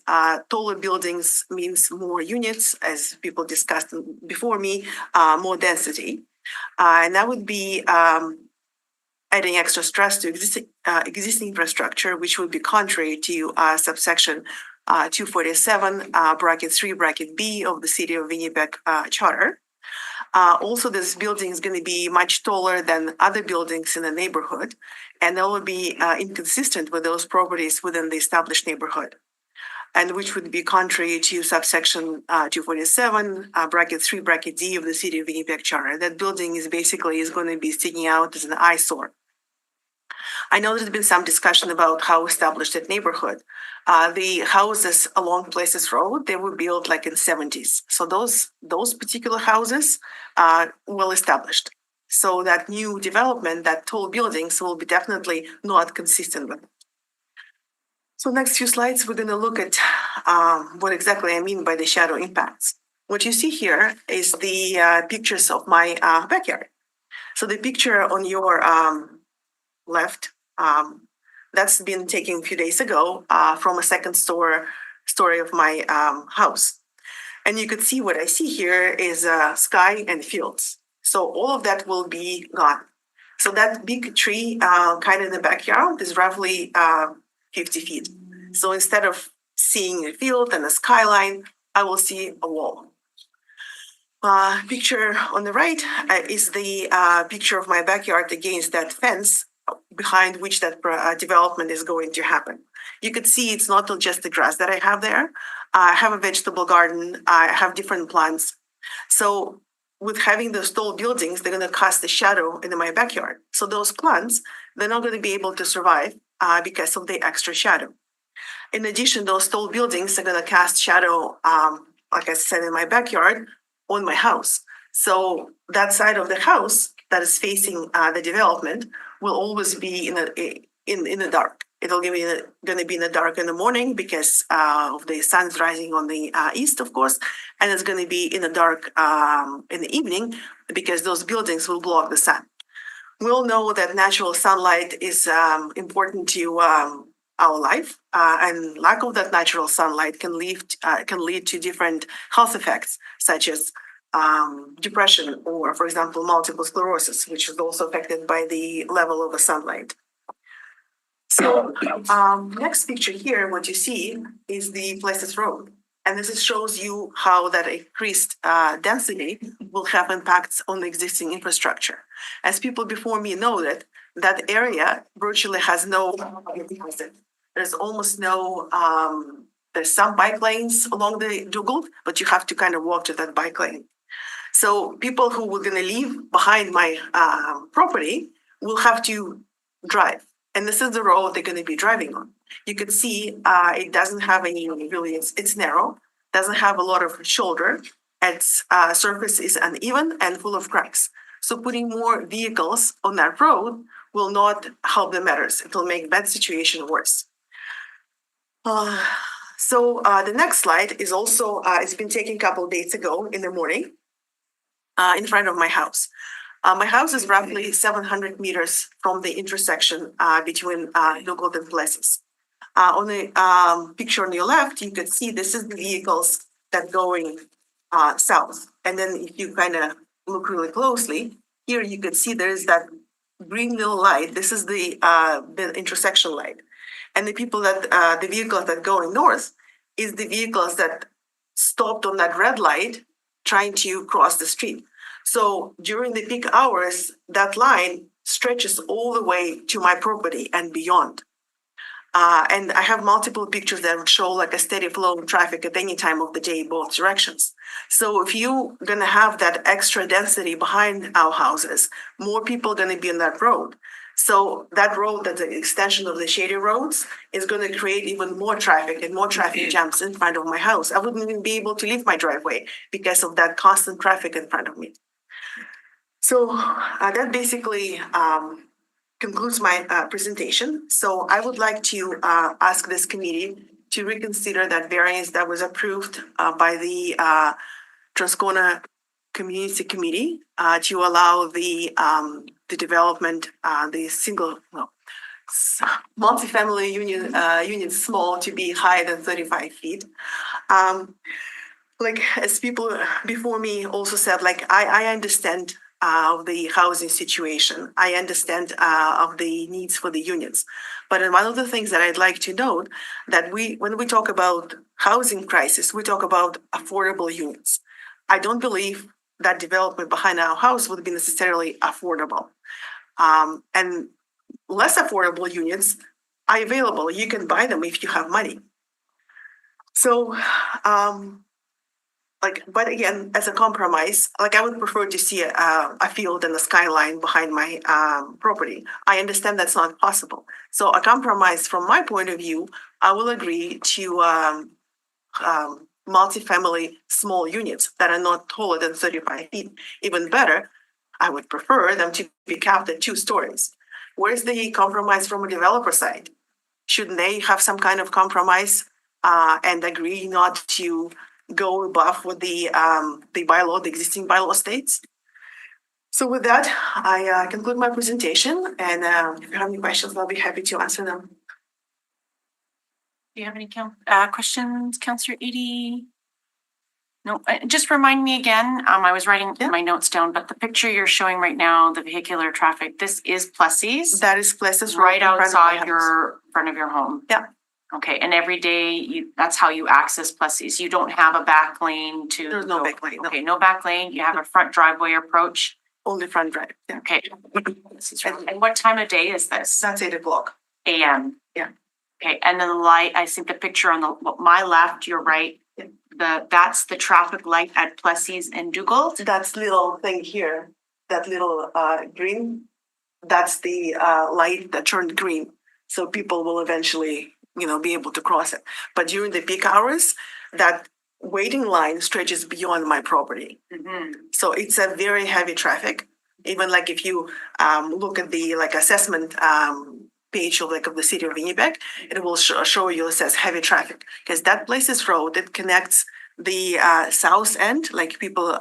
taller buildings means more units, as people discussed before me, more density. And that would be adding extra stress to existing infrastructure, which would be contrary to subsection 247, bracket 3, bracket B of the City of Winnipeg Charter. Also, this building is going to be much taller than other buildings in the neighborhood, and that will be inconsistent with those properties within the established neighborhood, and which would be contrary to subsection 247, bracket 3, bracket D of the City of Winnipeg Charter. That building is going to be sticking out as an eyesore. I know there's been some discussion about how established that neighborhood. The houses along Places Road, they were built like in 70s. So those particular houses are well established. So that new development, that tall buildings will be definitely not consistent with it. So next few slides, we're going to look at what exactly I mean by the shadow impacts. What you see here is the pictures of my backyard. So the picture on your left, that's been taken a few days ago from a second story of my house. And you could see what I see here is sky and fields. So all of that will be gone. So that big tree kind of in the backyard is roughly 50 feet. So instead of seeing a field and a skyline, I will see a wall. Picture on the right is the picture of my backyard against that fence behind which that development is going to happen. You could see it's not just the grass that I have there. I have a vegetable garden. I have different plants. So with having those tall buildings, they're going to cast a shadow in my backyard. So those plants, they're not going to be able to survive because of the extra shadow. In addition, those tall buildings are going to cast shadow, like I said, in my backyard on my house. So that side of the house that is facing the development will always be in the dark. It'll be going to be in the dark in the morning because of the sun's rising on the east, of course, and it's going to be in the dark in the evening because those buildings will block the sun. We all know that natural sunlight is important to our life, and lack of that natural sunlight can lead to different health effects, such as depression or, for example, multiple sclerosis, which is also affected by the level of the sunlight. So next picture here, what you see is the Plessis Road. And this shows you how that increased density will have impacts on the existing infrastructure. As people before me noted, that area virtually has no deposit. There's almost no, there's some bike lanes along the Dugald, but you have to kind of walk to that bike lane. So people who were going to leave behind my property will have to drive. And this is the road they're going to be driving on. You can see it doesn't have any really, it's narrow, doesn't have a lot of shoulder. Its surface is uneven and full of cracks. So putting more vehicles on that road will not help the matters. It will make that situation worse. So the next slide is also, it's been taken a couple of days ago in the morning in front of my house. My house is roughly 700 meters from the intersection between Dugald and Plessis. On the picture on your left, you can see this is the vehicles that going south. And then if you kind of look really closely, here you can see there is that green little light. This is the intersection light. And the people that, the vehicles that going north is the vehicles that stopped on that red light trying to cross the street. So during the peak hours, that line stretches all the way to my property and beyond. And I have multiple pictures that would show like a steady flow of traffic at any time of the day, both directions. So if you're going to have that extra density behind our houses, more people are going to be on that road. So that road, that's an extension of the shady roads, is going to create even more traffic and more traffic jams in front of my house. I wouldn't even be able to leave my driveway because of that constant traffic in front of me. So that basically concludes my presentation. So I would like to ask this committee to reconsider that variance that was approved by the Transcona Community Committee to allow the development, the multifamily units small to be higher than 35 feet. Like as people before me also said, like I understand of the housing situation. I understand of the needs for the units. But one of the things that I'd like to note that when we talk about housing crisis, we talk about affordable units. I don't believe that development behind our house would be necessarily affordable. And less affordable units are available. You can buy them if you have money. So, but again, as a compromise, like I would prefer to see a field and a skyline behind my property. I understand that's not possible. So a compromise from my point of view, I will agree to multifamily small units that are not taller than 35 feet. Even better, I would prefer them to be capped at 2 stories. Where's the compromise from a developer side? Shouldn't they have some kind of compromise and agree not to go above what the bylaw, the existing bylaw states? So with that, I conclude my presentation, and if you have any questions, I'll be happy to answer them.
Do you have any questions, Councillor Edie? No, just remind me again, I was writing my notes down, but the picture you're showing right now, the vehicular traffic, this is Plessis?
That is Plessis
right outside front of your home?
Yeah.
Okay, and every day that's how you access Plessis. You don't have a back lane to.
There's no back lane.
Okay, no back lane. You have a front driveway approach.
only front drive, yeah.
Okay. And what time of day is this?
That's 8 o'clock.
AM?
Yeah.
Okay, and then the light, I see the picture on my left, your right.
Yeah.
That's the traffic light at Plessis and Dugald?
That little thing here, that little green, that's the light that turned green. So people will eventually, be able to cross it. But during the peak hours, that waiting line stretches beyond my property.
Mm-hmm.
So it's a very heavy traffic. Even like if you look at the assessment page of the city of Winnipeg, it will show you, it says heavy traffic, because that Places Road, it connects the south end, like people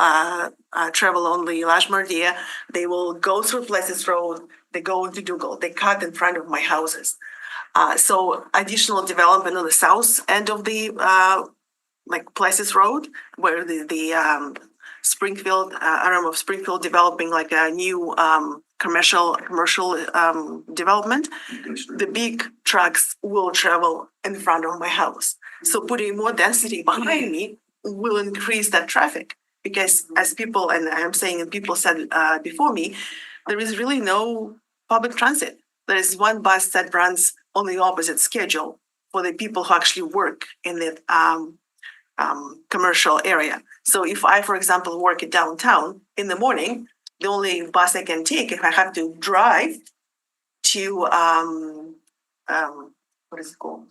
travel on the Lashmardia, they will go through Places Road, they go into Dugald, they cut in front of my houses. So additional development on the south end of the Places Road, where the Springfield, arm of Springfield developing a new commercial development, the big trucks will travel in front of my house. So putting more density behind me will increase that traffic, because as people, and I'm saying, and people said before me, there is really no public transit. There is one bus that runs on the opposite schedule for the people who actually work in the commercial area. So if I, for example, work in downtown in the morning, the only bus I can take, if I have to drive to what is it called?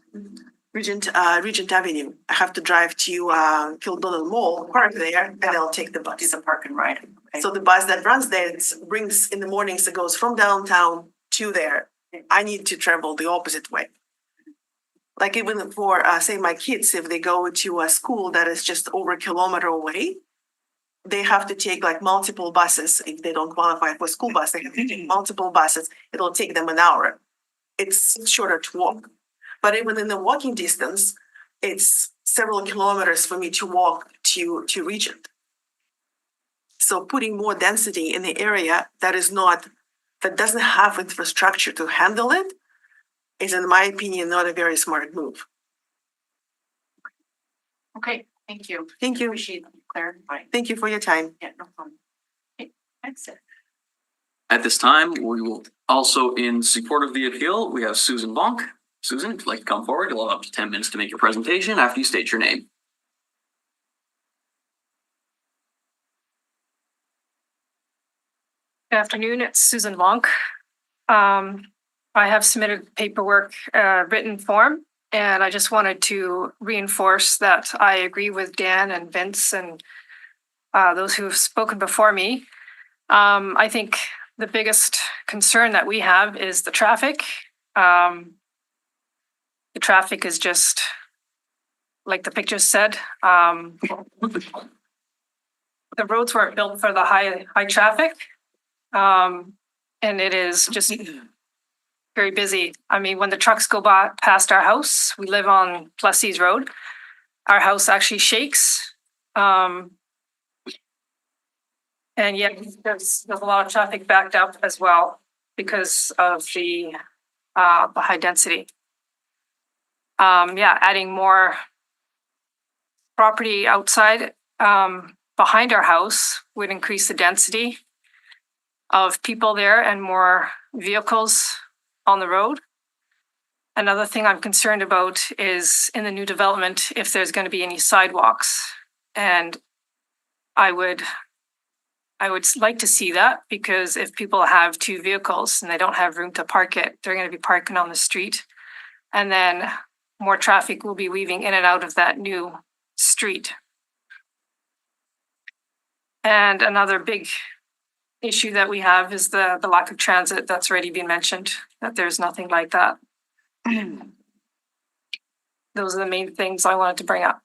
Regent Avenue. I have to drive to Kildonan Mall, park there, and I'll take the bus.
It's a park and ride. Okay.
So the bus that runs there brings in the mornings, it goes from downtown to there. I need to travel the opposite way. Like even for say my kids, if they go to a school that is just over a kilometer away, they have to take multiple buses. If they don't qualify for a school bus, they have to take multiple buses. It'll take them an hour. It's shorter to walk. But even in the walking distance, it's several kilometers for me to walk to Regent. So putting more density in the area that doesn't have infrastructure to handle it is, in my opinion, not a very smart move.
Okay, thank you.
Thank you.
Appreciate that clarifying.
Thank you for your time.
Yeah, no problem. Okay, that's it.
At this time, we will also, in support of the appeal, we have Susan Bonk. Susan, if you'd like to come forward, you'll have up to 10 minutes to make your presentation after you state your name.
Good afternoon, it's Susan Lonk. I have submitted paperwork, written form, and I just wanted to reinforce that I agree with Dan and Vince and those who have spoken before me. I think the biggest concern that we have is the traffic. The traffic is just, like the picture said, the roads weren't built for the high traffic. And it is just very busy. I mean, when the trucks go by past our house, we live on Plessis Road. Our house actually shakes. And yet there's a lot of traffic backed up as well because of the high density. Adding more property outside behind our house would increase the density of people there and more vehicles on the road. Another thing I'm concerned about is in the new development, if there's going to be any sidewalks. And I would like to see that, because if people have two vehicles and they don't have room to park it, they're going to be parking on the street. And then more traffic will be weaving in and out of that new street. And another big issue that we have is the lack of transit. That's already been mentioned, that there's nothing like that. Those are the main things I wanted to bring up.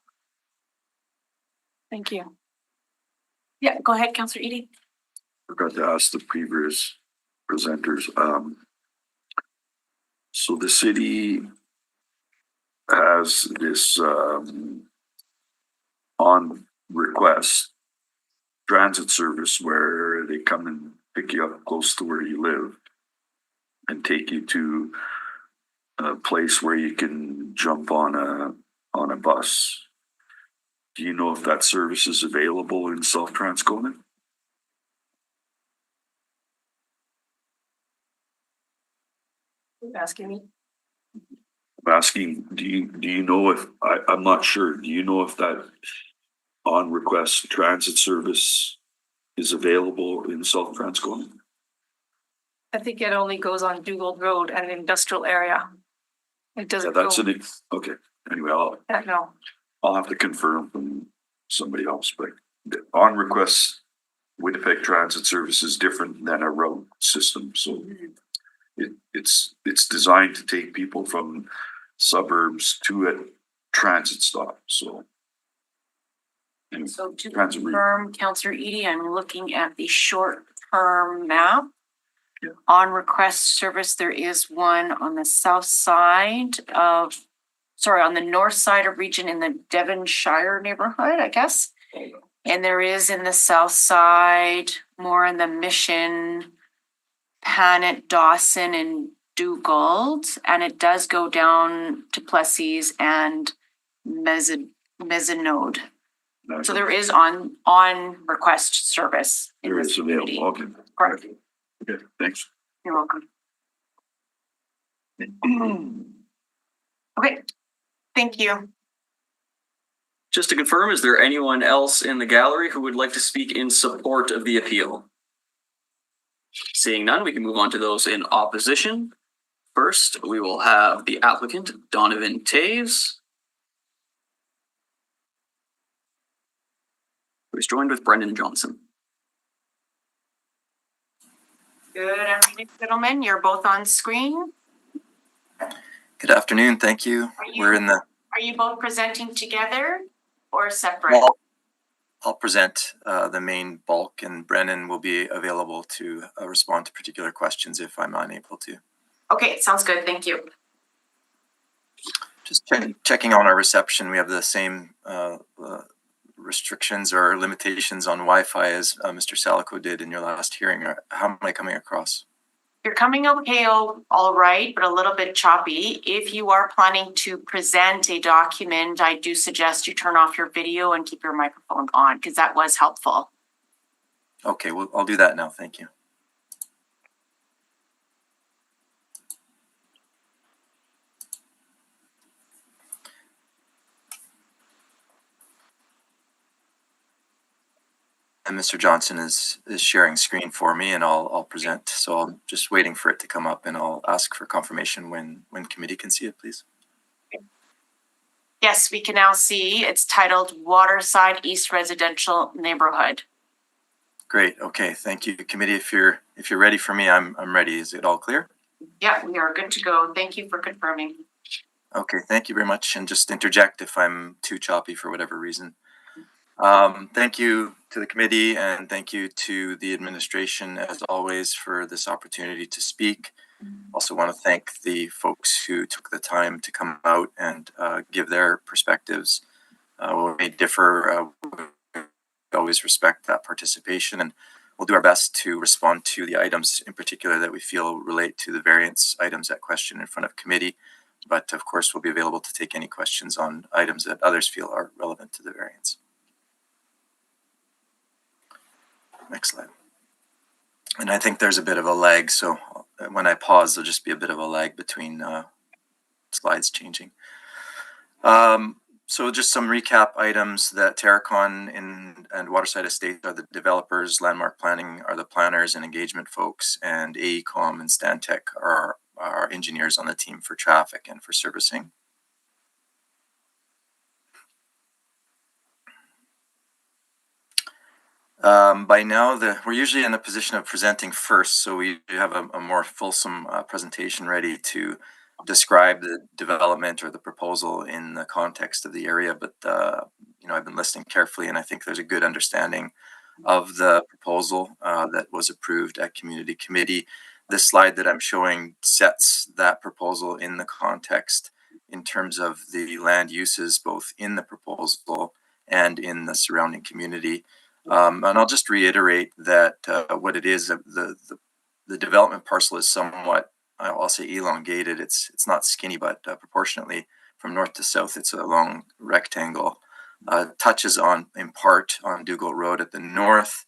Thank you.
Yeah, go ahead, Councillor Edie.
Forgot to ask the previous presenters. So the city has this on request transit service where they come and pick you up close to where you live and take you to a place where you can jump on a bus. Do you know if that service is available in South Transcona?
Asking me.
I'm asking, do you know if, I'm not sure, do you know if that on request transit service is available in South Transcona?
I think it only goes on Dugald Road and industrial area. It
Yeah,
doesn't
that's
go,
it. Okay, anyway,
no.
I'll have to confirm from somebody else, but the on request Winnipeg Transit Service is different than a route system, so it's designed to take people from suburbs to a transit stop, so. Anyway,
So to
transit route.
confirm, Councillor Edie, I'm looking at the short-term map.
Yeah.
On request service, there is one on the south side of, sorry, on the north side of region in the Devonshire neighborhood, I guess. And there is in the south side, more in the Mission, Panet, Dawson, and Dugald. And it does go down to Plessis and Mezzanode. So there is on request service in
There
this
is
community.
available, okay.
Correct.
Okay, thanks.
You're welcome. Okay, thank you.
Just to confirm, is there anyone else in the gallery who would like to speak in support of the appeal? Seeing none, we can move on to those in opposition. First, we will have the applicant, Donovan Taves, who is joined with Brendan Johnson.
Good afternoon, gentlemen. You're both on screen.
Good afternoon, thank you.
Are you both presenting together or separate?
Well, I'll present the main bulk, and Brennan will be available to respond to particular questions if I'm unable to.
Okay, sounds good. Thank you.
Just checking on our reception, we have the same restrictions or limitations on Wi-Fi as Mr. Salico did in your last hearing. How am I coming across?
You're coming okay, all right, but a little bit choppy. If you are planning to present a document, I do suggest you turn off your video and keep your microphone on, because that was helpful.
Okay, well, I'll do that now. Thank you. And Mr. Johnson is sharing screen for me, and I'll present. So I'm just waiting for it to come up, and I'll ask for confirmation when committee can see it, please.
Yes, we can now see it's titled Waterside East Residential Neighborhood.
Great. Okay. Thank you, committee. If you're ready for me, I'm ready. Is it all clear?
Yeah, we are good to go. Thank you for confirming.
Okay. Thank you very much. And just interject if I'm too choppy for whatever reason. Thank you to the committee, and thank you to the administration, as always, for this opportunity to speak. Also want to thank the folks who took the time to come out and give their perspectives. We may differ, we always respect that participation, and we'll do our best to respond to the items in particular that we feel relate to the variance items at question in front of committee. But of course, we'll be available to take any questions on items that others feel are relevant to the variance. Next slide. And I think there's a bit of a lag, so when I pause, there'll just be a bit of a lag between slides changing. So just some recap items: that Terracon and Waterside Estates are the developers, Landmark Planning are the planners and engagement folks, and AECOM and Stantec are our engineers on the team for traffic and for servicing. By now, we're usually in a position of presenting first, so we have a more fulsome presentation ready to describe the development or the proposal in the context of the area. But I've been listening carefully, and I think there's a good understanding of the proposal that was approved at Community Committee. This slide that I'm showing sets that proposal in the context in terms of the land uses, both in the proposal and in the surrounding community. And I'll just reiterate that what it is, the development parcel is somewhat, I'll say, elongated. It's not skinny, but proportionately from north to south, it's a long rectangle. Touches on, in part, on Dugald Road at the north.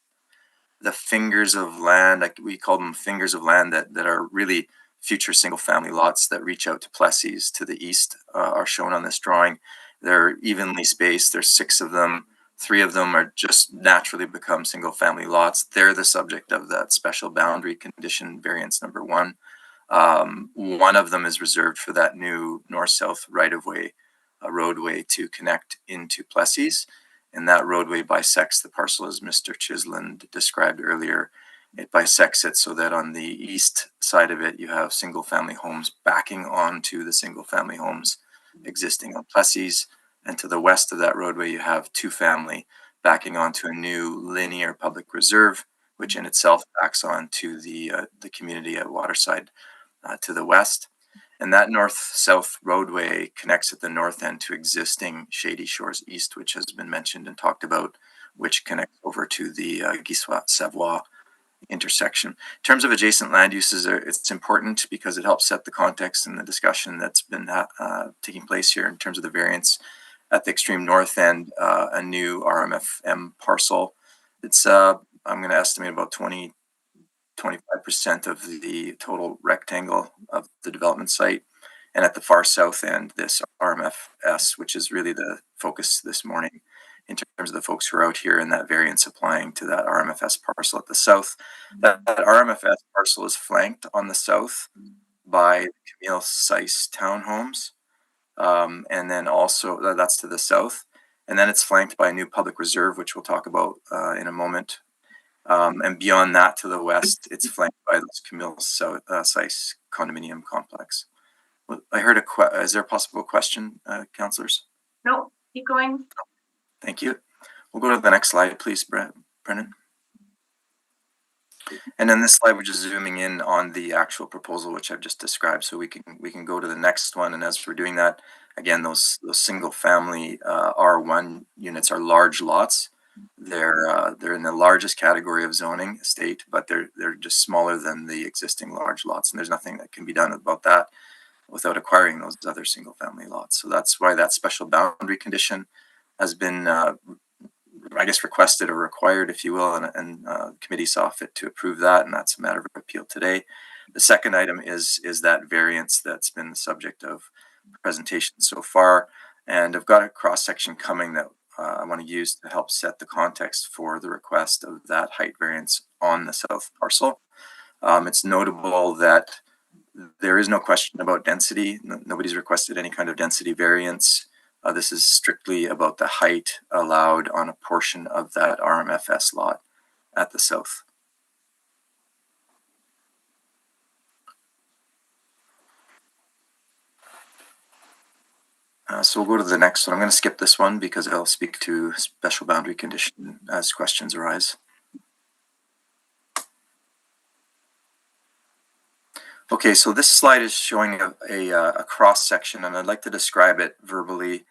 The fingers of land, we call them fingers of land that are really future single-family lots that reach out to Plessis to the east are shown on this drawing. They're evenly spaced. There's 6 of them. 3 of them are just naturally become single-family lots. They're the subject of that special boundary condition variance number 1. One of them is reserved for that new north-south right-of-way roadway to connect into Plessis. And that roadway bisects the parcel as Mr. Chisland described earlier. It bisects it so that on the east side of it, you have single-family homes backing onto the single-family homes existing on Plessis. And to the west of that roadway, you have 2-family backing onto a new linear public reserve, which in itself backs onto the community at Waterside to the west. And that north-south roadway connects at the north end to existing Shady Shores East, which has been mentioned and talked about, which connects over to the Guissois-Savoie intersection. In terms of adjacent land uses, it's important because it helps set the context and the discussion that's been taking place here in terms of the variance. At the extreme north end, a new RMFM parcel. It's, I'm going to estimate about 25% of the total rectangle of the development site. And at the far south end, this RMFS, which is really the focus this morning in terms of the folks who are out here and that variance applying to that RMFS parcel at the south. That RMFS parcel is flanked on the south by Camille Seiss townhomes. And then also that's to the south. And then it's flanked by a new public reserve, which we'll talk about in a moment. And beyond that to the west, it's flanked by this Camille Seiss condominium complex. Well, I heard is there a possible question, councillors?
No, keep going.
Thank you. We'll go to the next slide, please, Brennan. And then this slide, we're just zooming in on the actual proposal, which I've just described. So we can go to the next one. And as we're doing that, again, those single family R1 units are large lots. They're in the largest category of zoning state, but they're just smaller than the existing large lots. And there's nothing that can be done about that without acquiring those other single family lots. So that's why that special boundary condition has been I guess requested or required, if you will, and committee saw fit to approve that, and that's a matter of appeal today. The second item is that variance that's been the subject of presentation so far, and I've got a cross section coming that I want to use to help set the context for the request of that height variance on the south parcel. It's notable that there is no question about density. Nobody's requested any kind of density variance. This is strictly about the height allowed on a portion of that RMFS lot at the south. So we'll go to the next one. I'm going to skip this one because I'll speak to special boundary condition as questions arise. Okay, so this slide is showing a cross section, and I'd like to describe it verbally.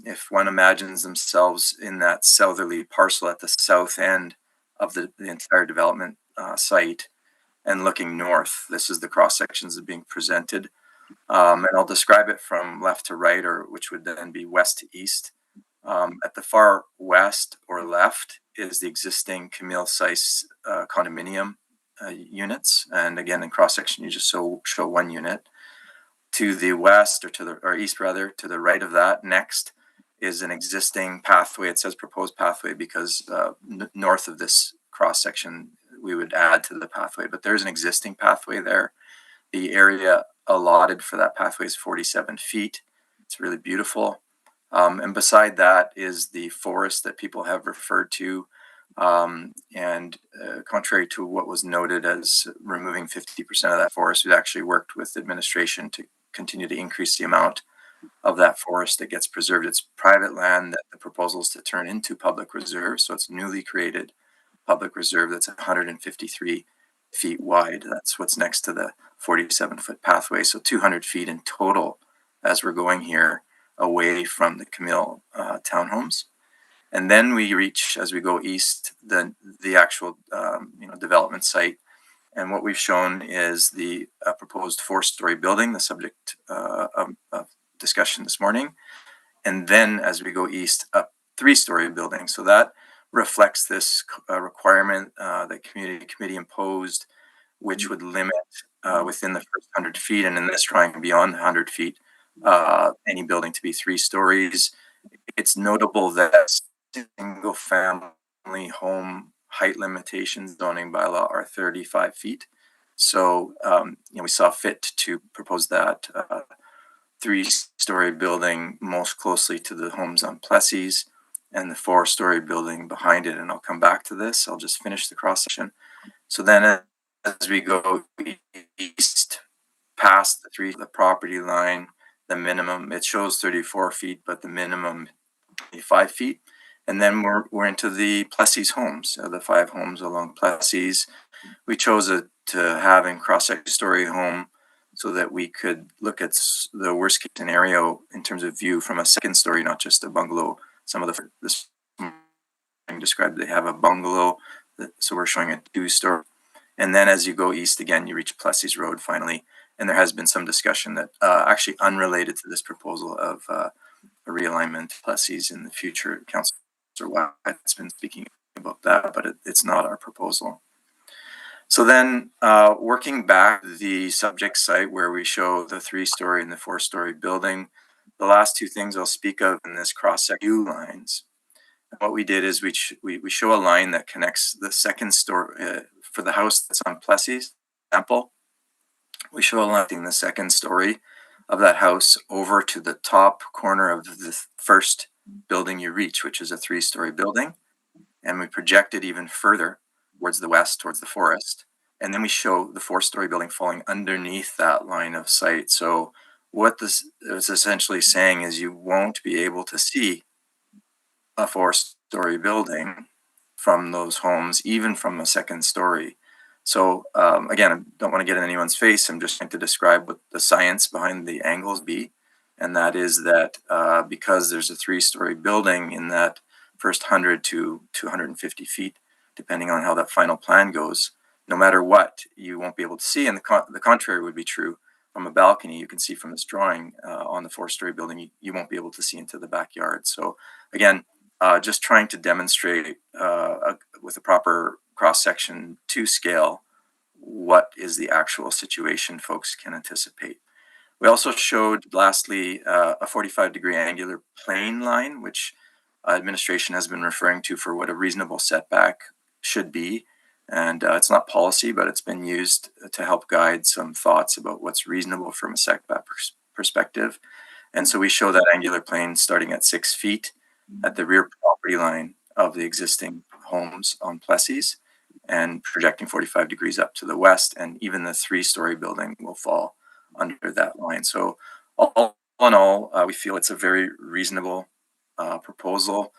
If one imagines themselves in that southerly parcel at the south end of the entire development site and looking north, this is the cross sections that are being presented. And I'll describe it from left to right, or which would then be west to east. At the far west or left is the existing Camille Seiss condominium units. And again, in cross section, you just show one unit. To the west or east rather, to the right of that next is an existing pathway. It says proposed pathway because north of this cross section, we would add to the pathway, but there's an existing pathway there. The area allotted for that pathway is 47 feet. It's really beautiful. And beside that is the forest that people have referred to. And contrary to what was noted as removing 50% of that forest, we've actually worked with administration to continue to increase the amount of that forest that gets preserved. It's private land that the proposal is to turn into public reserve. So it's newly created public reserve that's 153 feet wide. That's what's next to the 47-foot pathway. So 200 feet in total as we're going here away from the Camille townhomes. And then we reach, as we go east, the actual development site. And what we've shown is the proposed 4-story building, the subject of discussion this morning. And then as we go east, a 3-story building. So that reflects this requirement that community committee imposed which would limit within the first 100 feet, and in this drawing beyond 100 feet, any building to be 3 stories. It's notable that single family home height limitations zoning bylaw are 35 feet. So, we saw fit to propose that 3-story building most closely to the homes on Plessis, and the 4-story building behind it. And I'll come back to this. I'll just finish the cross section. So then as we go east past the property line, the minimum, it shows 34 feet, but the minimum 5 feet. And then we're into the Plessis homes, the 5 homes along Plessis. We chose to have in cross-section story home so that we could look at the worst case scenario in terms of view from a second story, not just a bungalow. Some of this described, they have a bungalow, so we're showing a 2-story. And then as you go east again, you reach Plessis Road finally. And there has been some discussion that actually unrelated to this proposal of a realignment of Plessis in the future. Councillor Watt's been speaking about that, but it's not our proposal. So then working back the subject site where we show the 3-story and the 4-story building, the last 2 things I'll speak of in this cross-section lines. What we did is we show a line that connects the second story for the house that's on Plessis, example. We show a line in the second story of that house over to the top corner of the first building you reach, which is a 3-story building. And we project it even further towards the west, towards the forest. And then we show the 4-story building falling underneath that line of sight. So what this is essentially saying is you won't be able to see a 4-story building from those homes, even from a second story. So again, I don't want to get in anyone's face. I'm just trying to describe what the science behind the angles be. And that is that because there's a 3-story building in that first 100 to 250 feet, depending on how that final plan goes, no matter what, you won't be able to see. And the contrary would be true. From a balcony, you can see from this drawing on the 4-story building, you won't be able to see into the backyard. So again, just trying to demonstrate with a proper cross-section to scale what is the actual situation folks can anticipate. We also showed, lastly, a 45-degree angular plane line, which administration has been referring to for what a reasonable setback should be. And it's not policy, but it's been used to help guide some thoughts about what's reasonable from a setback perspective. And so we show that angular plane starting at 6 feet at the rear property line of the existing homes on Plessis and projecting 45 degrees up to the west. And even the 3-story building will fall under that line. So all in all, we feel it's a very reasonable proposal.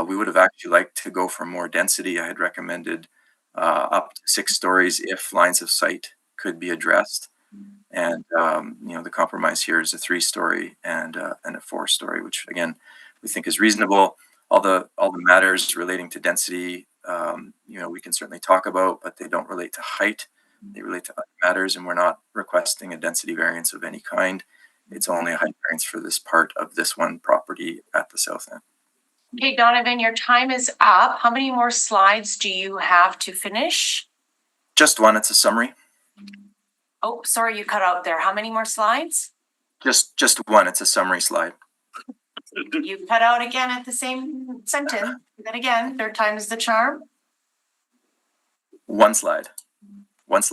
We would have actually liked to go for more density. I had recommended up to 6 stories if lines of sight could be addressed. And the compromise here is a 3-story and a 4-story, which again we think is reasonable. All the matters relating to density, we can certainly talk about, but they don't relate to height. They relate to other matters, and we're not requesting a density variance of any kind. It's only a height variance for this part of this one property at the south end.
Okay, Donovan, your time is up. How many more slides do you have to finish?
Just one. It's a summary.
Oh, sorry, you cut out there. How many more slides?
Just one. It's a summary slide.
You cut out again at the same sentence. Do that again. 3rd time is the charm.
One slide. One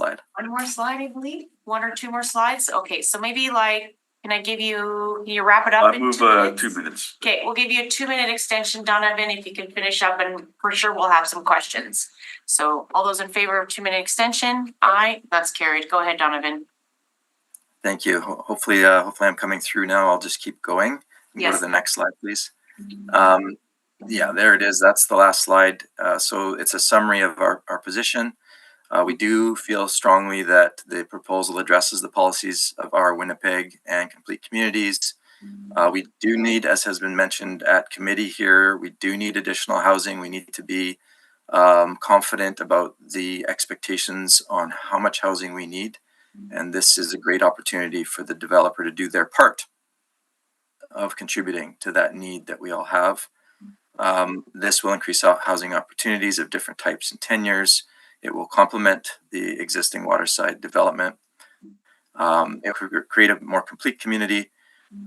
more slide, I believe. 1 or 2 more slides. Okay, so maybe can I give you wrap it up
I
in
move
2 minutes?
2 minutes.
Okay, we'll give you a 2-minute extension, Donovan, if you can finish up, and for sure we'll have some questions. So all those in favor of 2-minute extension? Aye, that's carried. Go ahead, Donovan.
Thank you. Hopefully I'm coming through now. I'll just keep going.
Yes.
Go to the next slide, please. Yeah, there it is. That's the last slide. So it's a summary of our position. We do feel strongly that the proposal addresses the policies of our Winnipeg and Complete Communities. We do need, as has been mentioned at committee here, we do need additional housing. We need to be confident about the expectations on how much housing we need. And this is a great opportunity for the developer to do their part of contributing to that need that we all have. This will increase housing opportunities of different types and tenures. It will complement the existing waterside development. It would create a more complete community.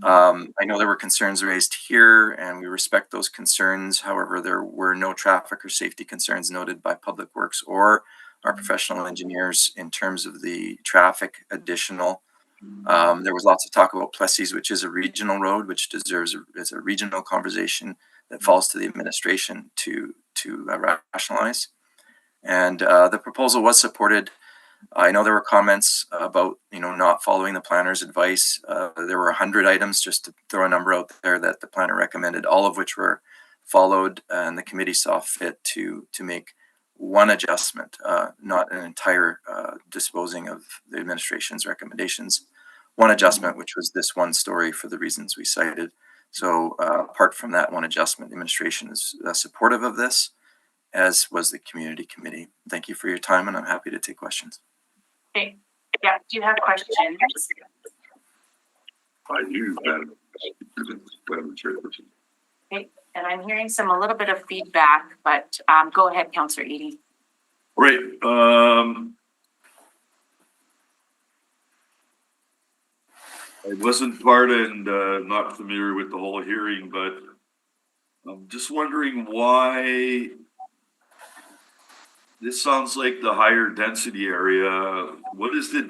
I know there were concerns raised here and we respect those concerns. However, there were no traffic or safety concerns noted by Public Works or our professional engineers in terms of the traffic additional. There was lots of talk about Plessis, which is a regional road, which deserves a regional conversation that falls to the administration to rationalize. And the proposal was supported. I know there were comments about, not following the planner's advice. There were 100 items, just to throw a number out there, that the planner recommended, all of which were followed, and the committee saw fit to make one adjustment, not an entire disposing of the administration's recommendations. One adjustment, which was this one story for the reasons we cited. So apart from that one adjustment, the administration is supportive of this, as was the community committee. Thank you for your time, and I'm happy to take questions.
Okay, yeah, do you have questions?
I do, Madam Chairperson.
Okay, and I'm hearing a little bit of feedback, but go ahead, Councillor Eady.
Right, I wasn't part and not familiar with the whole hearing, but I'm just wondering why this sounds like the higher density area. What is the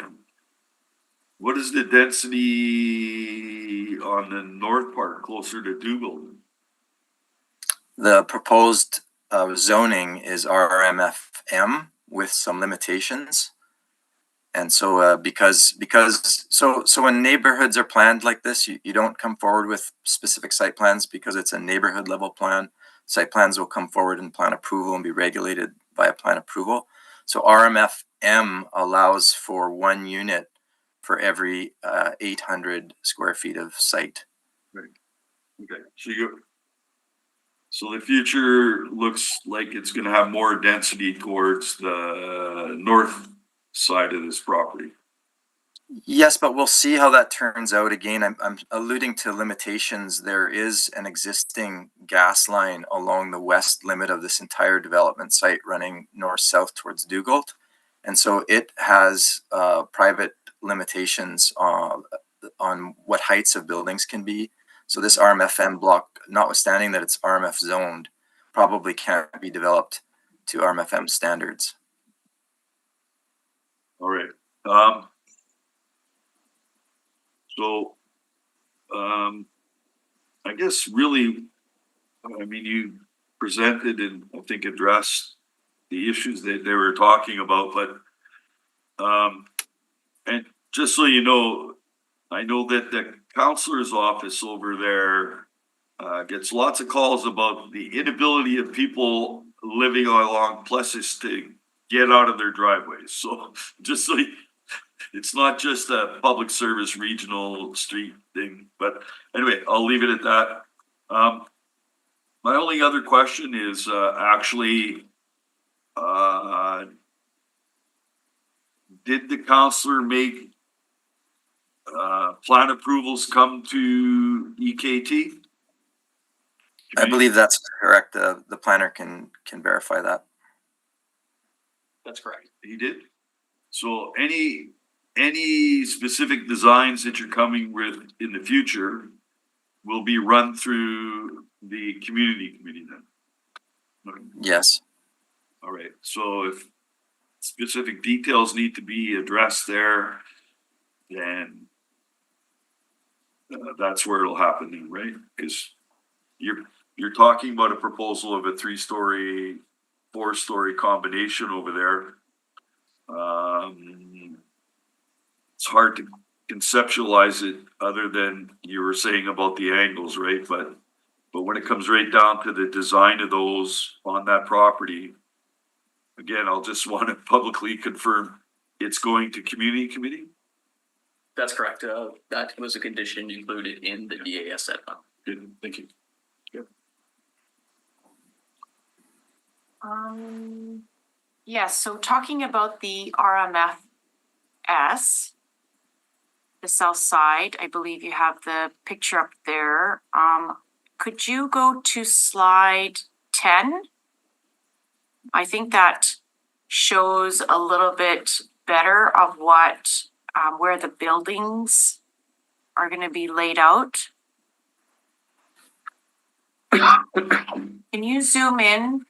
density on the north part closer to Dougal?
The proposed zoning is RMFM with some limitations. And so so when neighborhoods are planned like this, you don't come forward with specific site plans because it's a neighborhood level plan. Site plans will come forward in plan approval and be regulated by a plan approval. So RMFM allows for 1 unit for every 800 square feet of site.
Right. Okay. So the future looks like it's going to have more density towards the north side of this property.
Yes, but we'll see how that turns out. Again, I'm alluding to limitations. There is an existing gas line along the west limit of this entire development site running north-south towards Dugald. And so it has private limitations on what heights of buildings can be. So this RMFM block, notwithstanding that it's RMF zoned, probably can't be developed to RMFM standards.
All right. I guess really, you presented and I think addressed the issues that they were talking about, but and just so you know, I know that the counselor's office over there gets lots of calls about the inability of people living along Plessis to get out of their driveways. So just so it's not just a public service regional street thing, but anyway, I'll leave it at that. My only other question is did the counselor make plan approvals come to EKT?
I believe that's correct. The planner can verify that.
That's correct.
He did? So any specific designs that you're coming with in the future will be run through the community committee then?
Yes.
All right. So if specific details need to be addressed there, then that's where it'll happen then, right? Because you're talking about a proposal of a 3-story, 4-story combination over there. It's hard to conceptualize it other than you were saying about the angles, right? But when it comes right down to the design of those on that property, again, I'll just want to publicly confirm it's going to community committee?
That's correct. That was a condition included in the DAS set.
Good, thank you.
Yes, so talking about the RMFS, the south side, I believe you have the picture up there. Could you go to slide 10? I think that shows a little bit better of what, where the buildings are gonna be laid out. Can you zoom in?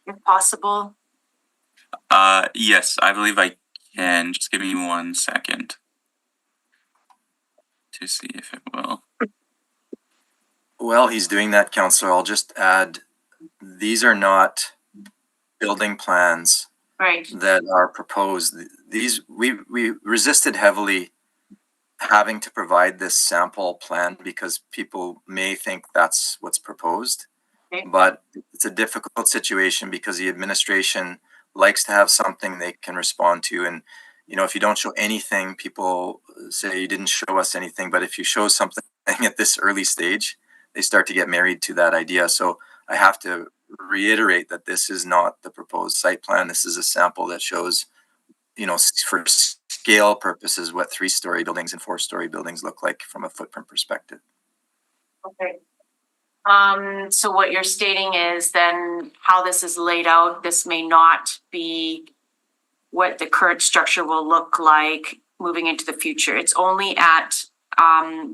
If possible?
Yes, I believe I can. Just give me 1 second to see if it will.
While he's doing that, Counselor, I'll just add, these are not building plans
Right,
that are proposed. These, we resisted heavily having to provide this sample plan because people may think that's what's proposed.
Okay.
But it's a difficult situation because the administration likes to have something they can respond to. And, you know, if you don't show anything, people say you didn't show us anything. But if you show something at this early stage, they start to get married to that idea. So I have to reiterate that this is not the proposed site plan. This is a sample that shows, you know, for scale purposes, what 3-story buildings and 4-story buildings look like from a footprint perspective.
okay. So what you're stating is then how this is laid out, this may not be what the current structure will look like moving into the future. It's only at,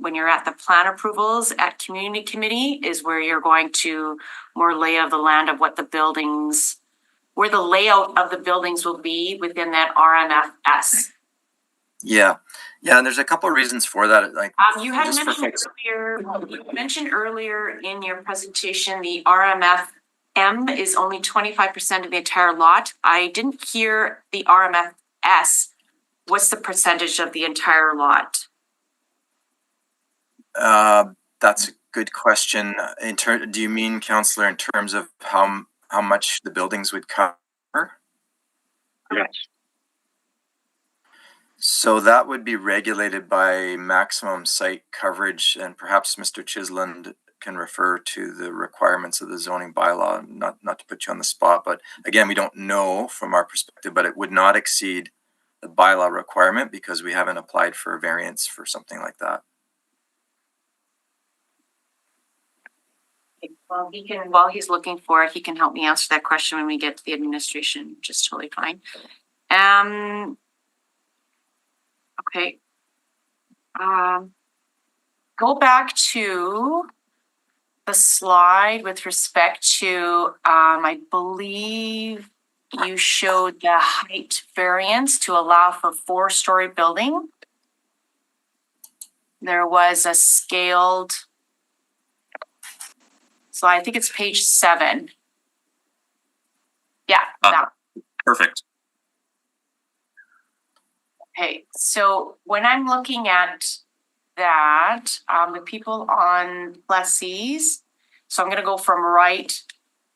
when you're at the plan approvals at community committee is where you're going to more lay of the land of what the buildings, where the layout of the buildings will be within that RMFS.
Yeah. Yeah. And there's a couple of reasons for that. Like,
You had
just for
mentioned
folks-
earlier in your presentation, the RMFM is only 25% of the entire lot. I didn't hear the RMFS. What's the percentage of the entire lot?
That's a good question. Do you mean, Counselor, in terms of how much the buildings would cover?
Yes.
So that would be regulated by maximum site coverage, and perhaps Mr. Chisland can refer to the requirements of the zoning bylaw, not to put you on the spot, but again, we don't know from our perspective, but it would not exceed the bylaw requirement because we haven't applied for a variance for something like that.
Well, he can, while he's looking for it, he can help me answer that question when we get to the administration, which is totally fine. Okay. Go back to the slide with respect to, I believe you showed the height variance to allow for 4-story building. There was a scaled, so I think it's page 7. Yeah, that.
Perfect.
Okay, so when I'm looking at that, the people on Plessis, so I'm gonna go from right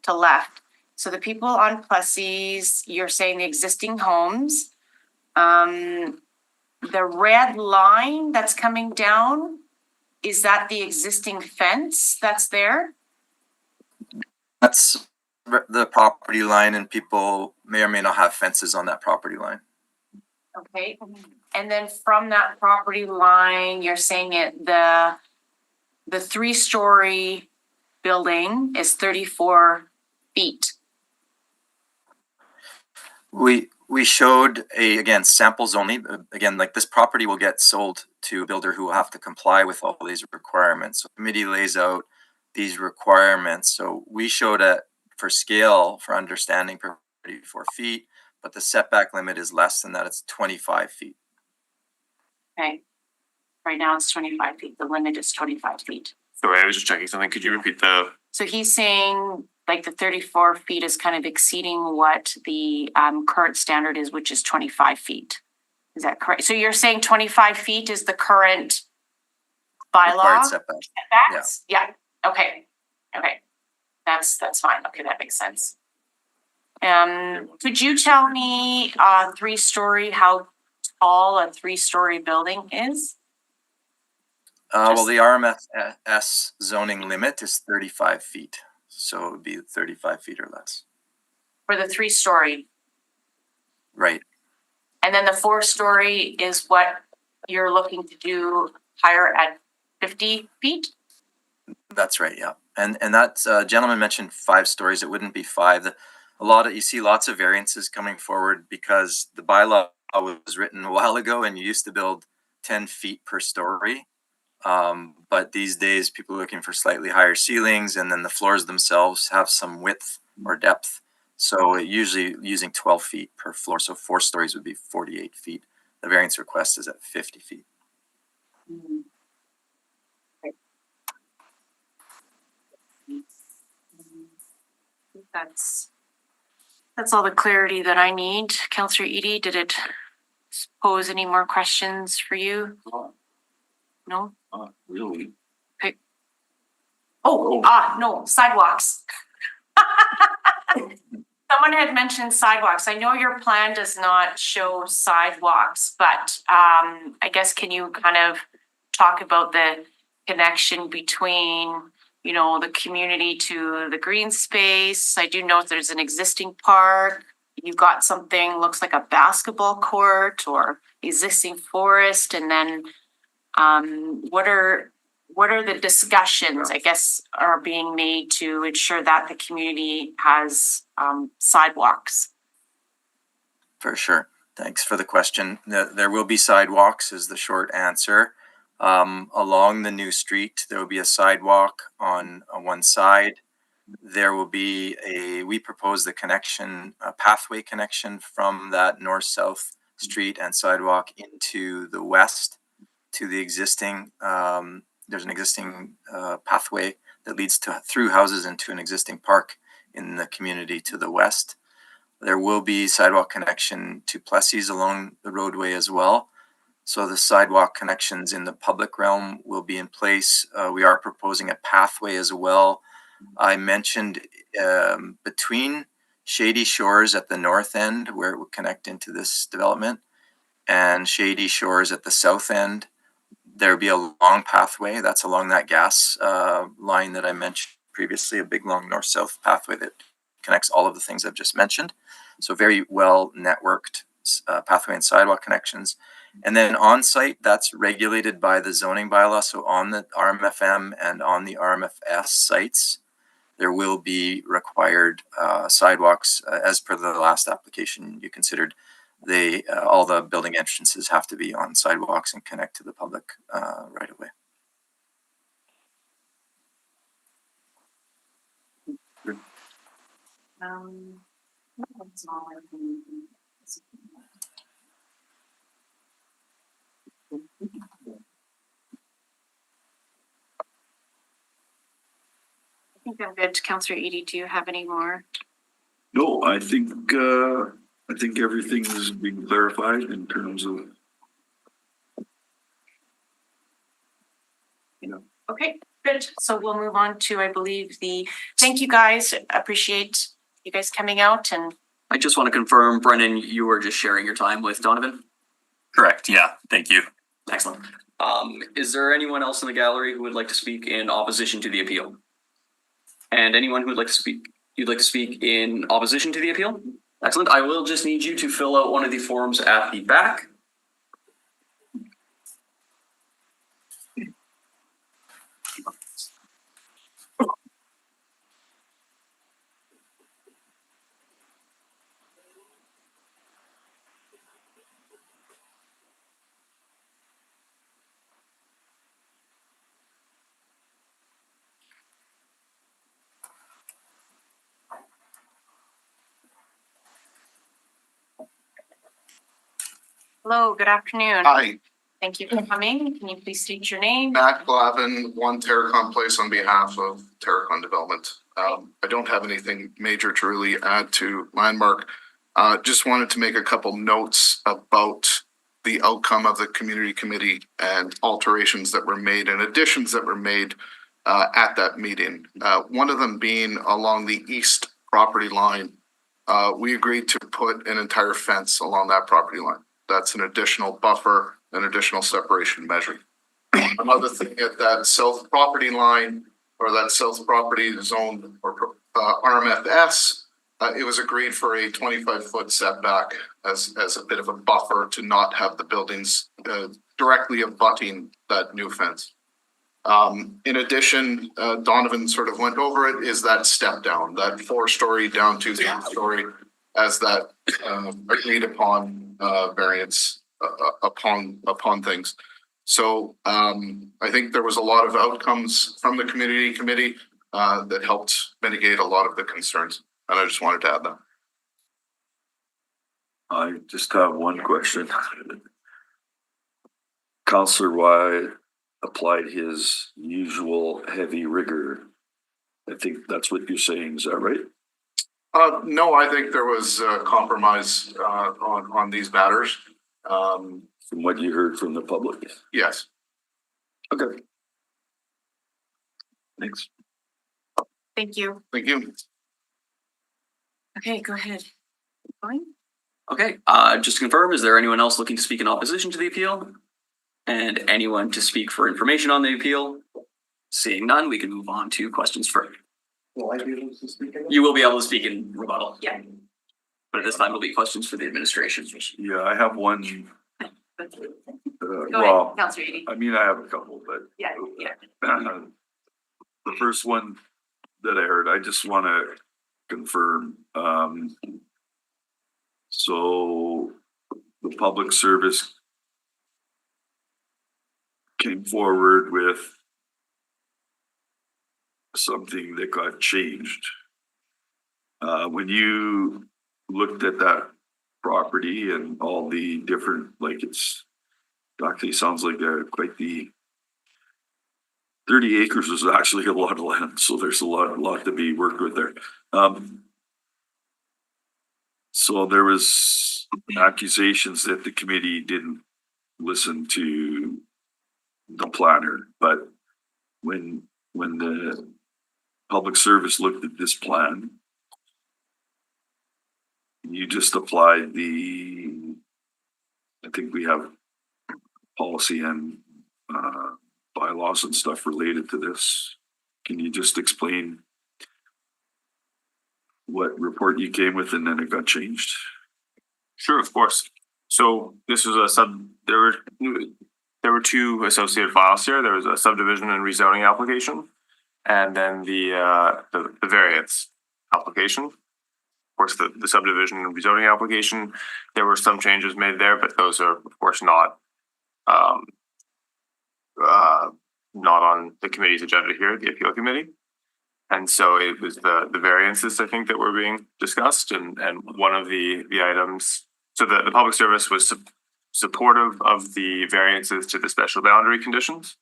to left. So the people on Plessis, you're saying the existing homes. The red line that's coming down, is that the existing fence that's there?
That's the property line, and people may or may not have fences on that property line.
Okay, and then from that property line, you're saying the 3-story building is 34 feet.
We showed again, samples only. Again, like this property will get sold to a builder who will have to comply with all these requirements. So the committee lays out these requirements. So we showed for scale, for understanding, 34 feet, but the setback limit is less than that. It's 25 feet.
Okay, right now it's 25 feet. The limit is 25 feet.
Sorry, I was just checking something. Could you repeat the?
So he's saying like the 34 feet is kind of exceeding what the current standard is, which is 25 feet. Is that correct? So you're saying 25 feet is the current bylaw?
Required setback.
Setbacks? Yeah. Okay. Okay. That's fine. Okay, that makes sense. Could you tell me 3-story, how tall a 3-story building is?
Well, the RMFS zoning limit is 35 feet. So it would be 35 feet or less.
For the 3-story.
Right.
And then the 4-story is what you're looking to do higher at 50 feet?
That's right, yeah. And that gentleman mentioned 5 stories. It wouldn't be 5. you see lots of variances coming forward because the bylaw was written a while ago and you used to build 10 feet per story. But these days people are looking for slightly higher ceilings, and then the floors themselves have some width or depth. So usually using 12 feet per floor. So 4 stories would be 48 feet. The variance request is at 50 feet.
That's all the clarity that I need. Councillor Edie, did it pose any more questions for you? No?
Really?
No, sidewalks. Someone had mentioned sidewalks. I know your plan does not show sidewalks, but I guess can you kind of talk about the connection between, you know, the community to the green space? I do know there's an existing park. You've got something, looks like a basketball court or existing forest, and then what are the discussions, I guess, are being made to ensure that the community has sidewalks?
For sure. Thanks for the question. There will be sidewalks is the short answer. Along the new street, there will be a sidewalk on one side. There will be we propose the connection, a pathway connection from that north-south street and sidewalk into the west to the existing, there's an existing pathway that leads through houses into an existing park in the community to the west. There will be sidewalk connection to Plessis along the roadway as well. So the sidewalk connections in the public realm will be in place. We are proposing a pathway as well. I mentioned between Shady Shores at the north end, where it will connect into this development, and Shady Shores at the south end, there'll be a long pathway that's along that gas line that I mentioned previously, a big long north-south pathway that connects all of the things I've just mentioned. So very well networked pathway and sidewalk connections. And then on site, that's regulated by the zoning bylaw. So on the RMFM and on the RMFS sites, there will be required sidewalks as per the last application you considered. All the building entrances have to be on sidewalks and connect to the public right away.
I think I'm good. Councillor Edie, do you have any more?
No, I think everything is being clarified in terms of.
Okay, good. So we'll move on to, I believe, thank you guys. Appreciate you guys coming out. And
I just want to confirm, Brendan, you were just sharing your time with Donovan?
Correct. Yeah. Thank you.
Excellent. Is there anyone else in the gallery who would like to speak in opposition to the appeal? And anyone who would like to speak, you'd like to speak in opposition to the appeal? Excellent. I will just need you to fill out one of the forms at the back.
hello, good afternoon.
Hi,
Thank you for coming. Can you please state your name?
Matt Glavin, One Terracon Place on behalf of Terracon Development. I don't have anything major to really add to Landmark. Just wanted to make a couple notes about the outcome of the community committee and alterations that were made and additions that were made at that meeting. One of them being along the east property line. We agreed to put an entire fence along that property line. That's an additional buffer, an additional separation measure. Another thing at that south property line or that south property zone or RMFS, it was agreed for a 25-foot setback as a bit of a buffer to not have the buildings directly abutting that new fence. In addition, Donovan sort of went over it, is that step down, that 4-story down to 3-story as that agreed upon variance upon things. So I think there was a lot of outcomes from the community committee that helped mitigate a lot of the concerns. And I just wanted to add that.
I just have one question. Counselor Wyatt applied his usual heavy rigor. I think that's what you're saying, is that right?
No, I think there was a compromise on these matters.
From what you heard from the public?
Yes.
Okay. Thanks.
Thank you.
Thank you.
Okay, go ahead. Fine.
Okay, just to confirm, is there anyone else looking to speak in opposition to the appeal? And anyone to speak for information on the appeal? Seeing none, we can move on to questions for.
Will I be able to speak?
You will be able to speak in rebuttal.
Yeah.
But at this time, it'll be questions for the administration.
Yeah, I have one.
Go
Well,
ahead, Counselor Eady.
I mean, I have a couple, but
Yeah, yeah.
the first one that I heard, I just want to confirm. So the public service came forward with something that got changed. When you looked at that property and all the different, like it's actually sounds like quite the 30 acres is actually a lot of land, so there's a lot to be worked with there. So there was accusations that the committee didn't listen to the planner, but when the public service looked at this plan, you just applied I think we have policy and bylaws and stuff related to this. Can you just explain what report you came with and then it got changed?
Sure, of course. So this was there were two associated files here. There was a subdivision and rezoning application, and then the variance application. Of course, the subdivision and rezoning application, there were some changes made there, but those are of course not on the committee's agenda here, the appeal committee. And so it was the variances, I think, that were being discussed, and one of the items. So the public service was supportive of the variances to the special boundary conditions,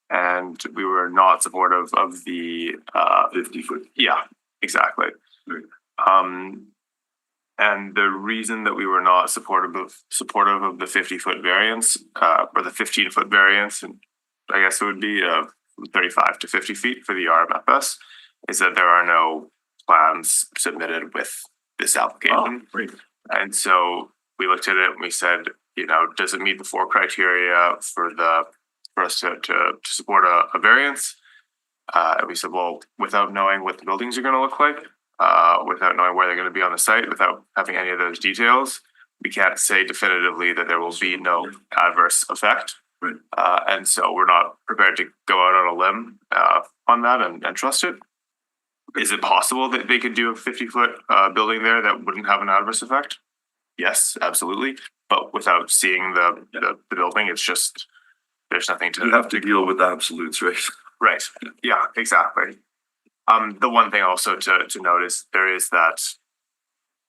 and we were not supportive of the
50-foot.
Yeah, exactly.
Right.
And the reason that we were not supportive of the 50-foot variance, or the 15-foot variance, and I guess it would be 35 to 50 feet for the RMFS, is that there are no plans submitted with this application.
Oh, right.
And so we looked at it and we said, does it meet the 4 criteria for us to support a variance? And we said, well, without knowing what the buildings are going to look like, without knowing where they're going to be on the site, without having any of those details, we can't say definitively that there will be no adverse effect.
Right.
And so we're not prepared to go out on a limb on that and trust it. Is it possible that they could do a 50-foot building there that wouldn't have an adverse effect? Yes, absolutely. But without seeing the building, it's just, there's nothing to.
You have to deal with absolutes, right?
Right. Yeah, exactly. The one thing also to note is there is that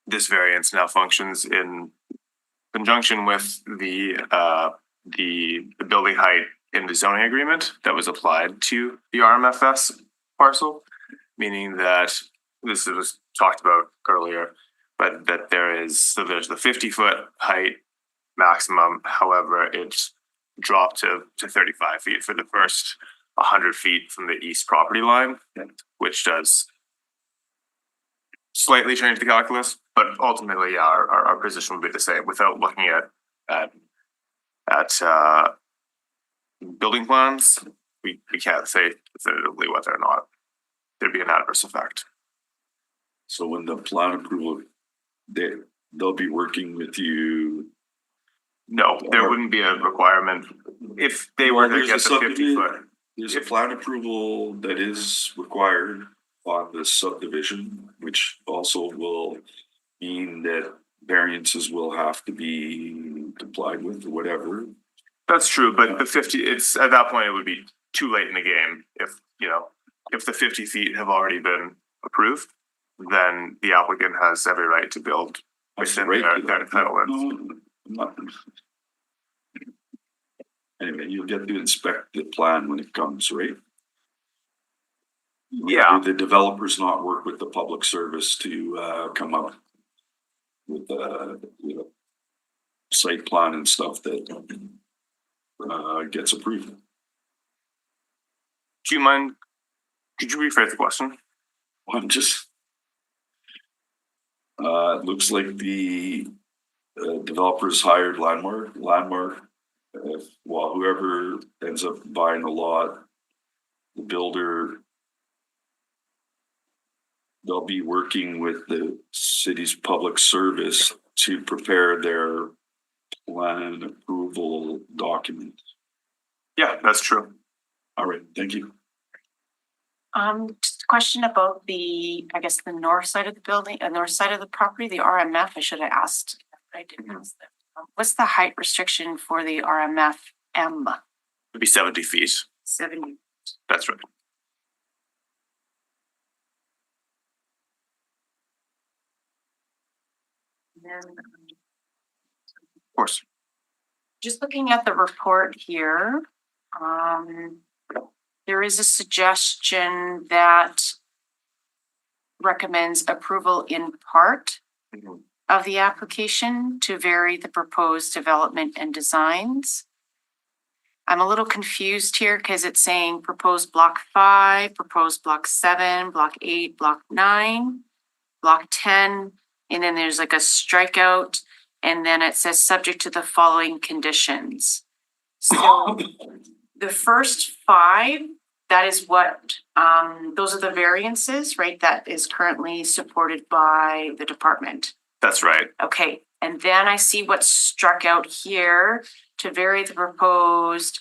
this variance now functions in conjunction with the building height in the zoning agreement that was applied to the RMFS parcel, meaning that this was talked about earlier, but that there's the 50-foot height maximum. However, it's dropped to 35 feet for the first 100 feet from the east property line, which does slightly change the calculus, but ultimately, yeah, our position would be the same without looking at building plans. We can't say definitively whether or not there'd be an adverse effect.
So when the plan approval, they'll be working with you.
No, there wouldn't be a requirement if they were to get the 50 foot.
There's a plan approval that is required on this subdivision, which also will mean that variances will have to be complied with or whatever.
That's true, but the 50, it's, at that point, it would be too late in the game if, you know, if the 50 feet have already been approved, then the applicant has every right to build within their entitlements.
Anyway, you'll get to inspect the plan when it comes, right?
Yeah.
The developers not work with the public service to come up with a site plan and stuff that gets approved.
Do you mind, could you rephrase the question?
I'm just, it looks like the developers hired Landmark, well, whoever ends up buying the lot, the builder, they'll be working with the city's public service to prepare their plan approval document.
Yeah, that's true.
All right, thank you.
Just a question about the, I guess, the north side of the building, north side of the property, the RMF. I should have asked, but I didn't ask that. What's the height restriction for the RMF M?
It'd be 70 feet.
70.
That's right.
Then,
Of course.
just looking at the report here, there is a suggestion that recommends approval in part of the application to vary the proposed development and designs. I'm a little confused here because it's saying proposed block 5, proposed block 7, block 8, block 9, block 10, and then there's like a strikeout, and then it says subject to the following conditions. So the first 5, that is what, those are the variances, right? That is currently supported by the department.
That's right.
Okay, and then I see what's struck out here to vary the proposed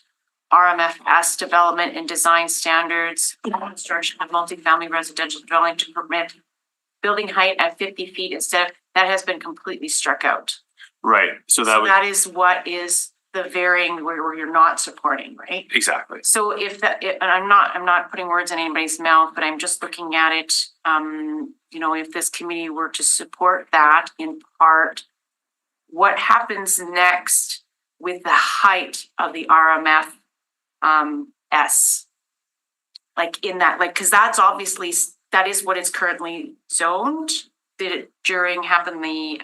RMFS development and design standards, construction of multifamily residential dwelling to permit building height at 50 feet instead. That has been completely struck out.
Right. So that would,
That is what is the varying where you're not supporting, right?
exactly.
So if that, and I'm not putting words in anybody's mouth, but I'm just looking at it, you know, if this committee were to support that in part, what happens next with the height of the RMF S? Like in that, like, cause that's obviously, that is what it's currently zoned. Did it during happen the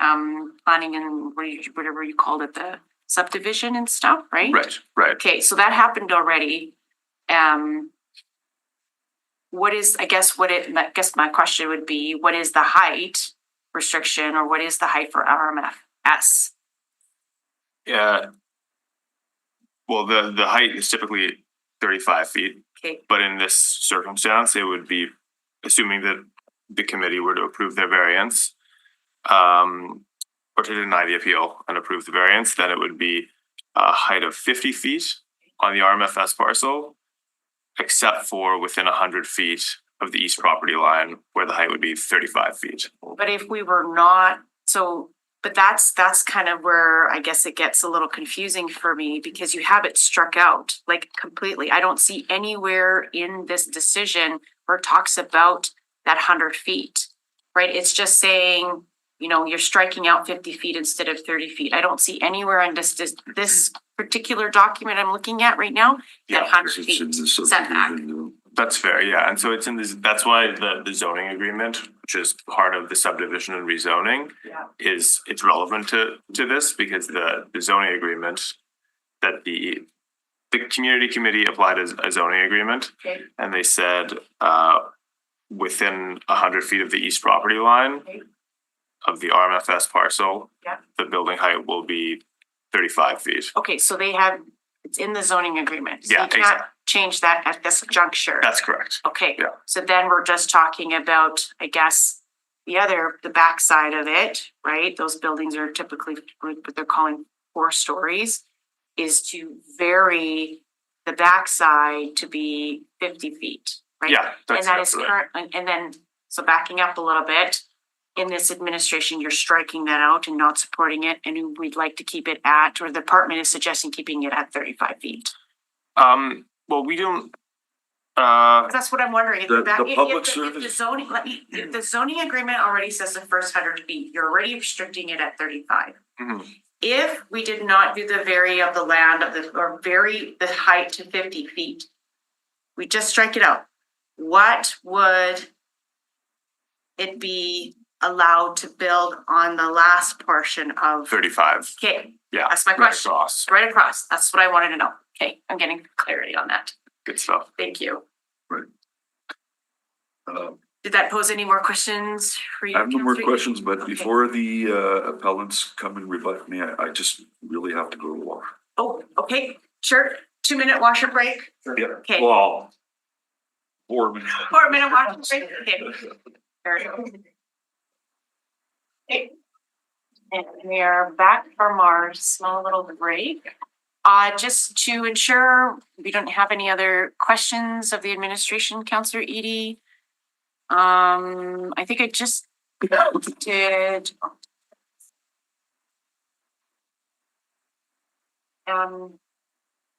planning and whatever you called it, the subdivision and stuff, right?
Right, right.
Okay, so that happened already. What is, I guess my question would be, what is the height restriction or what is the height for RMFS?
Yeah. Well, the height is typically 35 feet,
Okay,
but in this circumstance, it would be, assuming that the committee were to approve their variance, or to deny the appeal and approve the variance, then it would be a height of 50 feet on the RMFS parcel, except for within 100 feet of the east property line, where the height would be 35 feet.
but if we were not, so, but that's kind of where I guess it gets a little confusing for me because you have it struck out like completely. I don't see anywhere in this decision where it talks about that 100 feet, right? It's just saying, you know, you're striking out 50 feet instead of 30 feet. I don't see anywhere in this particular document I'm looking at right now, that 100
It's in
feet
the
setback.
subdivision.
That's fair, yeah. And so it's in this, that's why the zoning agreement, which is part of the subdivision and rezoning,
Yeah.
it's relevant to this because the zoning agreement that the community committee applied as a zoning agreement,
Okay.
and they said within 100 feet of the east property line
Okay.
of the RMFS parcel,
Yeah.
the building height will be 35 feet.
Okay, so they have, it's in the zoning agreement. So
Yeah,
you can't
exactly.
change that at this juncture.
That's correct.
Okay,
Yeah.
so then we're just talking about, I guess, the backside of it, right? Those buildings are typically what they're calling 4 stories, is to vary the backside to be 50 feet, right?
Yeah,
And
that's
that is
right.
current, and then, so backing up a little bit, in this administration, you're striking that out and not supporting it, and we'd like to keep it at, or the department is suggesting keeping it at 35 feet.
Well, we don't,
That's what I'm wondering. If
The-
back-
the
if
public
the
service-
zoning, if the zoning agreement already says the first 100 feet, you're already restricting it at 35.
mhm.
If we did not do the vary of the land of the, or vary the height to 50 feet, we just strike it out. What would it be allowed to build on the last portion of?
35.
Okay,
Yeah.
that's my
right
question.
across.
Right across. That's what I wanted to know. Okay, I'm getting clarity on that.
Good stuff.
Thank you.
Uh,
Did that pose any more questions for you?
I have no more
Counselor?
questions, but
Okay.
before the appellants come and rebut me, I just really have to go to the water.
Oh, okay, sure. 2-minute washer break.
Yeah.
Okay.
Well, 4 minutes.
4-minute washer break. Okay. Very good. Okay. And we are back from our small little break. Just to ensure we don't have any other questions of the administration, Counselor Edie. I think I just did.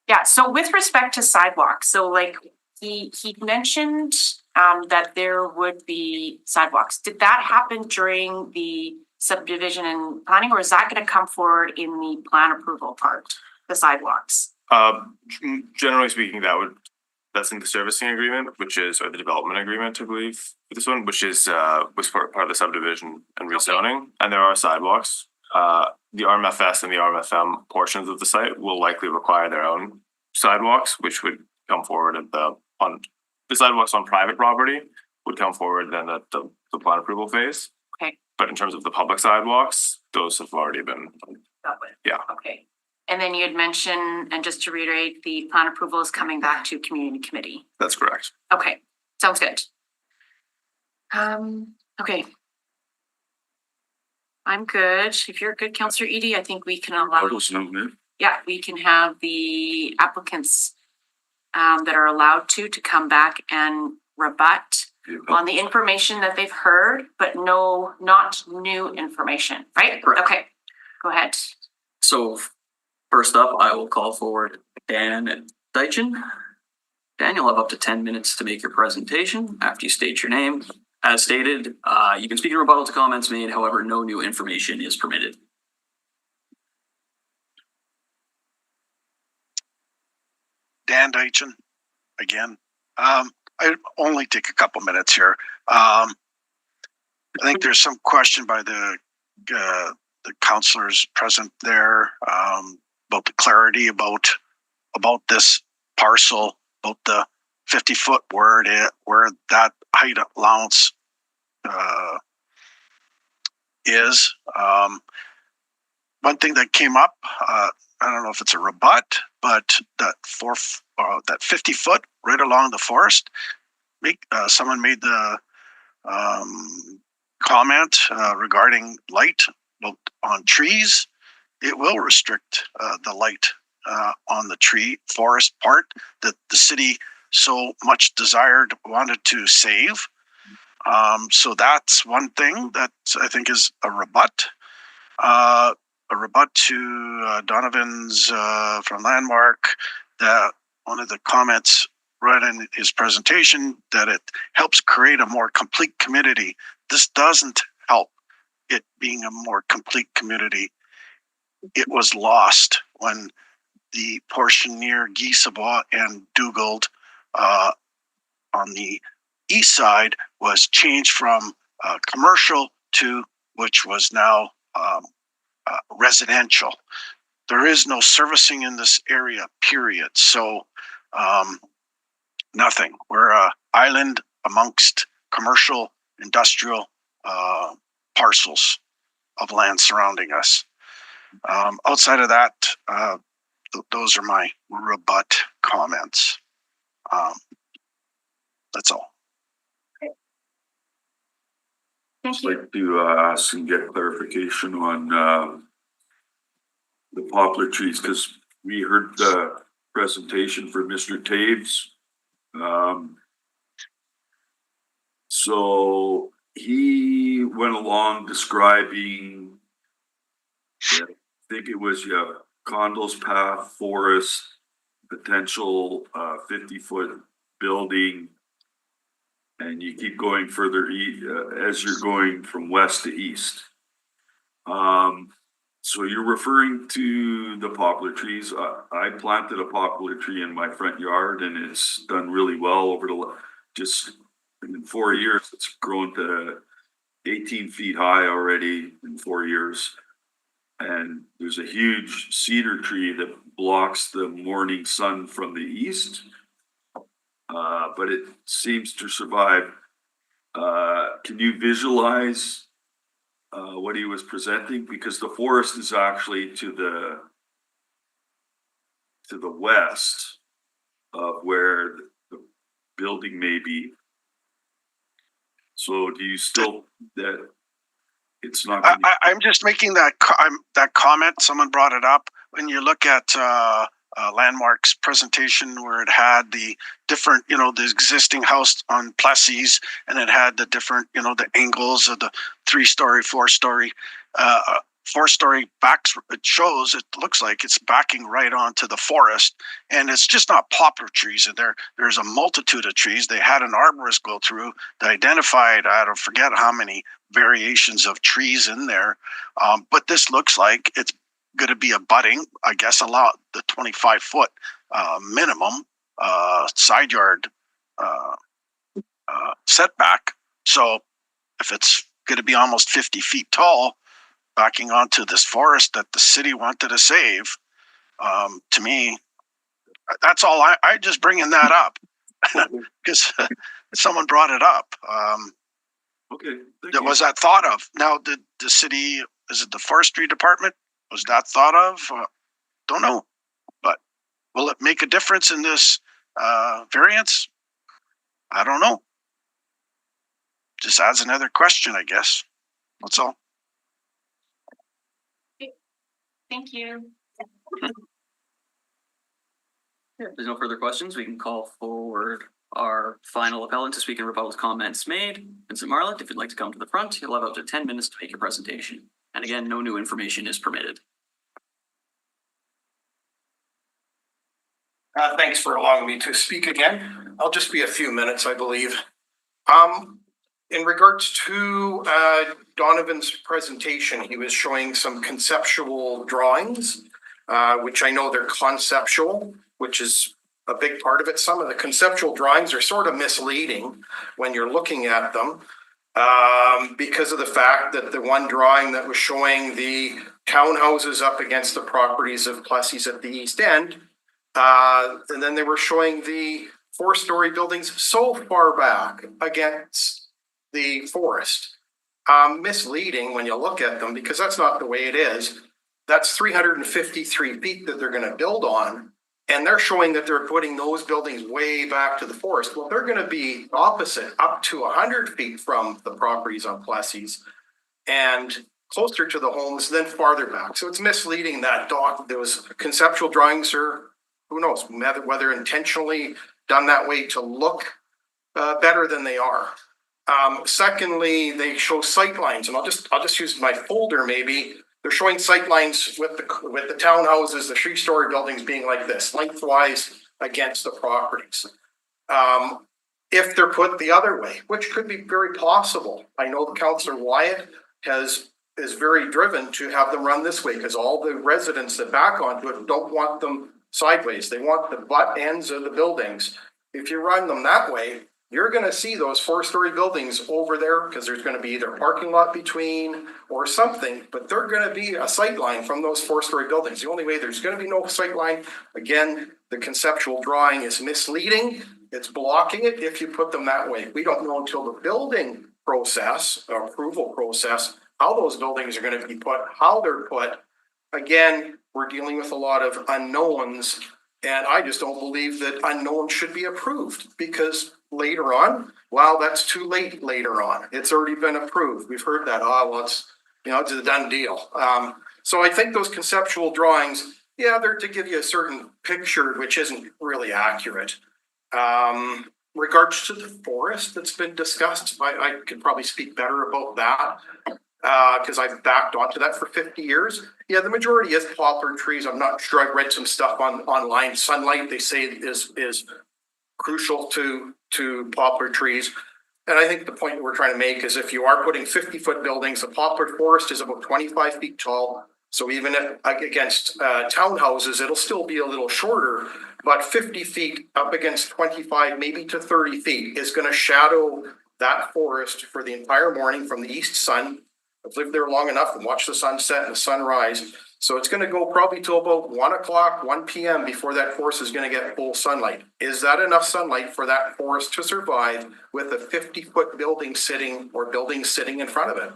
Yeah, so with respect to sidewalks, so like he mentioned that there would be sidewalks. Did that happen during the subdivision and planning, or is that gonna come forward in the plan approval part, the sidewalks?
Generally speaking, that's in the servicing agreement, which is, or the development agreement, I believe, for this one, which is, was part of the subdivision and rezoning, and there are sidewalks. The RMFS and the RMFM portions of the site will likely require their own sidewalks, which would come forward at on the sidewalks on private property would come forward then at the plan approval phase.
Okay.
But in terms of the public sidewalks, those have already been,
That would.
yeah.
Okay. And then you had mentioned, and just to reiterate, the plan approval is coming back to community committee.
That's correct.
Okay, sounds good. Okay. I'm good. If you're good, Counselor Edie, I think we can allow, yeah, we can have the applicants that are allowed to come back and rebut on the information that they've heard, but not new information, right?
Correct.
Okay, go ahead.
So first up, I will call forward Dan Deitchen. Dan, you'll have up to 10 minutes to make your presentation after you state your name. As stated, you can speak in rebuttal to comments made, however, no new information is permitted.
Dan Deitchen, again. I only take a couple minutes here. I think there's some question by the counselors present there about the clarity about this parcel, about the 50-foot where that height allowance is. One thing that came up, I don't know if it's a rebut, but that 50-foot right along the forest, someone made the comment regarding light on trees. It will restrict the light on the tree forest part that the city so much wanted to save. So that's one thing that I think is a rebut. A rebut to Donovan's from Landmark, that one of the comments right in his presentation that it helps create a more complete community. This doesn't help it being a more complete community. It was lost when the portion near Giesebois and Dugald on the east side was changed from commercial to which was now residential. There is no servicing in this area, period. So nothing. We're an island amongst commercial, industrial parcels of land surrounding us. Outside of that, those are my rebut comments. That's all.
Thank
I'd
you.
like to ask and get clarification on the poplar trees, because we heard presentation for Mr. Taves. So he went along describing, I think it was, condos path, forest, potential 50-foot building, and you keep going further as you're going from west to east. So you're referring to the poplar trees. I planted a poplar tree in my front yard, and it's done really well over just in 4 years. It's grown to 18 feet high already in 4 years. And there's a huge cedar tree that blocks the morning sun from the east, but it seems to survive. Can you visualize what he was presenting? Because the forest is actually to the west of where the building may be. So do you still that it's not?
I'm just making that comment. Someone brought it up. When you look at Landmark's presentation, where it had the different, the existing house on Plessis, and it had the different, the angles of the 3-story, 4-story, 4-story backs. It shows, it looks like it's backing right onto the forest, and it's just not poplar trees. And there's a multitude of trees. They had an arborist go through. They identified, I don't forget how many variations of trees in there, but this looks like it's going to be abutting, I guess, the 25-foot minimum side yard setback. So if it's going to be almost 50 feet tall, backing onto this forest that the city wanted to save, to me, that's all. I just bringing that up because someone brought it up.
Okay.
Was that thought of? Now, did the city, is it the forestry department? Was that thought of? Don't know. But will it make a difference in this variance? I don't know. Just adds another question, I guess. That's all.
Thank you.
If there's no further questions, we can call forward our final appellant to speak in rebuttal to comments made. Vincent Marlett, if you'd like to come to the front, you'll have up to 10 minutes to make your presentation. And again, no new information is permitted.
Thanks for allowing me to speak again. I'll just be a few minutes, I believe. In regards to Donovan's presentation, he was showing some conceptual drawings, which I know they're conceptual, which is a big part of it. Some of the conceptual drawings are sort of misleading when you're looking at them, because of the fact that the one drawing that was showing the townhouses up against the properties of Plessis at the east end, and then they were showing the 4-story buildings so far back against the forest. Misleading when you look at them, because that's not the way it is. That's 353 feet that they're going to build on. And they're showing that they're putting those buildings way back to the forest. Well, they're going to be opposite, up to 100 feet from the properties on Plessis and closer to the homes, then farther back. So it's misleading that those conceptual drawings are, who knows, whether intentionally done that way to look better than they are. Secondly, they show sight lines, and I'll just use my folder maybe. They're showing sight lines with the townhouses, the 3-story buildings being like this, lengthwise against the properties. If they're put the other way, which could be very possible. I know the Councillor Wyatt is very driven to have them run this way, because all the residents that back onto it don't want them sideways. They want the butt ends of the buildings. If you run them that way, you're going to see those 4-story buildings over there, because there's going to be either a parking lot between or something, but they're going to be a sight line from those 4-story buildings. The only way there's going to be no sight line, again, the conceptual drawing is misleading. It's blocking it if you put them that way. We don't know until the building process, approval process, how those buildings are going to be put, how they're put. Again, we're dealing with a lot of unknowns, and I just don't believe that unknowns should be approved, because later on, well, that's too late later on. It's already been approved. We've heard that, it's a done deal. So I think those conceptual drawings Yeah, they're to give you a certain picture, which isn't really accurate. Regards to the forest that's been discussed, I could probably speak better about that. Cause I've backed onto that for 50 years. Yeah, the majority is poplar trees. I'm not sure. I've read some stuff online. Sunlight, they say is crucial to poplar trees. And I think the point we're trying to make is if you are putting 50-foot buildings, a poplar forest is about 25 feet tall. So even if, against townhouses, it'll still be a little shorter, but 50 feet up against 25, maybe to 30 feet is going to shadow that forest for the entire morning from the east sun. I've lived there long enough and watched the sunset and the sunrise. So it's going to go probably till about 1 o'clock, 1 p.m. before that forest is going to get full sunlight. Is that enough sunlight for that forest to survive with a 50-foot building sitting in front of it?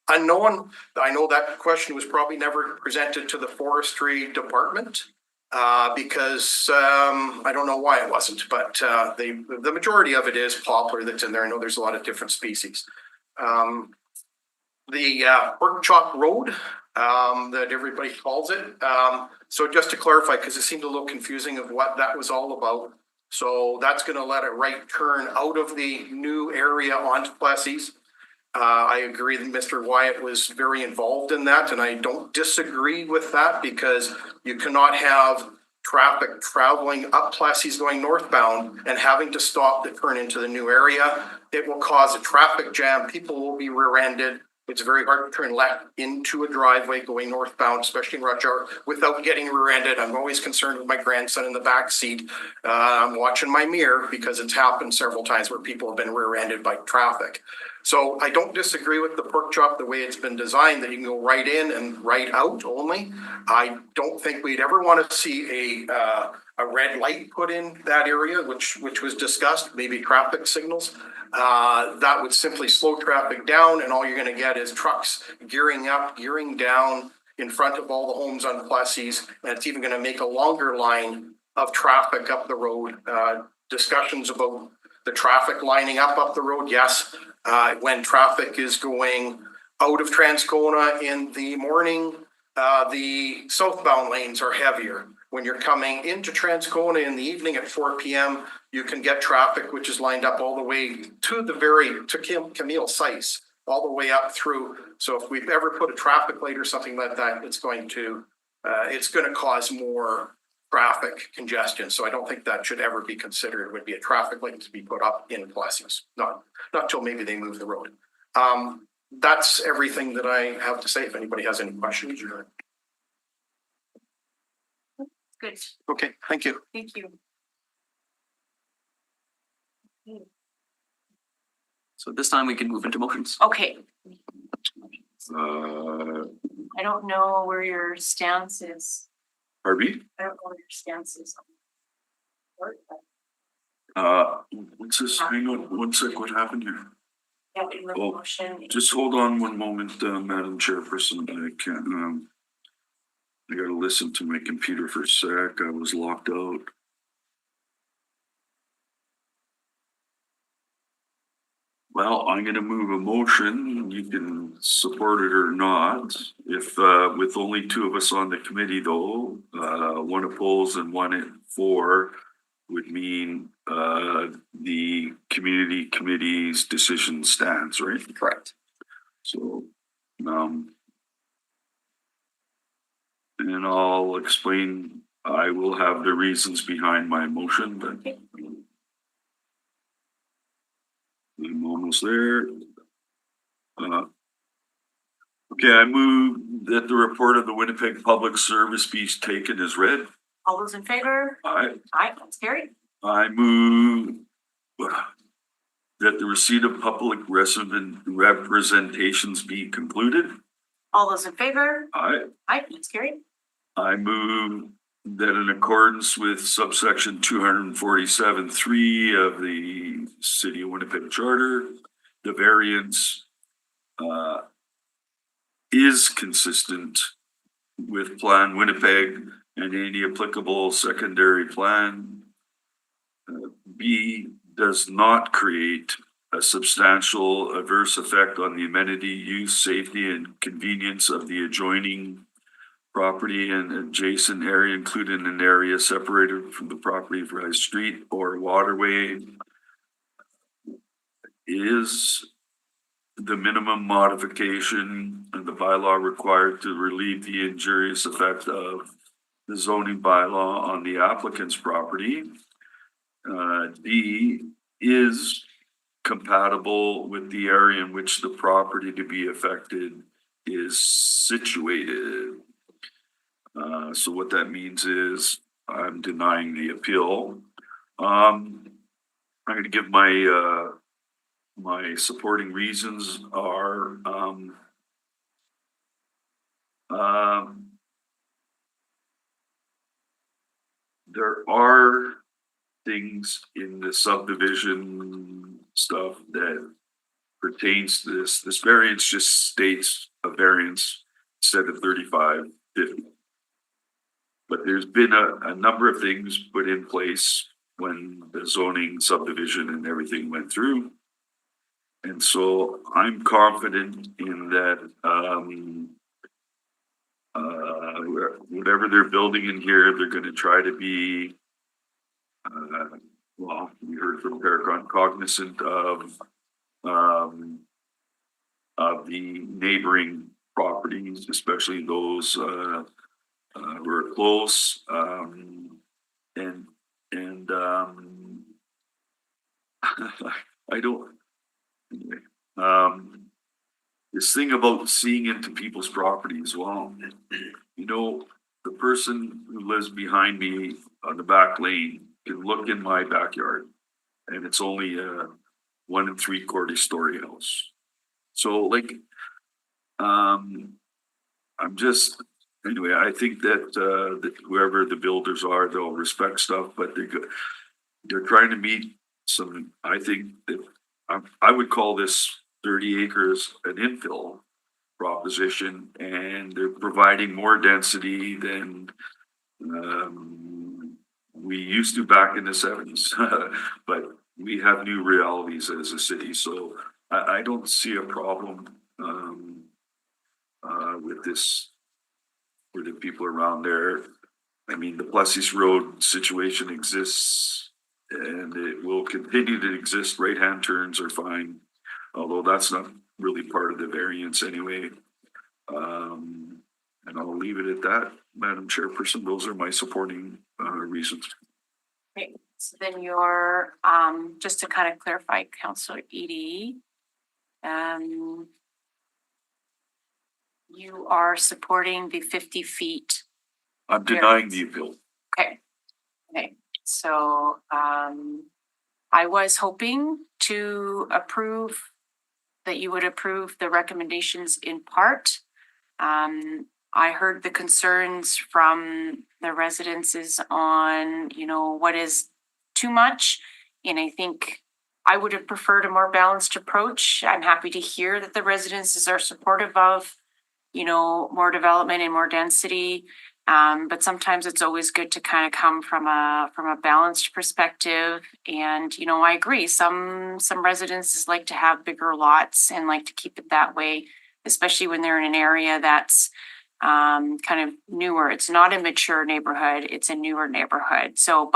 Unknown. I know that question was probably never presented to the forestry department because I don't know why it wasn't, but the majority of it is poplar that's in there. I know there's a lot of different species. The Pork Chop Road that everybody calls it. So just to clarify, because it seemed a little confusing of what that was all about. So that's going to let a right turn out of the new area onto Plessis. I agree that Mr. Wyatt was very involved in that, and I don't disagree with that because you cannot have traffic traveling up Plessis going northbound and having to stop to turn into the new area. It will cause a traffic jam. People will be rear-ended. It's very hard to turn left into a driveway going northbound, especially in rush hour, without getting rear-ended. I'm always concerned with my grandson in the back seat. I'm watching my mirror because it's happened several times where people have been rear-ended by traffic. So I don't disagree with the pork chop the way it's been designed, that you can go right in and right out only. I don't think we'd ever want to see a red light put in that area, which was discussed, maybe traffic signals. That would simply slow traffic down, and all you're going to get is trucks gearing up, gearing down in front of all the homes on Plessis, and it's even going to make a longer line of traffic up the road. Discussions about the traffic lining up the road, yes. When traffic is going out of Transcona in the morning, the southbound lanes are heavier. When you're coming into Transcona in the evening at 4 p.m., you can get traffic which is lined up all the way to Camille Sice, all the way up through. So if we've ever put a traffic light or something like that, it's going to cause more traffic congestion. So I don't think that should ever be considered. It would be a traffic light to be put up in Plessis, not till maybe they move the road. That's everything that I have to say. If anybody has any questions,
Good.
Okay, thank you.
Thank you.
So this time we can move into motions.
Okay.
I
I don't know where your stance is.
Harvey?
I don't know where your stance is.
What's this? Hang on one sec. What happened here?
Yeah, in the
Oh,
motion.
Just hold on one moment, Madam Chairperson. I can't, I gotta listen to my computer for a sec. I was locked out. Well, I'm gonna move a motion. You can support it or not. If, with only two of us on the committee though, one opposed and one for, would mean, the community committee's decision stands, right?
Correct.
So, and I'll explain, I will have the reasons behind my motion, but I'm almost there. Okay, I move that the report of the Winnipeg Public Service be taken as read.
All those in favor? Aye, that's carried.
I move that the receipt of public representations be concluded.
All those in favor?
Aye.
Aye, that's carried.
I move that in accordance with subsection 247(3) of the City of Winnipeg Charter, the variance is consistent with Plan Winnipeg and any applicable secondary plan. B, does not create a substantial adverse effect on the amenity, use, safety, and convenience of the adjoining property and adjacent area, including an area separated from the property for a street or waterway, is the minimum modification in the bylaw required to relieve the injurious effect of the zoning bylaw on the applicant's property. D, is compatible with the area in which the property to be affected is situated. So what that means is I'm denying the appeal. I'm going to give my my supporting reasons are there are things in the subdivision stuff that pertains to this. This variance just states a variance instead of 3550. But there's been a number of things put in place when the zoning subdivision and everything went through. And so I'm confident in that whatever they're building in here, they're going to try to be, well, we heard from Paragon, cognizant of the neighboring properties, especially those who are close, and I don't. Anyway, this thing about seeing into people's property as well. You know, the person who lives behind me on the back lane can look in my backyard, and it's only a 1 3/4 story house. So, like, I'm just anyway. I think that whoever the builders are, they'll respect stuff, but they're trying to meet some. I think that. I would call this 30 acres an infill proposition, and they're providing more density than we used to back in the 70s. But we have new realities as a city, so I don't see a problem with this for the people around there. I mean, the Plessis Road situation exists. And it will continue to exist. Right-hand turns are fine, although that's not really part of the variance anyway. And I'll leave it at that, Madam Chairperson. Those are my supporting reasons.
Okay, so then you're, just to kind of clarify, Councillor Edie, you are supporting the 50 feet.
I'm denying the appeal.
Okay. Okay. So I was hoping to approve that you would approve the recommendations in part. I heard the concerns from the residences on, you know, what is too much. And I think I would have preferred a more balanced approach. I'm happy to hear that the residences are supportive of, you know, more development and more density. But sometimes it's always good to kind of come from a balanced perspective. And, you know, I agree. Some residences like to have bigger lots and like to keep it that way, especially when they're in an area that's kind of newer. It's not a mature neighborhood, it's a newer neighborhood. So,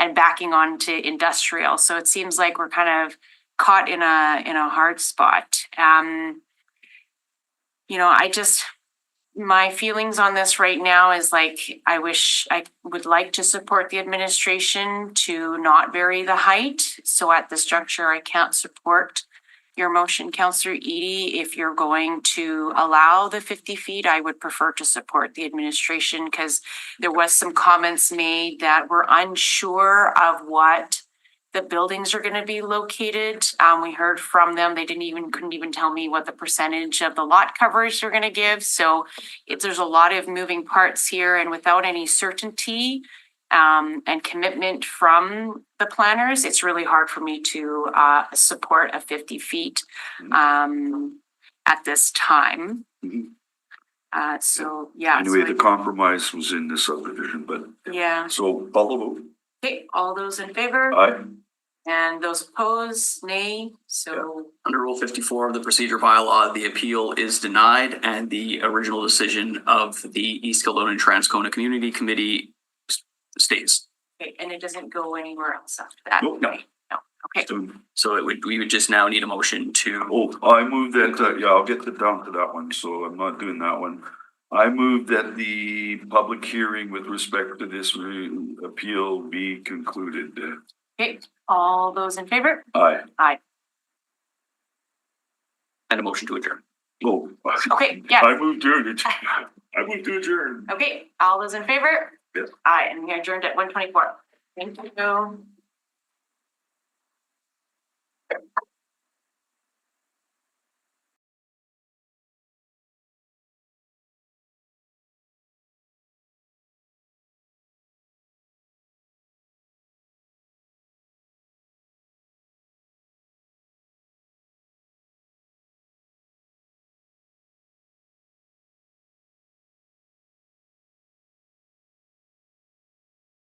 and backing on to industrial. So it seems like we're kind of caught in a hard spot. You know, my feelings on this right now is like, I would like to support the administration to not vary the height. So at this juncture, I can't support your motion, Councillor Edie. If you're going to allow the 50 feet, I would prefer to support the administration because there was some comments made that were unsure of what the buildings are going to be located. We heard from them. They couldn't even tell me what the percentage of the lot coverage they're going to give. So there's a lot of moving parts here, and without any certainty and commitment from the planners, it's really hard for me to support a 50 feet at this time. So yeah.
Anyway, the compromise was in the subdivision, but
yeah.
So follow.
Okay, all those in favor?
Aye.
And those opposed, nay. So
Under Rule 54 of the procedure bylaw, the appeal is denied and the original decision of the East Kildonan Transcona Community Committee stays.
okay, and it doesn't go anywhere else after that.
Nope.
No. Okay.
So we would just now need a motion to,
Oh, I move that, yeah, I'll get down to that one, so I'm not doing that one. I move that the public hearing with respect to this appeal be concluded.
Okay. All those in favor?
Aye.
and a motion to adjourn.
Oh.
Okay, yeah.
I move to adjourn. I move to adjourn.
Okay, all those in favor?
Yes.
Aye, and we adjourned at 1:24. Thank you.